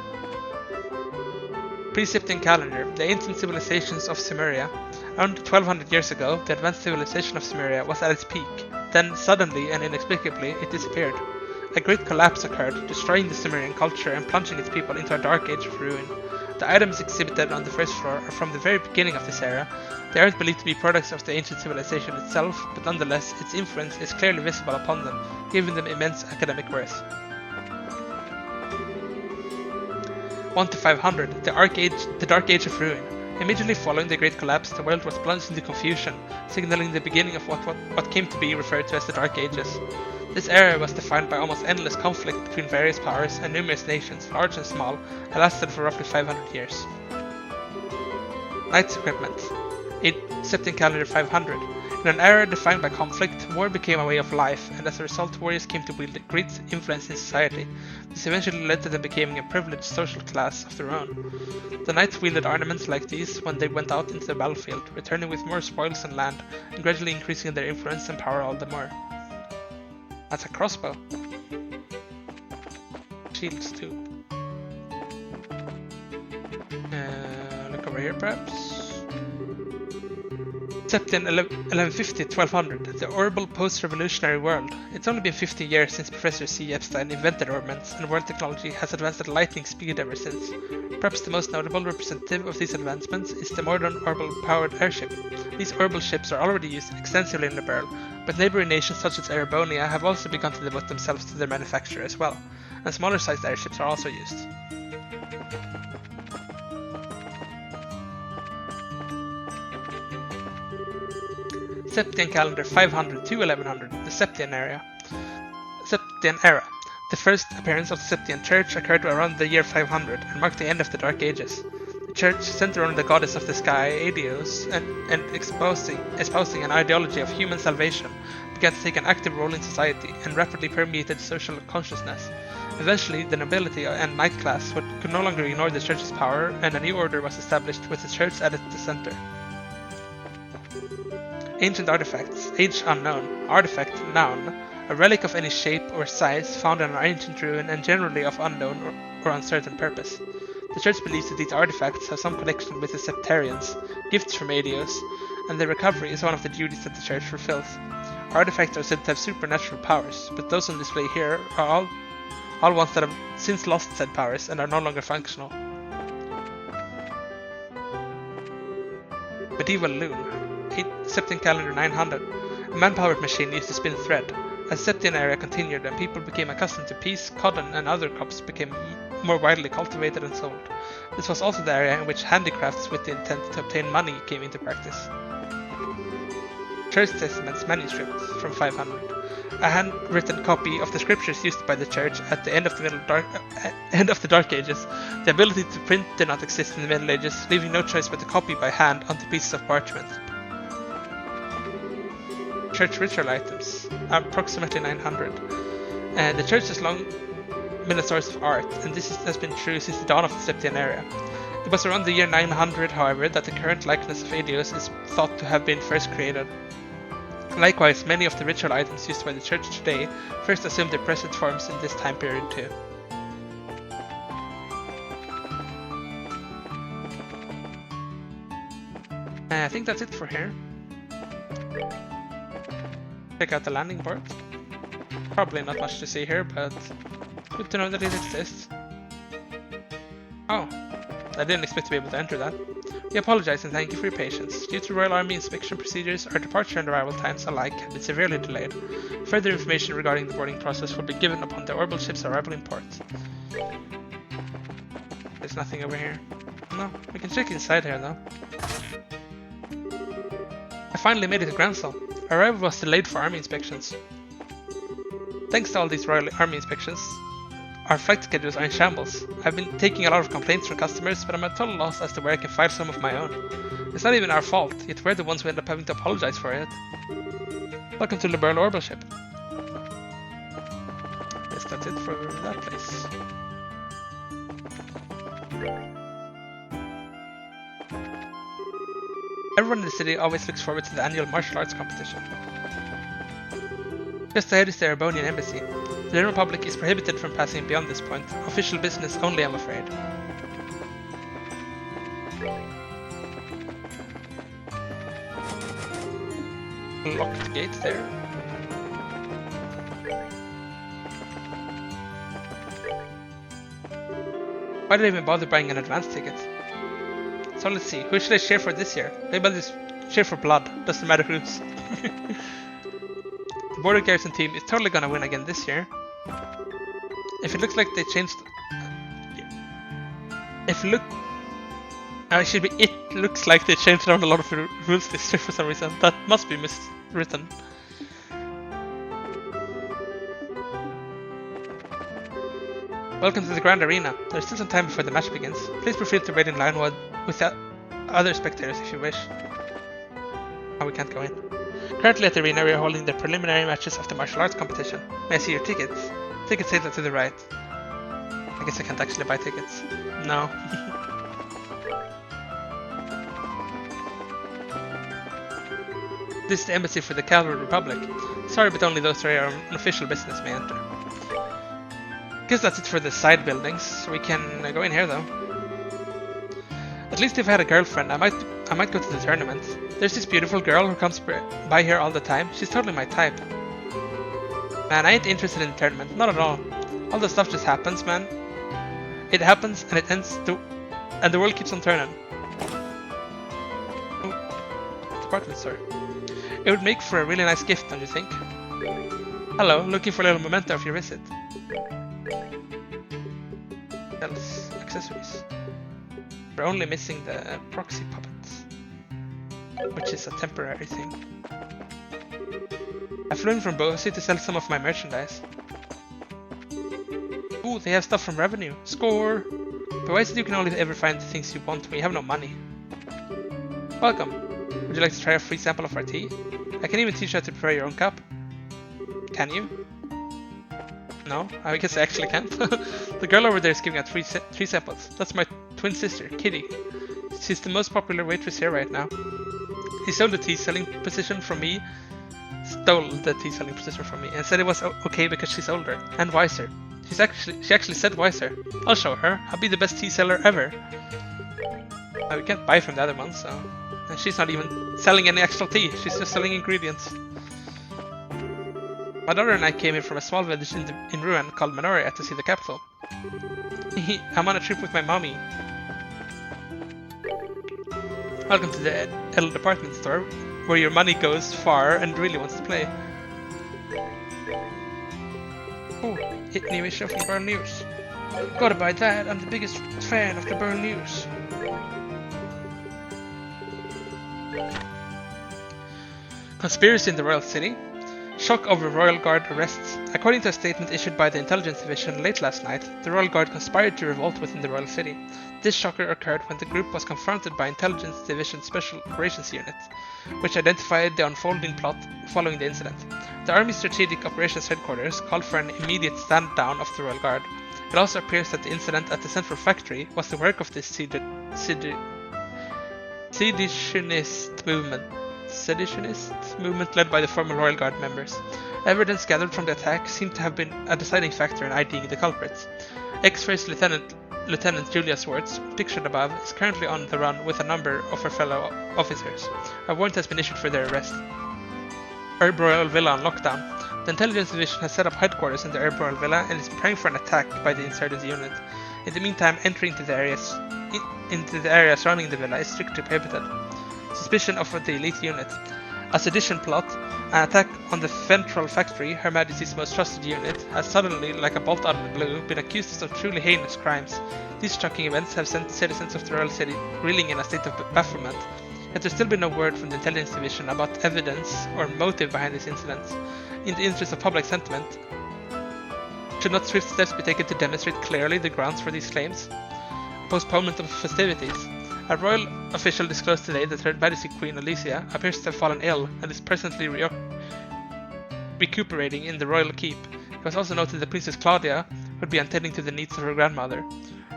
Pre-Septian calendar, the ancient civilizations of Sumeria. Around 1200 years ago, the advanced civilization of Sumeria was at its peak. Then, suddenly and inexplicably, it disappeared. A great collapse occurred, destroying the Sumerian culture and plunging its people into a dark age of ruin. The items exhibited on the first floor are from the very beginning of this era. They aren't believed to be products of the ancient civilization itself, but nonetheless, its influence is clearly visible upon them, giving them immense academic worth. 1 to 500, the Dark Age of Ruin. Immediately following the Great Collapse, the world was plunged into confusion, signaling the beginning of what came to be referred to as the Dark Ages. This era was defined by almost endless conflict between various powers and numerous nations, large and small, and lasted for roughly 500 years. Knights equipment. Septian calendar 500. In an era defined by conflict, war became a way of life, and as a result warriors came to wield great influence in society. This eventually led to them becoming a privileged social class of their own. The knights wielded ornaments like these when they went out into the battlefield, returning with more spoils and land, and gradually increasing their influence and power all the more. That's a crossbow. Shields too. Look over here perhaps. Septian 1150-1200, the orbital post-revolutionary world. It's only been 50 years since Professor C. Epstein invented orbments, and world technology has advanced at lightning speed ever since. Perhaps the most notable representative of these advancements is the modern orbital-powered airship. These orbital ships are already used extensively in Liberal, but neighboring nations such as Erebonia have also begun to devote themselves to their manufacture as well, and smaller-sized airships are also used. Septian calendar 500 to 1100, the Septian era. The first appearance of the Septian Church occurred around the year 500 and marked the end of the Dark Ages. The church, centered around the goddess of the sky, Aetius, and espousing an ideology of human salvation, began to take an active role in society and rapidly permeated social consciousness. Eventually, the nobility and knight class could no longer ignore the church's power, and a new order was established with the church at its center. Ancient artifacts, age unknown, artifact noun, a relic of any shape or size found in an ancient ruin and generally of unknown or uncertain purpose. The church believes that these artifacts have some connection with the Septarians, gifts from Aetius, and their recovery is one of the duties that the church fulfills. Artifacts are said to have supernatural powers, but those on display here are all ones that have since lost said powers and are no longer functional. Medieval loom. Septian calendar 900. A man-powered machine used to spin thread. As the Septian era continued and people became accustomed to peas, cotton and other crops became more widely cultivated and sold. This was also the area in which handicrafts with the intent to obtain money came into practice. Church Testaments manuscript from 500. A handwritten copy of the scriptures used by the church at the end of the Dark Ages. The ability to print did not exist in the Middle Ages, leaving no choice but to copy by hand onto pieces of parchment. Church ritual items, approximately 900. The church has long been a source of art, and this has been true since the dawn of the Septian era. It was around the year 900, however, that the current likeness of Aeolus is thought to have been first created. Likewise, many of the ritual items used by the church today first assumed their present forms in this time period too. I think that's it for here. Check out the landing port. Probably not much to see here, but good to know that it exists. Oh, I didn't expect to be able to enter that. We apologize and thank you for your patience. Due to Royal Army inspection procedures, our departure and arrival times alike have been severely delayed. Further information regarding the boarding process will be given upon the orbital ship's arrival in port. There's nothing over here. No, we can check inside here though. I finally made it to Gransel. Our arrival was delayed for army inspections. Thanks to all these Royal Army inspections, our flight schedules are in shambles. I've been taking a lot of complaints from customers, but I'm at total loss as to where I can find some of my own. It's not even our fault, yet we're the ones who end up having to apologize for it. Welcome to the Liberal Orbital Ship. Yes, that's it for that place. Everyone in the city always looks forward to the annual martial arts competition. Just ahead is the Erebonian embassy. The general public is prohibited from passing beyond this point. Official business only, I'm afraid. Locked gate there. Why did I even bother buying an advance ticket? So let's see, who should I cheer for this year? Maybe I'll just cheer for blood, doesn't matter who's. The border garrison team is totally gonna win again this year. If it looks like they changed... It looks like they changed around a lot of the rules this year for some reason. That must be miswritten. Welcome to the Grand Arena. There's still some time before the match begins. Please feel free to wait in line with the other spectators if you wish. Oh, we can't go in. Currently at the arena we are holding the preliminary matches of the martial arts competition. May I see your tickets? Ticket sales are to the right. I guess I can't actually buy tickets. No. This is the embassy for the Cavalry Republic. Sorry, but only those who are on official business may enter. Guess that's it for the side buildings. We can go in here though. At least if I had a girlfriend, I might go to the tournament. There's this beautiful girl who comes by here all the time. She's totally my type. Man, I ain't interested in the tournament, not at all. All the stuff just happens, man. It happens and it ends, and the world keeps on turning. Oh, department store. It would make for a really nice gift, don't you think? Hello, looking for a little memento of your visit. Else, accessories. We're only missing the proxy puppets, which is a temporary thing. I flew in from Boise to sell some of my merchandise. Ooh, they have stuff from revenue. Score! But why is it you can only ever find the things you want when you have no money? Welcome. Would you like to try a free sample of our tea? I can even teach you how to prepare your own cup. Can you? No, I guess I actually can't. The girl over there is giving out three samples. That's my twin sister, Kitty. She's the most popular waitress here right now. He stole the tea selling position from me, and said it was okay because she's older and wiser. She actually said wiser. I'll show her. I'll be the best tea seller ever. We can't buy from the other one, so... And she's not even selling any actual tea. She's just selling ingredients. My daughter and I came here from a small village in ruin called Menoria to see the capital. I'm on a trip with my mommy. Welcome to the L department store, where your money goes far and really wants to play. Oh, hit new issue of Liberal News. Gotta buy that, I'm the biggest fan of the Burn News. Conspiracy in the Royal City. Shock over Royal Guard arrests. According to a statement issued by the Intelligence Division late last night, the Royal Guard conspired to revolt within the Royal City. This shocker occurred when the group was confronted by Intelligence Division Special Operations Unit, which identified the unfolding plot following the incident. The Army Strategic Operations Headquarters called for an immediate stand-down of the Royal Guard. It also appears that the incident at the Central Factory was the work of this seditionist movement led by the former Royal Guard members. Evidence gathered from the attack seemed to have been a deciding factor in IDing the culprits. Ex-First Lieutenant Julia Swartz, pictured above, is currently on the run with a number of her fellow officers. A warrant has been issued for their arrest. Herb Royal Villa on lockdown. The Intelligence Division has set up headquarters in the Herb Royal Villa and is preparing for an attack by the insurgency unit. In the meantime, entry into the area surrounding the villa is strictly prohibited. Suspicion of the elite unit. A sedition plot, an attack on the Central Factory, Her Majesty's most trusted unit, has suddenly, like a bolt out of the blue, been accused of some truly heinous crimes. These shocking events have sent citizens of the Royal City reeling in a state of bafflement. Yet there's still been no word from the Intelligence Division about evidence or motive behind these incidents. In the interest of public sentiment, should not swift steps be taken to demonstrate clearly the grounds for these claims? Postponement of festivities. A royal official disclosed today that Her Majesty Queen Alicia appears to have fallen ill and is presently recuperating in the royal keep. It was also noted that Princess Claudia would be attending to the needs of her grandmother,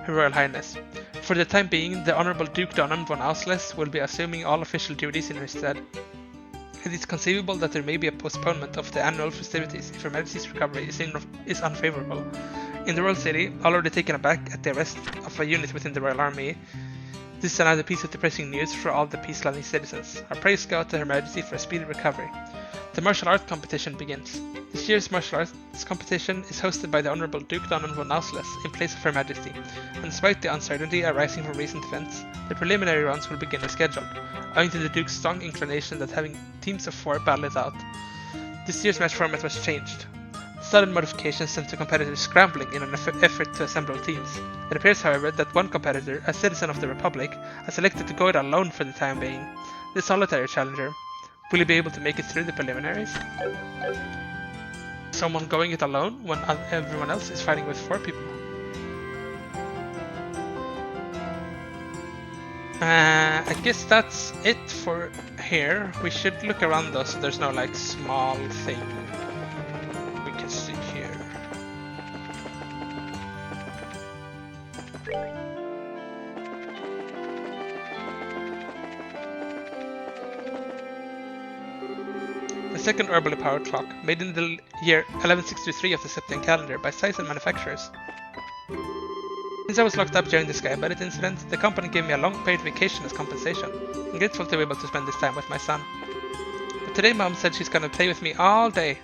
Her Royal Highness. For the time being, the Honourable Duke Donham von Ausles will be assuming all official duties in her stead. It is conceivable that there may be a postponement of the annual festivities if Her Majesty's recovery is unfavourable. In the Royal City, already taken aback at the arrest of a unit within the Royal Army, this is another piece of depressing news for all the peace-loving citizens. Our praise go out to Her Majesty for a speedy recovery. The martial arts competition begins. This year's martial arts competition is hosted by the Honourable Duke Donham von Ausles in place of Her Majesty, and despite the uncertainty arising from recent events, the preliminary rounds will begin as scheduled, owing to the Duke's strong inclination that having teams of 4 battle it out. This year's match format was changed. Sudden modifications sent the competitors scrambling in an effort to assemble teams. It appears, however, that one competitor, a citizen of the Republic, has elected to go it alone for the time being. The solitary challenger. Will he be able to make it through the preliminaries? Someone going it alone when everyone else is fighting with 4 people. I guess that's it for here. We should look around though, so there's no like small thing we can see here. The second herbally powered clock, made in the year 1163 of the Septian calendar by Sizen manufacturers. Since I was locked up during the Sky Bandit incident, the company gave me a long paid vacation as compensation. I'm grateful to be able to spend this time with my son. But today Mom said she's gonna play with me all day.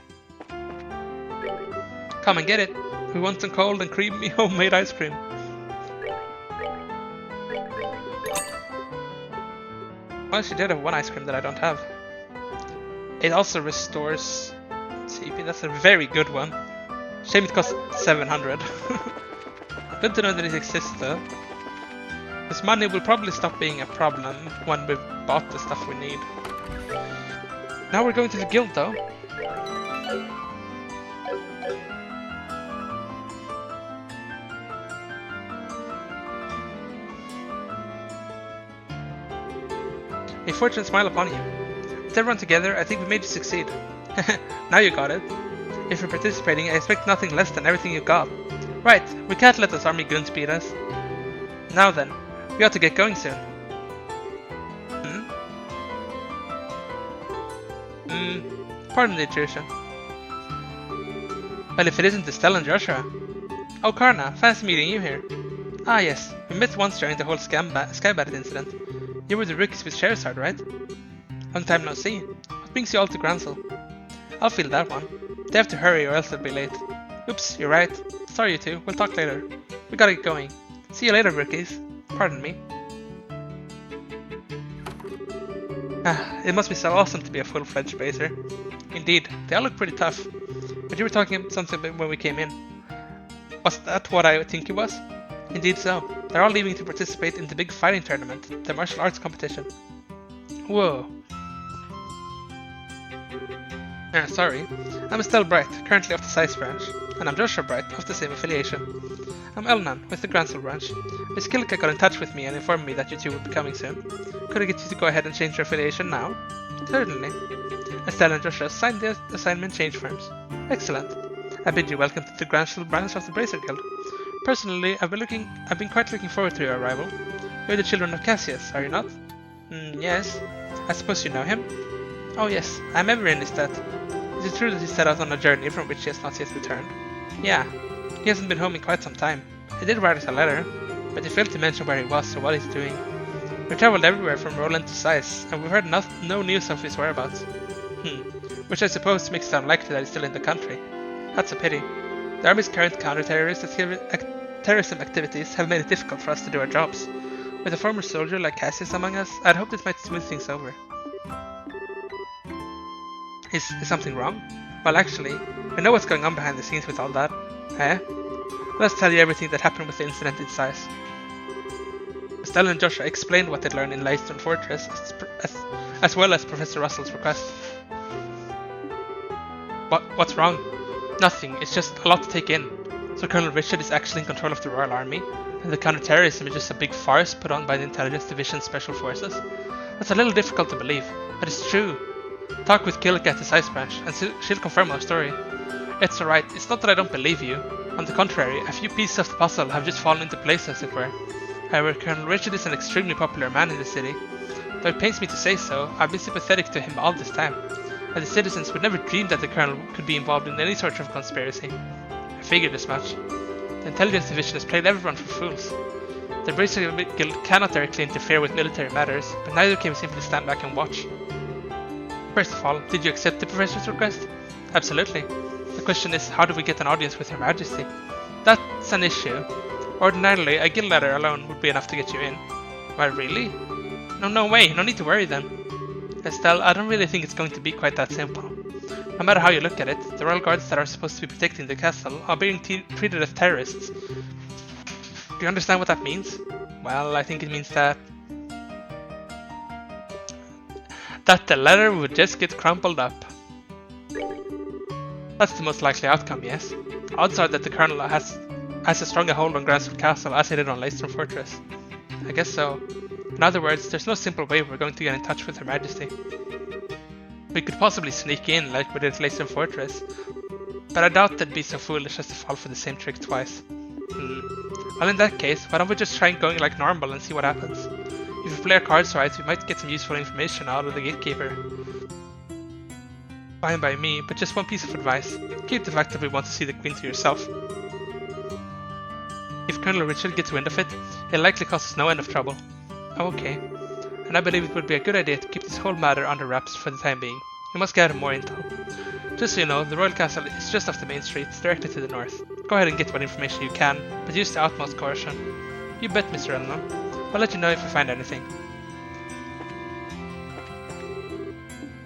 Come and get it! We want some cold and creamy homemade ice cream. Well, she did have one ice cream that I don't have. It also restores CP, that's a very good one. Shame it costs 700. Good to know that it exists though. This money will probably stop being a problem when we've bought the stuff we need. Now we're going to the guild though. May fortune smile upon you. With everyone together, I think we made you succeed. Now you got it. If you're participating, I expect nothing less than everything you got. Right, we can't let those army goons beat us. Now then, we ought to get going soon. Pardon the intrusion. Well, if it isn't Estelle and Joshua. Oh, Karna, fancy meeting you here. Ah yes, we met once during the whole Sky Bandit incident. You were the rookies with Sherazard, right? Long time no see. What brings you all to Gransel? I'll feel that one. They have to hurry or else they'll be late. Oops, you're right. Sorry you two, we'll talk later. We gotta get going. See you later, rookies. Pardon me. It must be so awesome to be a full-fledged baser. Indeed, they all look pretty tough. But you were talking something when we came in. Was that what I think it was? Indeed so. They're all leaving to participate in the big fighting tournament, the martial arts competition. Whoa. Sorry. I'm Estelle Bright, currently of the Size branch, and I'm Joshua Bright, of the same affiliation. I'm Elnan, with the Gransel branch. Miss Kilka got in touch with me and informed me that you two would be coming soon. Could I get you to go ahead and change your affiliation now? Certainly. Estelle and Joshua signed the assignment change forms. Excellent. I bid you welcome to the Gransel branch of the Bracer Guild. Personally, I've been quite looking forward to your arrival. You're the children of Cassius, are you not? Yes. I suppose you know him? Oh yes, I'm Everin is that. Is it true that he set out on a journey from which he has not yet returned? Yeah. He hasn't been home in quite some time. He did write us a letter, but he failed to mention where he was or what he's doing. We've traveled everywhere from Roland to Size, and we've heard no news of his whereabouts. Which I suppose makes it unlikely that he's still in the country. That's a pity. The Army's current counter-terrorism activities have made it difficult for us to do our jobs. With a former soldier like Cassius among us, I'd hoped it might smooth things over. Is something wrong? Well, actually, we know what's going on behind the scenes with all that. Eh? Let's tell you everything that happened with the incident in Size. Estelle and Joshua explained what they'd learned in Leiston Fortress, as well as Professor Russell's request. What's wrong? Nothing, it's just a lot to take in. So Colonel Richard is actually in control of the Royal Army, and the counter-terrorism is just a big farce put on by the Intelligence Division Special Forces. That's a little difficult to believe, but it's true. Talk with Kilka at the Size branch, and she'll confirm our story. It's alright, it's not that I don't believe you. On the contrary, a few pieces of the puzzle have just fallen into place, as it were. However, Colonel Richard is an extremely popular man in the city. Though it pains me to say so, I've been sympathetic to him all this time, and the citizens would never dream that the Colonel could be involved in any sort of conspiracy. I figured as much. The Intelligence Division has played everyone for fools. The Bracer Guild cannot directly interfere with military matters, but neither can we simply stand back and watch. First of all, did you accept the Professor's request? Absolutely. The question is, how do we get an audience with Her Majesty? That's an issue. Ordinarily, a guild letter alone would be enough to get you in. Why, really? No way, no need to worry then. Estelle, I don't really think it's going to be quite that simple. No matter how you look at it, the royal guards that are supposed to be protecting the castle are being treated as terrorists. Do you understand what that means? Well, I think it means that the letter would just get crumpled up. That's the most likely outcome, yes. Odds are that the Colonel has as strong a hold on Gransel Castle as he did on Leiston Fortress. I guess so. In other words, there's no simple way we're going to get in touch with Her Majesty. We could possibly sneak in like we did at Leiston Fortress, but I doubt they'd be so foolish as to fall for the same trick twice. Well, in that case, why don't we just try going like normal and see what happens? If we play our cards right, we might get some useful information out of the gatekeeper. Fine by me, but just one piece of advice. Keep the fact that we want to see the Queen to yourself. If Colonel Richard gets wind of it, he'll likely cause us no end of trouble. Oh, okay. And I believe it would be a good idea to keep this whole matter under wraps for the time being. We must gather more intel. Just so you know, the Royal Castle is just off the main street, directly to the north. Go ahead and get what information you can, but use the utmost caution. You bet, Mr. Elno. I'll let you know if I find anything.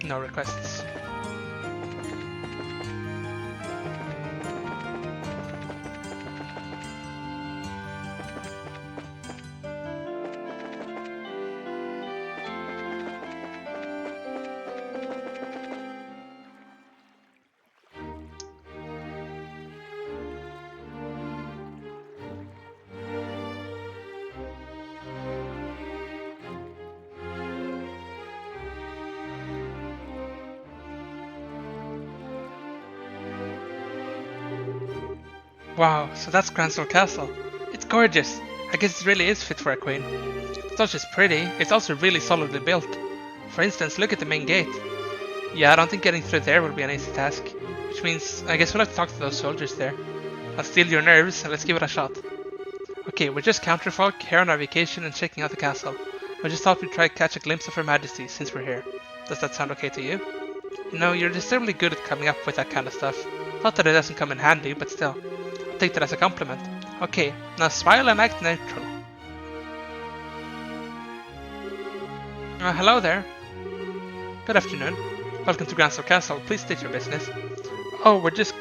No requests. Wow, so that's Gransel Castle. It's gorgeous. I guess it really is fit for a queen. It's not just pretty, it's also really solidly built. For instance, look at the main gate. Yeah, I don't think getting through there will be an easy task. Which means, I guess we'll have to talk to those soldiers there. I'll steal your nerves and let's give it a shot. Okay, we're just counterfolk here on our vacation and checking out the castle. I just thought we'd try to catch a glimpse of Her Majesty since we're here. Does that sound okay to you? You know, you're disturbingly good at coming up with that kind of stuff. Not that it doesn't come in handy, but still. Take that as a compliment. Okay, now smile and act neutral. Hello there. Good afternoon. Welcome to Gransel Castle. Please state your business. Oh, we're just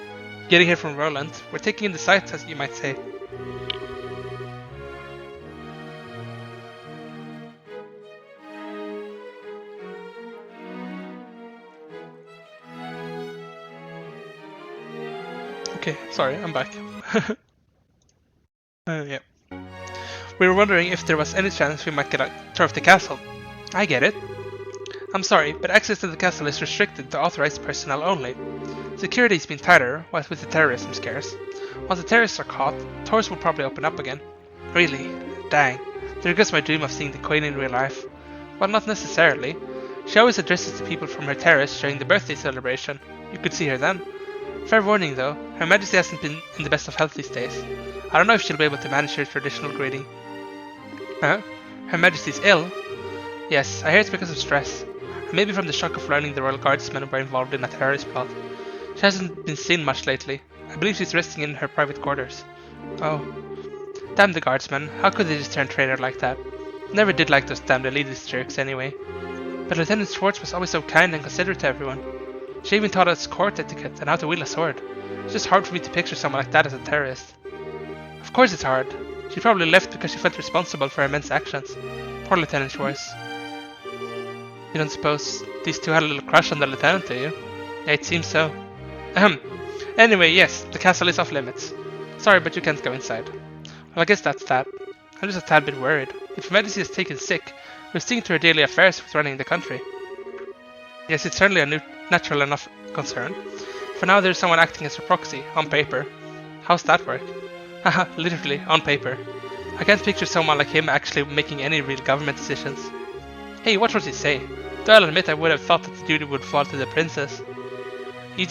Getting here from Roland, we're taking in the sights, as you might say. Okay, sorry, I'm back. Yeah. We were wondering if there was any chance we might get a tour of the castle. I get it. I'm sorry, but access to the castle is restricted to authorized personnel only. Security's been tighter, what with the terrorism scares. Once the terrorists are caught, tours will probably open up again. Really? Dang. There goes my dream of seeing the Queen in real life. Well, not necessarily. She always addresses the people from her terrace during the birthday celebration. You could see her then. Fair warning though, Her Majesty hasn't been in the best of health these days. I don't know if she'll be able to manage her traditional greeting. Huh? Her Majesty's ill? Yes, I hear it's because of stress. Or maybe from the shock of learning the Royal Guardsmen were involved in a terrorist plot. She hasn't been seen much lately. I believe she's resting in her private quarters. Oh. Damn the Guardsmen, how could they just turn traitor like that? Never did like those damned elitist jerks anyway. But Lieutenant Schwartz was always so kind and considerate to everyone. She even taught us court etiquette and how to wield a sword. It's just hard for me to picture someone like that as a terrorist. Of course it's hard. She probably left because she felt responsible for her men's actions. Poor Lieutenant Schwartz. You don't suppose these two had a little crush on the lieutenant, do you? Yeah, it seems so. Ahem. Anyway, yes, the castle is off limits. Sorry, but you can't go inside. Well, I guess that's that. I'm just a tad bit worried. If Her Majesty is taken sick, we're seeing to her daily affairs with running the country. Yes, it's certainly a natural enough concern. For now, there's someone acting as her proxy, on paper. How's that work? Haha, literally, on paper. I can't picture someone like him actually making any real government decisions. Hey, watch what you say. Though I'll admit I would have thought that the duty would fall to the princess. You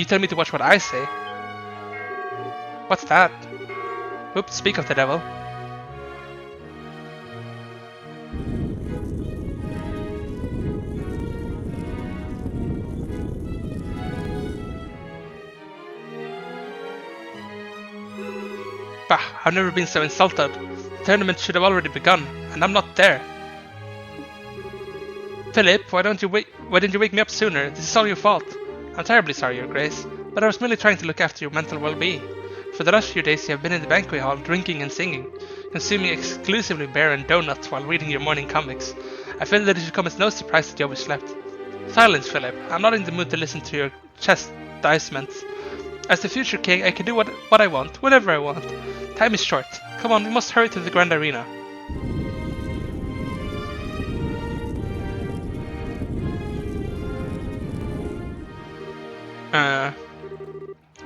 tell me to watch what I say? What's that? Oops, speak of the devil. Bah, I've never been so insulted. The tournament should have already begun, and I'm not there. Philip, why didn't you wake me up sooner? This is all your fault. I'm terribly sorry, Your Grace, but I was merely trying to look after your mental well-being. For the last few days you have been in the banquet hall, drinking and singing, consuming exclusively beer and donuts while reading your morning comics. I feel that it should come as no surprise that you overslept. Silence, Philip. I'm not in the mood to listen to your chastisements. As the future king, I can do what I want, whenever I want. Time is short. Come on, we must hurry to the Grand Arena.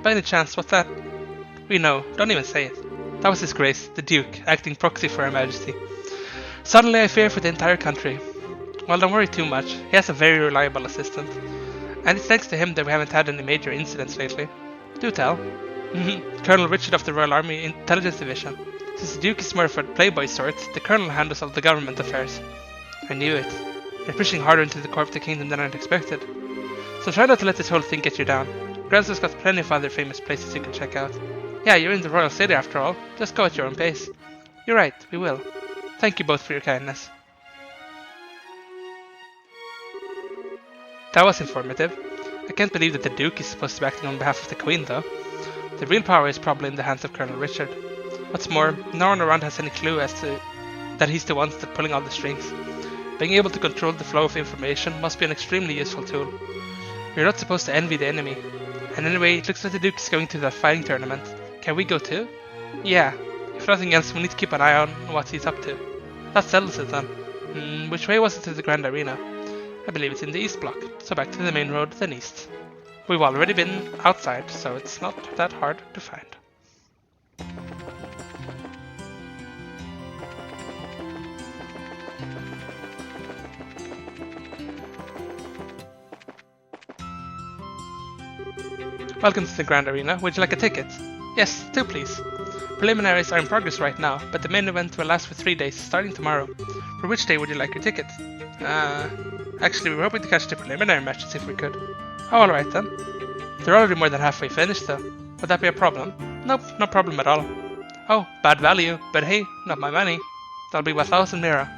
By any chance, what's that? We know, don't even say it. That was His Grace, the Duke, acting proxy for Her Majesty. Suddenly I fear for the entire country. Well, don't worry too much, he has a very reliable assistant. And it's thanks to him that we haven't had any major incidents lately. Do tell. Colonel Richard of the Royal Army Intelligence Division. Since the Duke is more of a playboy sort, the Colonel handles all the government affairs. I knew it. You're pushing harder into the core of the kingdom than I'd expected. So try not to let this whole thing get you down. Grance's got plenty of other famous places you can check out. Yeah, you're in the royal city after all. Just go at your own pace. You're right, we will. Thank you both for your kindness. That was informative. I can't believe that the Duke is supposed to be acting on behalf of the Queen, though. The real power is probably in the hands of Colonel Richard. What's more, no one around has any clue as to that he's the one that's pulling all the strings. Being able to control the flow of information must be an extremely useful tool. You're not supposed to envy the enemy. And anyway, it looks like the Duke is going to that fighting tournament. Can we go too? Yeah. If nothing else, we need to keep an eye on what he's up to. That settles it then. Which way was it to the Grand Arena? I believe it's in the east block, so back to the main road, then east. We've already been outside, so it's not that hard to find. Welcome to the Grand Arena. Would you like a ticket? Yes, 2 please. Preliminaries are in progress right now, but the main event will last for 3 days, starting tomorrow. For which day would you like your ticket? Actually, we were hoping to catch the preliminary matches if we could. Oh, alright then. They're already more than halfway finished though. Would that be a problem? Nope, no problem at all. Oh, bad value, but hey, not my money. That'll be 1,000 lira.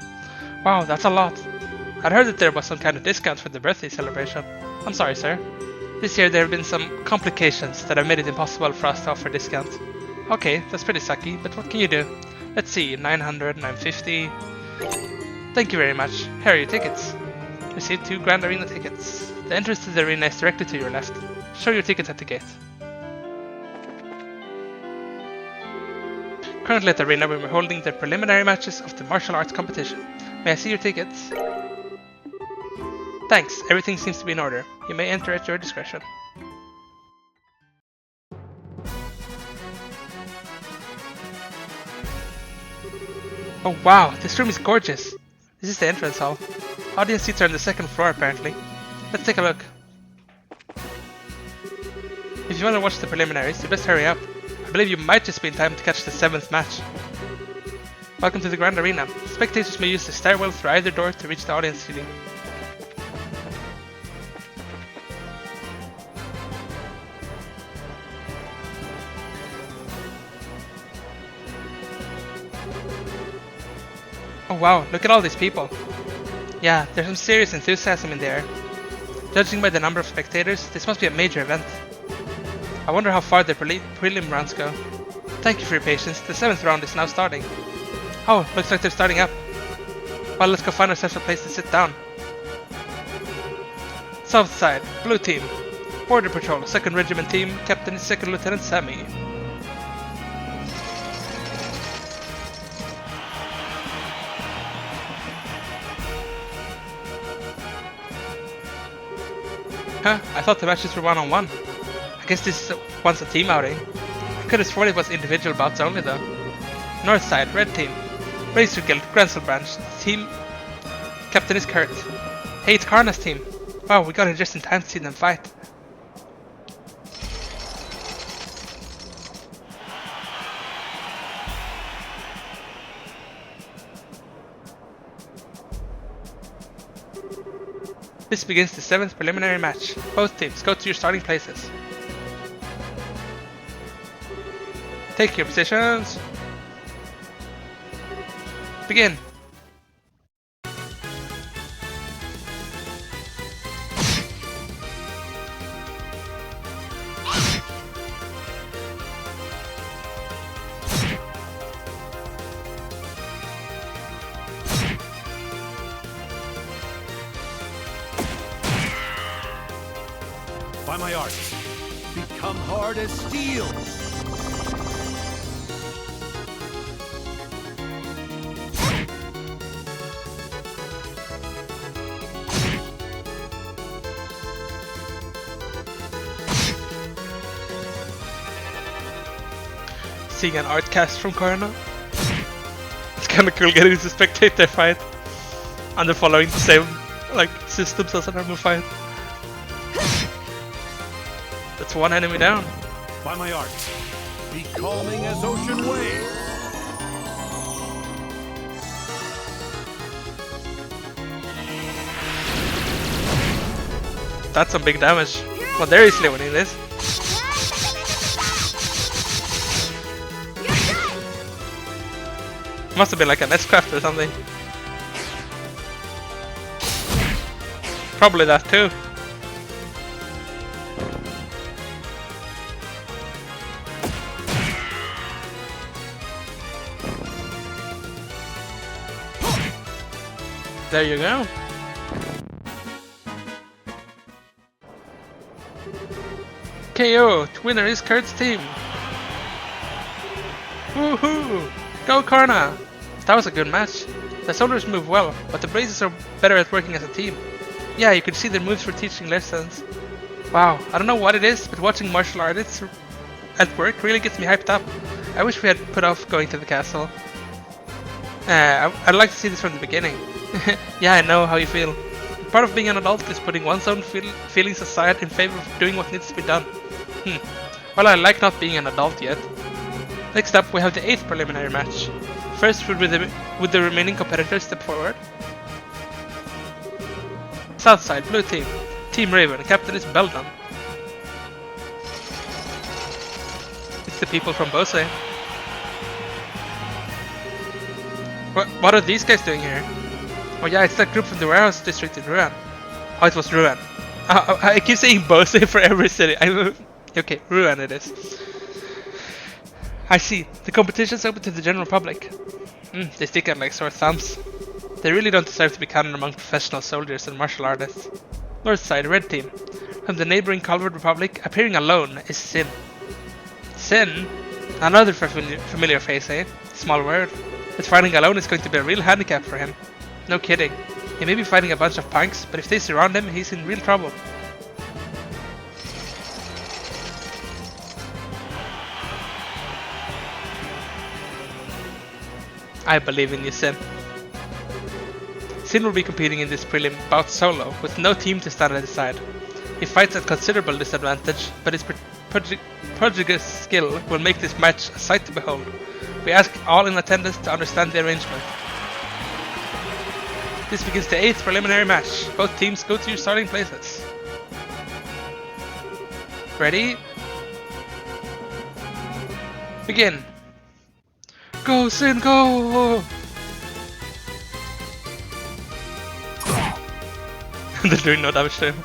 Wow, that's a lot. I'd heard that there was some kind of discount for the birthday celebration. I'm sorry, sir. This year there have been some complications that have made it impossible for us to offer discounts. Okay, that's pretty sucky, but what can you do? Let's see, 900, 950. Thank you very much. Here are your tickets. Receive 2 Grand Arena tickets. The entrance to the arena is directly to your left. Show your tickets at the gate. Currently at the arena we are holding the preliminary matches of the martial arts competition. May I see your tickets? Thanks, everything seems to be in order. You may enter at your discretion. Oh wow, this room is gorgeous. This is the entrance hall. Audience seats are on the 2nd floor apparently. Let's take a look. If you want to watch the preliminaries, you best hurry up. I believe you might just be in time to catch the 7th match. Welcome to the Grand Arena. Spectators may use the stairwell through either door to reach the audience seating. Oh wow, look at all these people. Yeah, there's some serious enthusiasm in the air. Judging by the number of spectators, this must be a major event. I wonder how far the prelim rounds go. Thank you for your patience, the 7th round is now starting. Oh, looks like they're starting up. Well, let's go find ourselves a place to sit down. South side, blue team. Border Patrol, 2nd Regiment team, Captain is 2nd Lieutenant Sammy. Huh, I thought the matches were one-on-one. I guess this is once a team outing. I could have sworn it was individual bouts only though. North side, red team. Razor Guild, Grancel branch, team. Captain is Kurt. Hey, it's Karna's team. Wow, we got here just in time to see them fight. This begins the 7th preliminary match. Both teams, go to your starting places. Take your positions. Begin. By my arts, become hard as steel. Seeing an art cast from Karna. It's kinda cool getting to spectate their fight. And they're following the same systems as a normal fight. That's one enemy down. By my arts, be calming as ocean waves. That's some big damage. Well, they're easily winning this. Must have been like an S-craft or something. Probably that too. There you go. KO! Winner is Kurt's team. Woohoo! Go Karna! That was a good match. The soldiers move well, but the Blazes are better at working as a team. Yeah, you could see their moves for teaching lessons. Wow, I don't know what it is, but watching martial artists at work really gets me hyped up. I wish we had put off going to the castle. I'd like to see this from the beginning. Yeah, I know how you feel. Part of being an adult is putting one's own feelings aside in favor of doing what needs to be done. Well, I like not being an adult yet. Next up, we have the 8th preliminary match. First, would the remaining competitors step forward? Southside, blue team. Team Raven, captain is Beldon. It's the people from Bose. What are these guys doing here? Oh yeah, it's that group from the warehouse district in Ruan. Oh, it was Ruan. I keep saying Bose for every city. Okay, Ruan it is. I see. The competition's open to the general public. They stick out like sore thumbs. They really don't deserve to be counted among professional soldiers and martial artists. North side, red team. From the neighboring Colvard Republic, appearing alone is Sin. Sin? Another familiar face, eh? Small word. But fighting alone is going to be a real handicap for him. No kidding. He may be fighting a bunch of punks, but if they surround him, he's in real trouble. I believe in you, Sin. Sin will be competing in this prelim bout solo, with no team to stand at his side. He fights at considerable disadvantage, but his prodigious skill will make this match a sight to behold. We ask all in attendance to understand the arrangement. This begins the 8th preliminary match. Both teams go to your starting places. Ready? Begin. Go, Sin, go! They're doing no damage to him.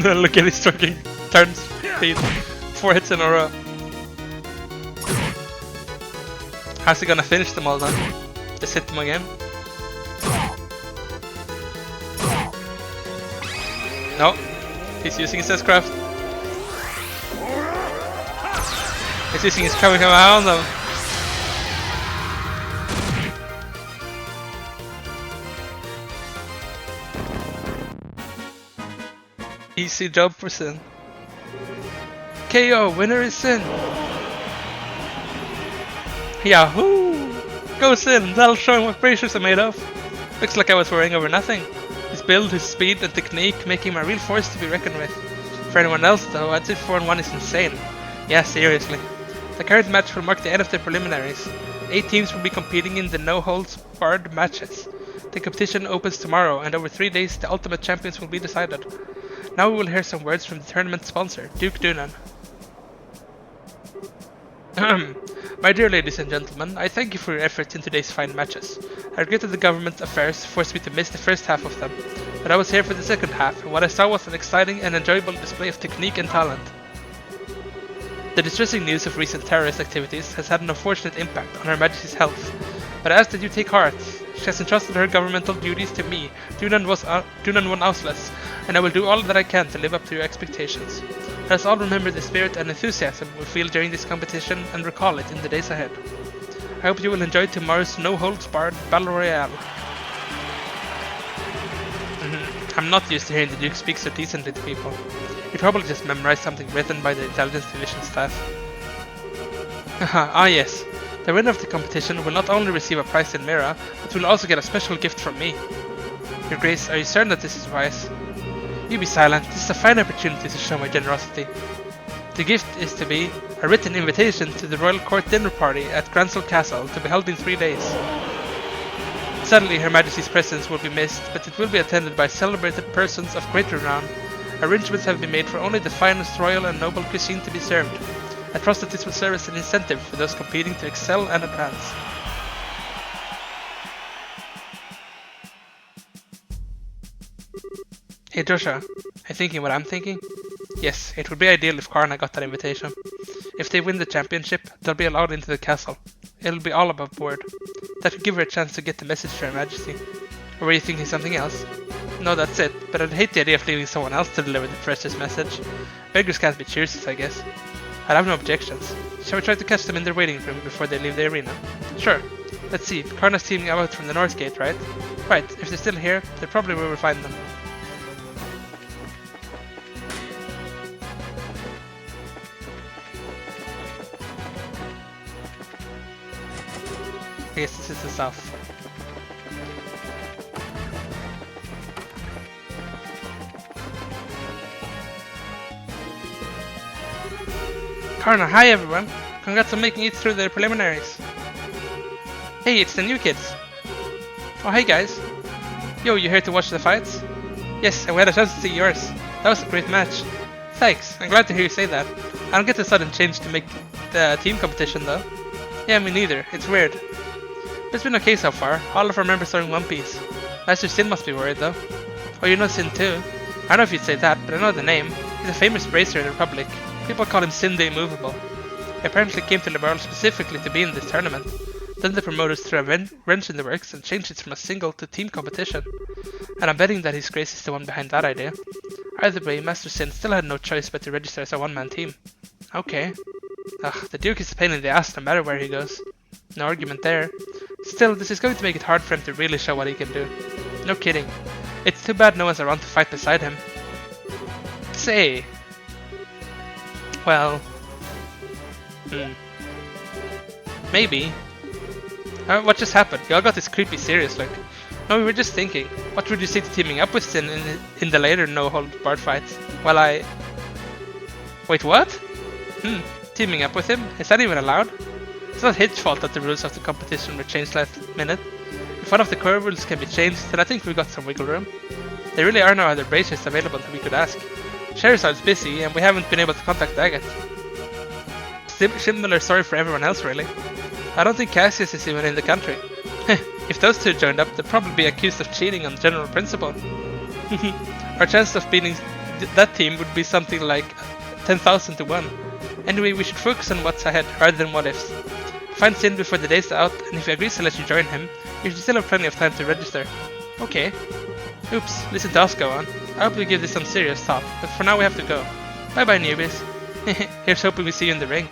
Look at his fucking turns speed. 4 hits in a row. How's he gonna finish them all then? Just hit them again? No. He's using his S-craft. He's using his Kamehameha on them. Easy job for Sin. KO, winner is Sin. Yahoo! Go Sin, that'll show him what bracers are made of. Looks like I was worrying over nothing. His build, his speed and technique make him a real force to be reckoned with. For anyone else though, I'd say 4-1 is insane. Yeah, seriously. The current match will mark the end of the preliminaries. 8 teams will be competing in the no-holds-barred matches. The competition opens tomorrow, and over 3 days the ultimate champions will be decided. Now we will hear some words from the tournament sponsor, Duke Dunan. My dear ladies and gentlemen, I thank you for your efforts in today's fine matches. I regret that the government affairs forced me to miss the first half of them, but I was here for the second half, and what I saw was an exciting and enjoyable display of technique and talent. The distressing news of recent terrorist activities has had an unfortunate impact on Her Majesty's health, but I ask that you take heart. She has entrusted her governmental duties to me, Dunan one Ausles, and I will do all that I can to live up to your expectations. Let us all remember the spirit and enthusiasm we feel during this competition and recall it in the days ahead. I hope you will enjoy tomorrow's no-holds-barred Battle Royale. I'm not used to hearing the Duke speak so decently to people. He probably just memorized something written by the intelligence division staff. Ah yes, the winner of the competition will not only receive a prize in Mira, but will also get a special gift from me. Your Grace, are you certain that this is wise? You be silent, this is a fine opportunity to show my generosity. The gift is to be a written invitation to the Royal Court dinner party at Gransel Castle to be held in 3 days. Sadly, Her Majesty's presence will be missed, but it will be attended by celebrated persons of great renown. Arrangements have been made for only the finest royal and noble cuisine to be served. I trust that this will serve as an incentive for those competing to excel and advance. Hey Joshua, are you thinking what I'm thinking? Yes, it would be ideal if Karna got that invitation. If they win the championship, they'll be allowed into the castle. It'll be all above board. That would give her a chance to get the message to Her Majesty. Or were you thinking something else? No, that's it, but I'd hate the idea of leaving someone else to deliver the precious message. Beggars can't be choosers, I guess. I'd have no objections. Shall we try to catch them in their waiting room before they leave the arena? Sure. Let's see, Karna's teaming out from the north gate, right? Right, if they're still here, they probably will find them. I guess this is the south. Karna, hi everyone! Congrats on making it through the preliminaries. Hey, it's the new kids. Oh hey guys. Yo, you here to watch the fights? Yes, and we had a chance to see yours. That was a great match. Thanks, I'm glad to hear you say that. I don't get the sudden change to make the team competition though. Yeah, me neither. It's weird. But it's been okay so far. All of our members are in one piece. Master Sin must be worried though. Oh, you know Sin too? I don't know if you'd say that, but I know the name. He's a famous bracer in the Republic. People call him Sin the Immovable. He apparently came to the world specifically to be in this tournament. Then the promoters threw a wrench in the works and changed it from a single to team competition. And I'm betting that his Grace is the one behind that idea. Either way, Master Sin still had no choice but to register as a one-man team. Okay. Ugh, the Duke is a pain in the ass no matter where he goes. No argument there. Still, this is going to make it hard for him to really show what he can do. No kidding. It's too bad no one's around to fight beside him. Say. Well. Maybe. What just happened? You all got this creepy serious look. No, we were just thinking. What would you say to teaming up with Sin in the later no-hold-barred fights? Well, Wait, what? Teaming up with him? Is that even allowed? It's not his fault that the rules of the competition were changed last minute. If one of the core rules can be changed, then I think we've got some wiggle room. There really are no other bracers available that we could ask. Charizard's busy, and we haven't been able to contact Daggett. Similar story for everyone else, really. I don't think Cassius is even in the country. If those two joined up, they'd probably be accused of cheating on general principle. Our chances of beating that team would be something like 10,000 to 1. Anyway, we should focus on what's ahead rather than what ifs. Find Sin before the day's out, and if he agrees to let you join him, you should still have plenty of time to register. Okay. Oops, listen to us go on. I hope we give this some serious thought, but for now we have to go. Bye bye, newbies. Here's hoping we see you in the ring.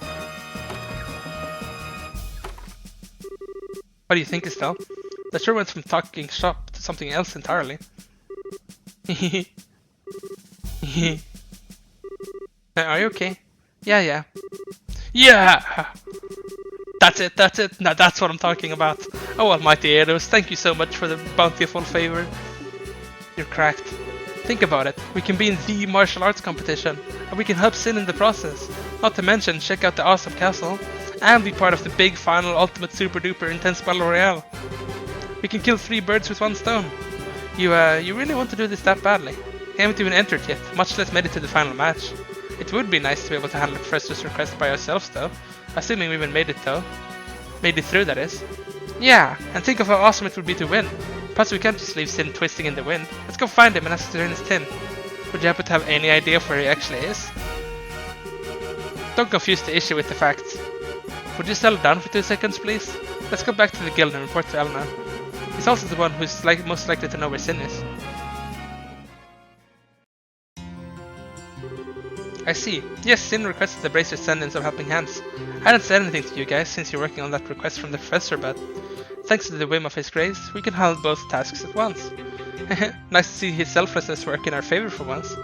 What do you think, Estelle? That sure went from talking shop to something else entirely. Are you okay? Yeah. Yeah! That's it. Now that's what I'm talking about. Oh, almighty Eidos, thank you so much for the bountiful favor. You're cracked. Think about it. We can be in the martial arts competition, and we can help Sin in the process. Not to mention, check out the awesome castle, and be part of the big final ultimate super duper intense battle royale. We can kill 3 birds with 1 stone. You really want to do this that badly? We haven't even entered yet, much less made it to the final match. It would be nice to be able to handle the Professor's request by ourselves though, assuming we even made it through, that is. Yeah, and think of how awesome it would be to win. Plus we can't just leave Sin twisting in the wind. Let's go find him and ask to join his team. Would you happen to have any idea of where he actually is? Don't confuse the issue with the facts. Would you settle down for 2 seconds, please? Let's go back to the guild and report to Elna. He's also the one who's most likely to know where Sin is. I see. Yes, Sin requested the Bracers send in some helping hands. I hadn't said anything to you guys since you're working on that request from the Professor, but thanks to the whim of his grace, we can handle both tasks at once. Nice to see his selflessness work in our favor for once.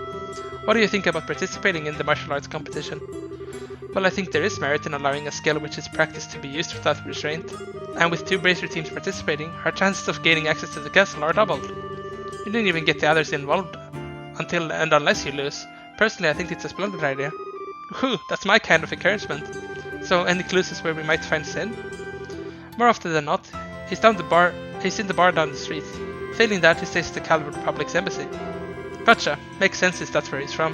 What do you think about participating in the martial arts competition? Well, I think there is merit in allowing a skill which is practiced to be used without restraint. And with 2 Bracer teams participating, our chances of gaining access to the castle are doubled. You didn't even get the others involved until and unless you lose. Personally, I think it's a splendid idea. Whew, that's my kind of encouragement. So, any clues as where we might find Sin? More often than not, he's in the bar down the street. Failing that, he stays at the Calvert Republic's embassy. Gotcha, makes sense since that's where he's from.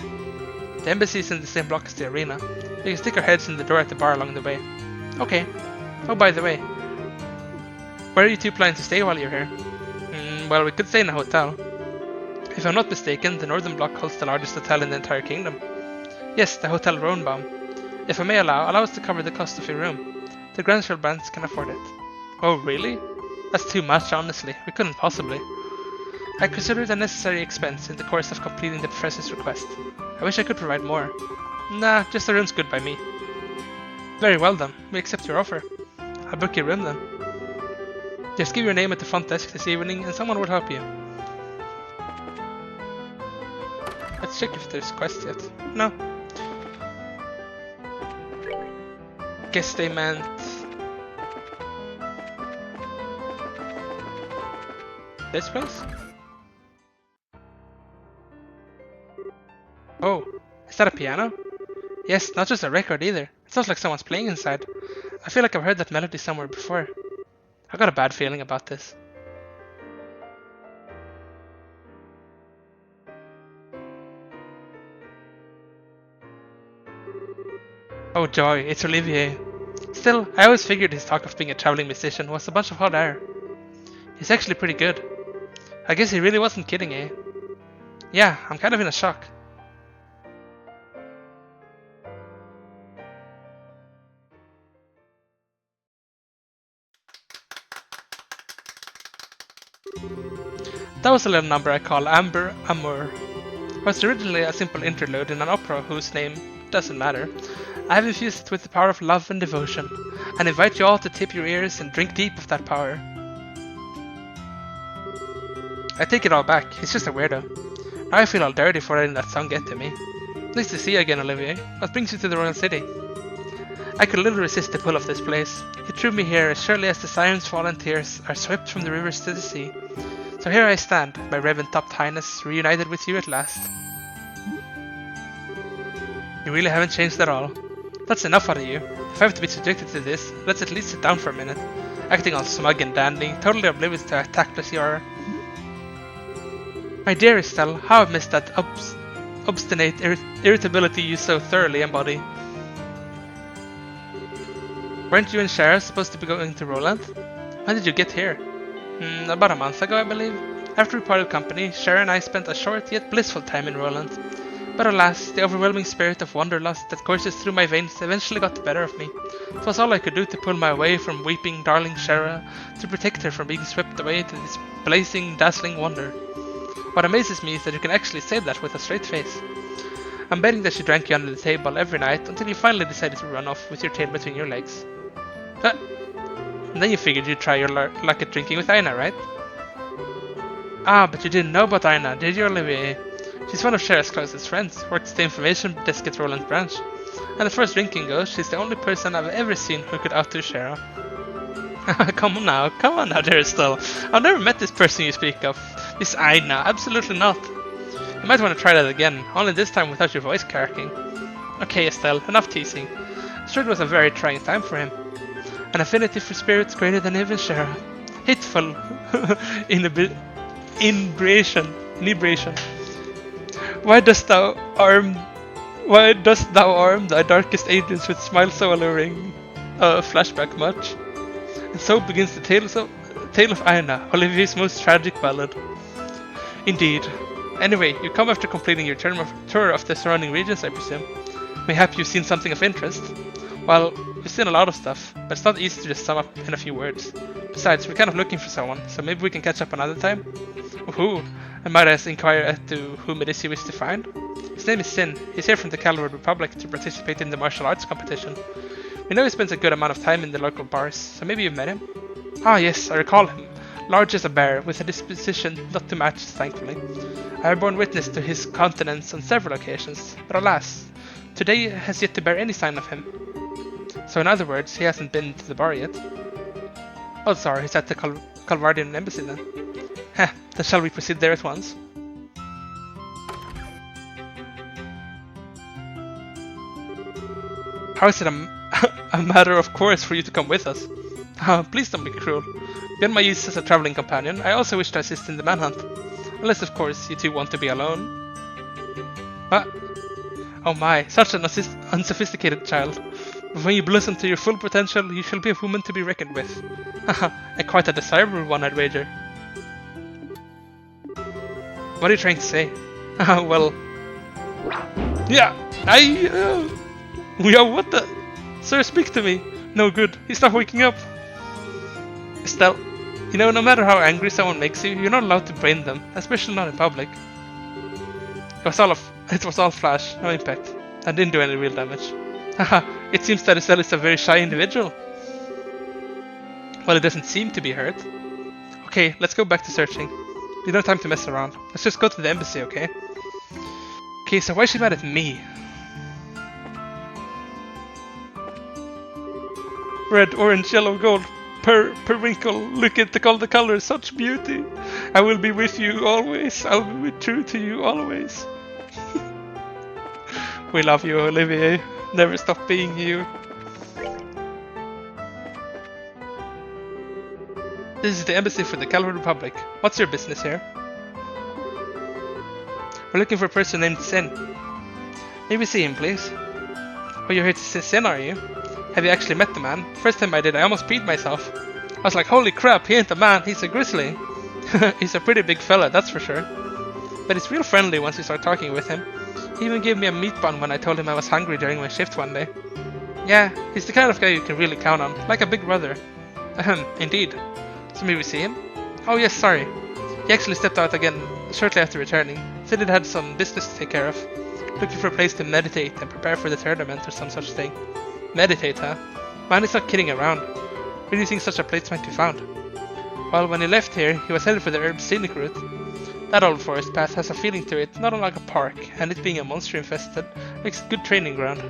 The embassy is in the same block as the arena. We can stick our heads in the door at the bar along the way. Okay. Oh, by the way, where are you 2 planning to stay while you're here? Well, we could stay in a hotel. If I'm not mistaken, the Northern Block holds the largest hotel in the entire kingdom. Yes, the Hotel Roanbaum. If I may allow us to cover the cost of your room. The Grandchild brands can afford it. Oh, really? That's too much, honestly. We couldn't possibly. I consider it a necessary expense in the course of completing the Professor's request. I wish I could provide more. Nah, just the room's good by me. Very well then, we accept your offer. I'll book your room then. Just give your name at the front desk this evening and someone will help you. Let's check if there's quests yet. No. Guess they meant... this place? Oh, is that a piano? Yes, not just a record either. It sounds like someone's playing inside. I feel like I've heard that melody somewhere before. I got a bad feeling about this. Oh joy, it's Olivier. Still, I always figured his talk of being a traveling musician was a bunch of hot air. He's actually pretty good. I guess he really wasn't kidding, eh? Yeah, I'm kind of in a shock. That was a little number I call Amber Amour. It was originally a simple interlude in an opera whose name doesn't matter. I have infused it with the power of love and devotion, and invite you all to tip your ears and drink deep of that power. I take it all back, he's just a weirdo. Now I feel all dirty for letting that song get to me. Nice to see you again, Olivier. What brings you to the Royal City? I could little resist the pull of this place. He threw me here as surely as the sirens' fallen tears are swept from the rivers to the sea. So here I stand, my reverend-topped highness, reunited with you at last. You really haven't changed at all. That's enough out of you. If I have to be subjected to this, let's at least sit down for a minute. Acting all smug and dandy, totally oblivious to how tactless you are. My dear Estelle, how I've missed that obstinate irritability you so thoroughly embody. Weren't you and Shara supposed to be going to Roland? When did you get here? About a month ago, I believe. After we parted company, Shara and I spent a short yet blissful time in Roland. But alas, the overwhelming spirit of wanderlust that courses through my veins eventually got the better of me. It was all I could do to pull my way from weeping darling Shara, to protect her from being swept away to this blazing, dazzling wonder. What amazes me is that you can actually say that with a straight face. I'm betting that she drank you under the table every night until you finally decided to run off with your tail between your legs. And then you figured you'd try your luck at drinking with Aina, right? Ah, but you didn't know about Aina, did you, Olivier? She's one of Shara's closest friends, works at the information desk at Roland Branch. And as far as drinking goes, she's the only person I've ever seen who could outdo Shara. Come on now, dear Estelle. I've never met this person you speak of. This Aina, absolutely not. You might want to try that again, only this time without your voice cracking. Okay, Estelle, enough teasing. Sure, it was a very trying time for him. An affinity for spirits greater than even Shara. Hateful inebriation. Why dost thou arm thy darkest agents with smiles so alluring? Flashback much. And so begins the tale of Aina, Olivier's most tragic ballad. Indeed. Anyway, you come after completing your tour of the surrounding regions, I presume. Mayhap you've seen something of interest. Well, we've seen a lot of stuff, but it's not easy to just sum up in a few words. Besides, we're kind of looking for someone, so maybe we can catch up another time? Who? I might as inquire as to whom it is you wish to find. His name is Sin. He's here from the Calvert Republic to participate in the martial arts competition. We know he spends a good amount of time in the local bars, so maybe you've met him? Ah yes, I recall him. Large as a bear, with a disposition not to match, thankfully. I have borne witness to his countenance on several occasions, but alas, today has yet to bear any sign of him. So in other words, he hasn't been to the bar yet. Oh sorry, he's at the Calvardian embassy then. Heh, then shall we proceed there at once? How is it a matter of course for you to come with us? Please don't be cruel. Beyond my use as a traveling companion, I also wish to assist in the manhunt. Unless of course you two want to be alone. Oh my, such an unsophisticated child. But when you blossom to your full potential, you shall be a woman to be reckoned with. And quite a desirable one, I'd wager. What are you trying to say? Well... Yeah, yeah, what the... Sir, speak to me. No good, he's not waking up. Estelle, you know, no matter how angry someone makes you, you're not allowed to brain them, especially not in public. It was all flash, no impact, and didn't do any real damage. Haha, it seems that Estelle is a very shy individual. Well, it doesn't seem to be hurt. Okay, let's go back to searching. We don't have time to mess around. Let's just go to the embassy, okay? Okay, so why is she mad at me? Red, orange, yellow, gold, per wrinkle, look at all the colors, such beauty. I will be with you always, I'll be true to you always. We love you, Olivier. Never stop being you. This is the embassy for the Calvert Republic. What's your business here? We're looking for a person named Sin. May we see him, please? Oh, you're here to see Sin, are you? Have you actually met the man? First time I did, I almost peed myself. I was like, holy crap, he ain't a man, he's a grizzly. He's a pretty big fella, that's for sure. But he's real friendly once you start talking with him. He even gave me a meat bun when I told him I was hungry during my shift one day. Yeah, he's the kind of guy you can really count on, like a big brother. Ahem, indeed. So may we see him? Oh yes, sorry. He actually stepped out again shortly after returning. Said he'd had some business to take care of. Looking for a place to meditate and prepare for the tournament or some such thing. Meditate, huh? Man, he's not kidding around. Where do you think such a place might be found? Well, when he left here, he was headed for the herb scenic route. That old forest path has a feeling to it, not unlike a park, and it being a monster infested makes a good training ground.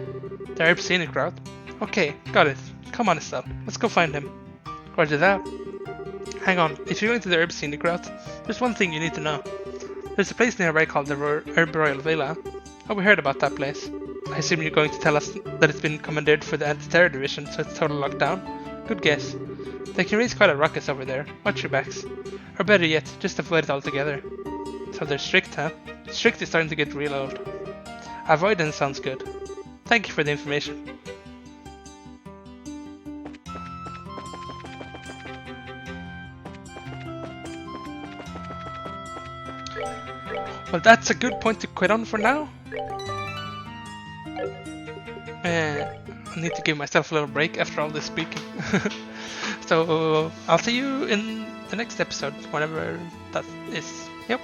The herb scenic route? Okay, got it. Come on, Estelle, let's go find him. Roger that. Hang on, if you're going to the herb scenic route, there's one thing you need to know. There's a place nearby called the Herb Royal Villa. Oh, we heard about that place. I assume you're going to tell us that it's been commandeered for the anti-terror division, so it's totally locked down? Good guess. They can raise quite a ruckus over there. Watch your backs. Or better yet, just avoid it altogether. So they're strict, huh? Strict is starting to get real old. Avoidance sounds good. Thank you for the information. Well, that's a good point to quit on for now. I need to give myself a little break after all this speaking. So I'll see you in the next episode, whenever that is. Yep.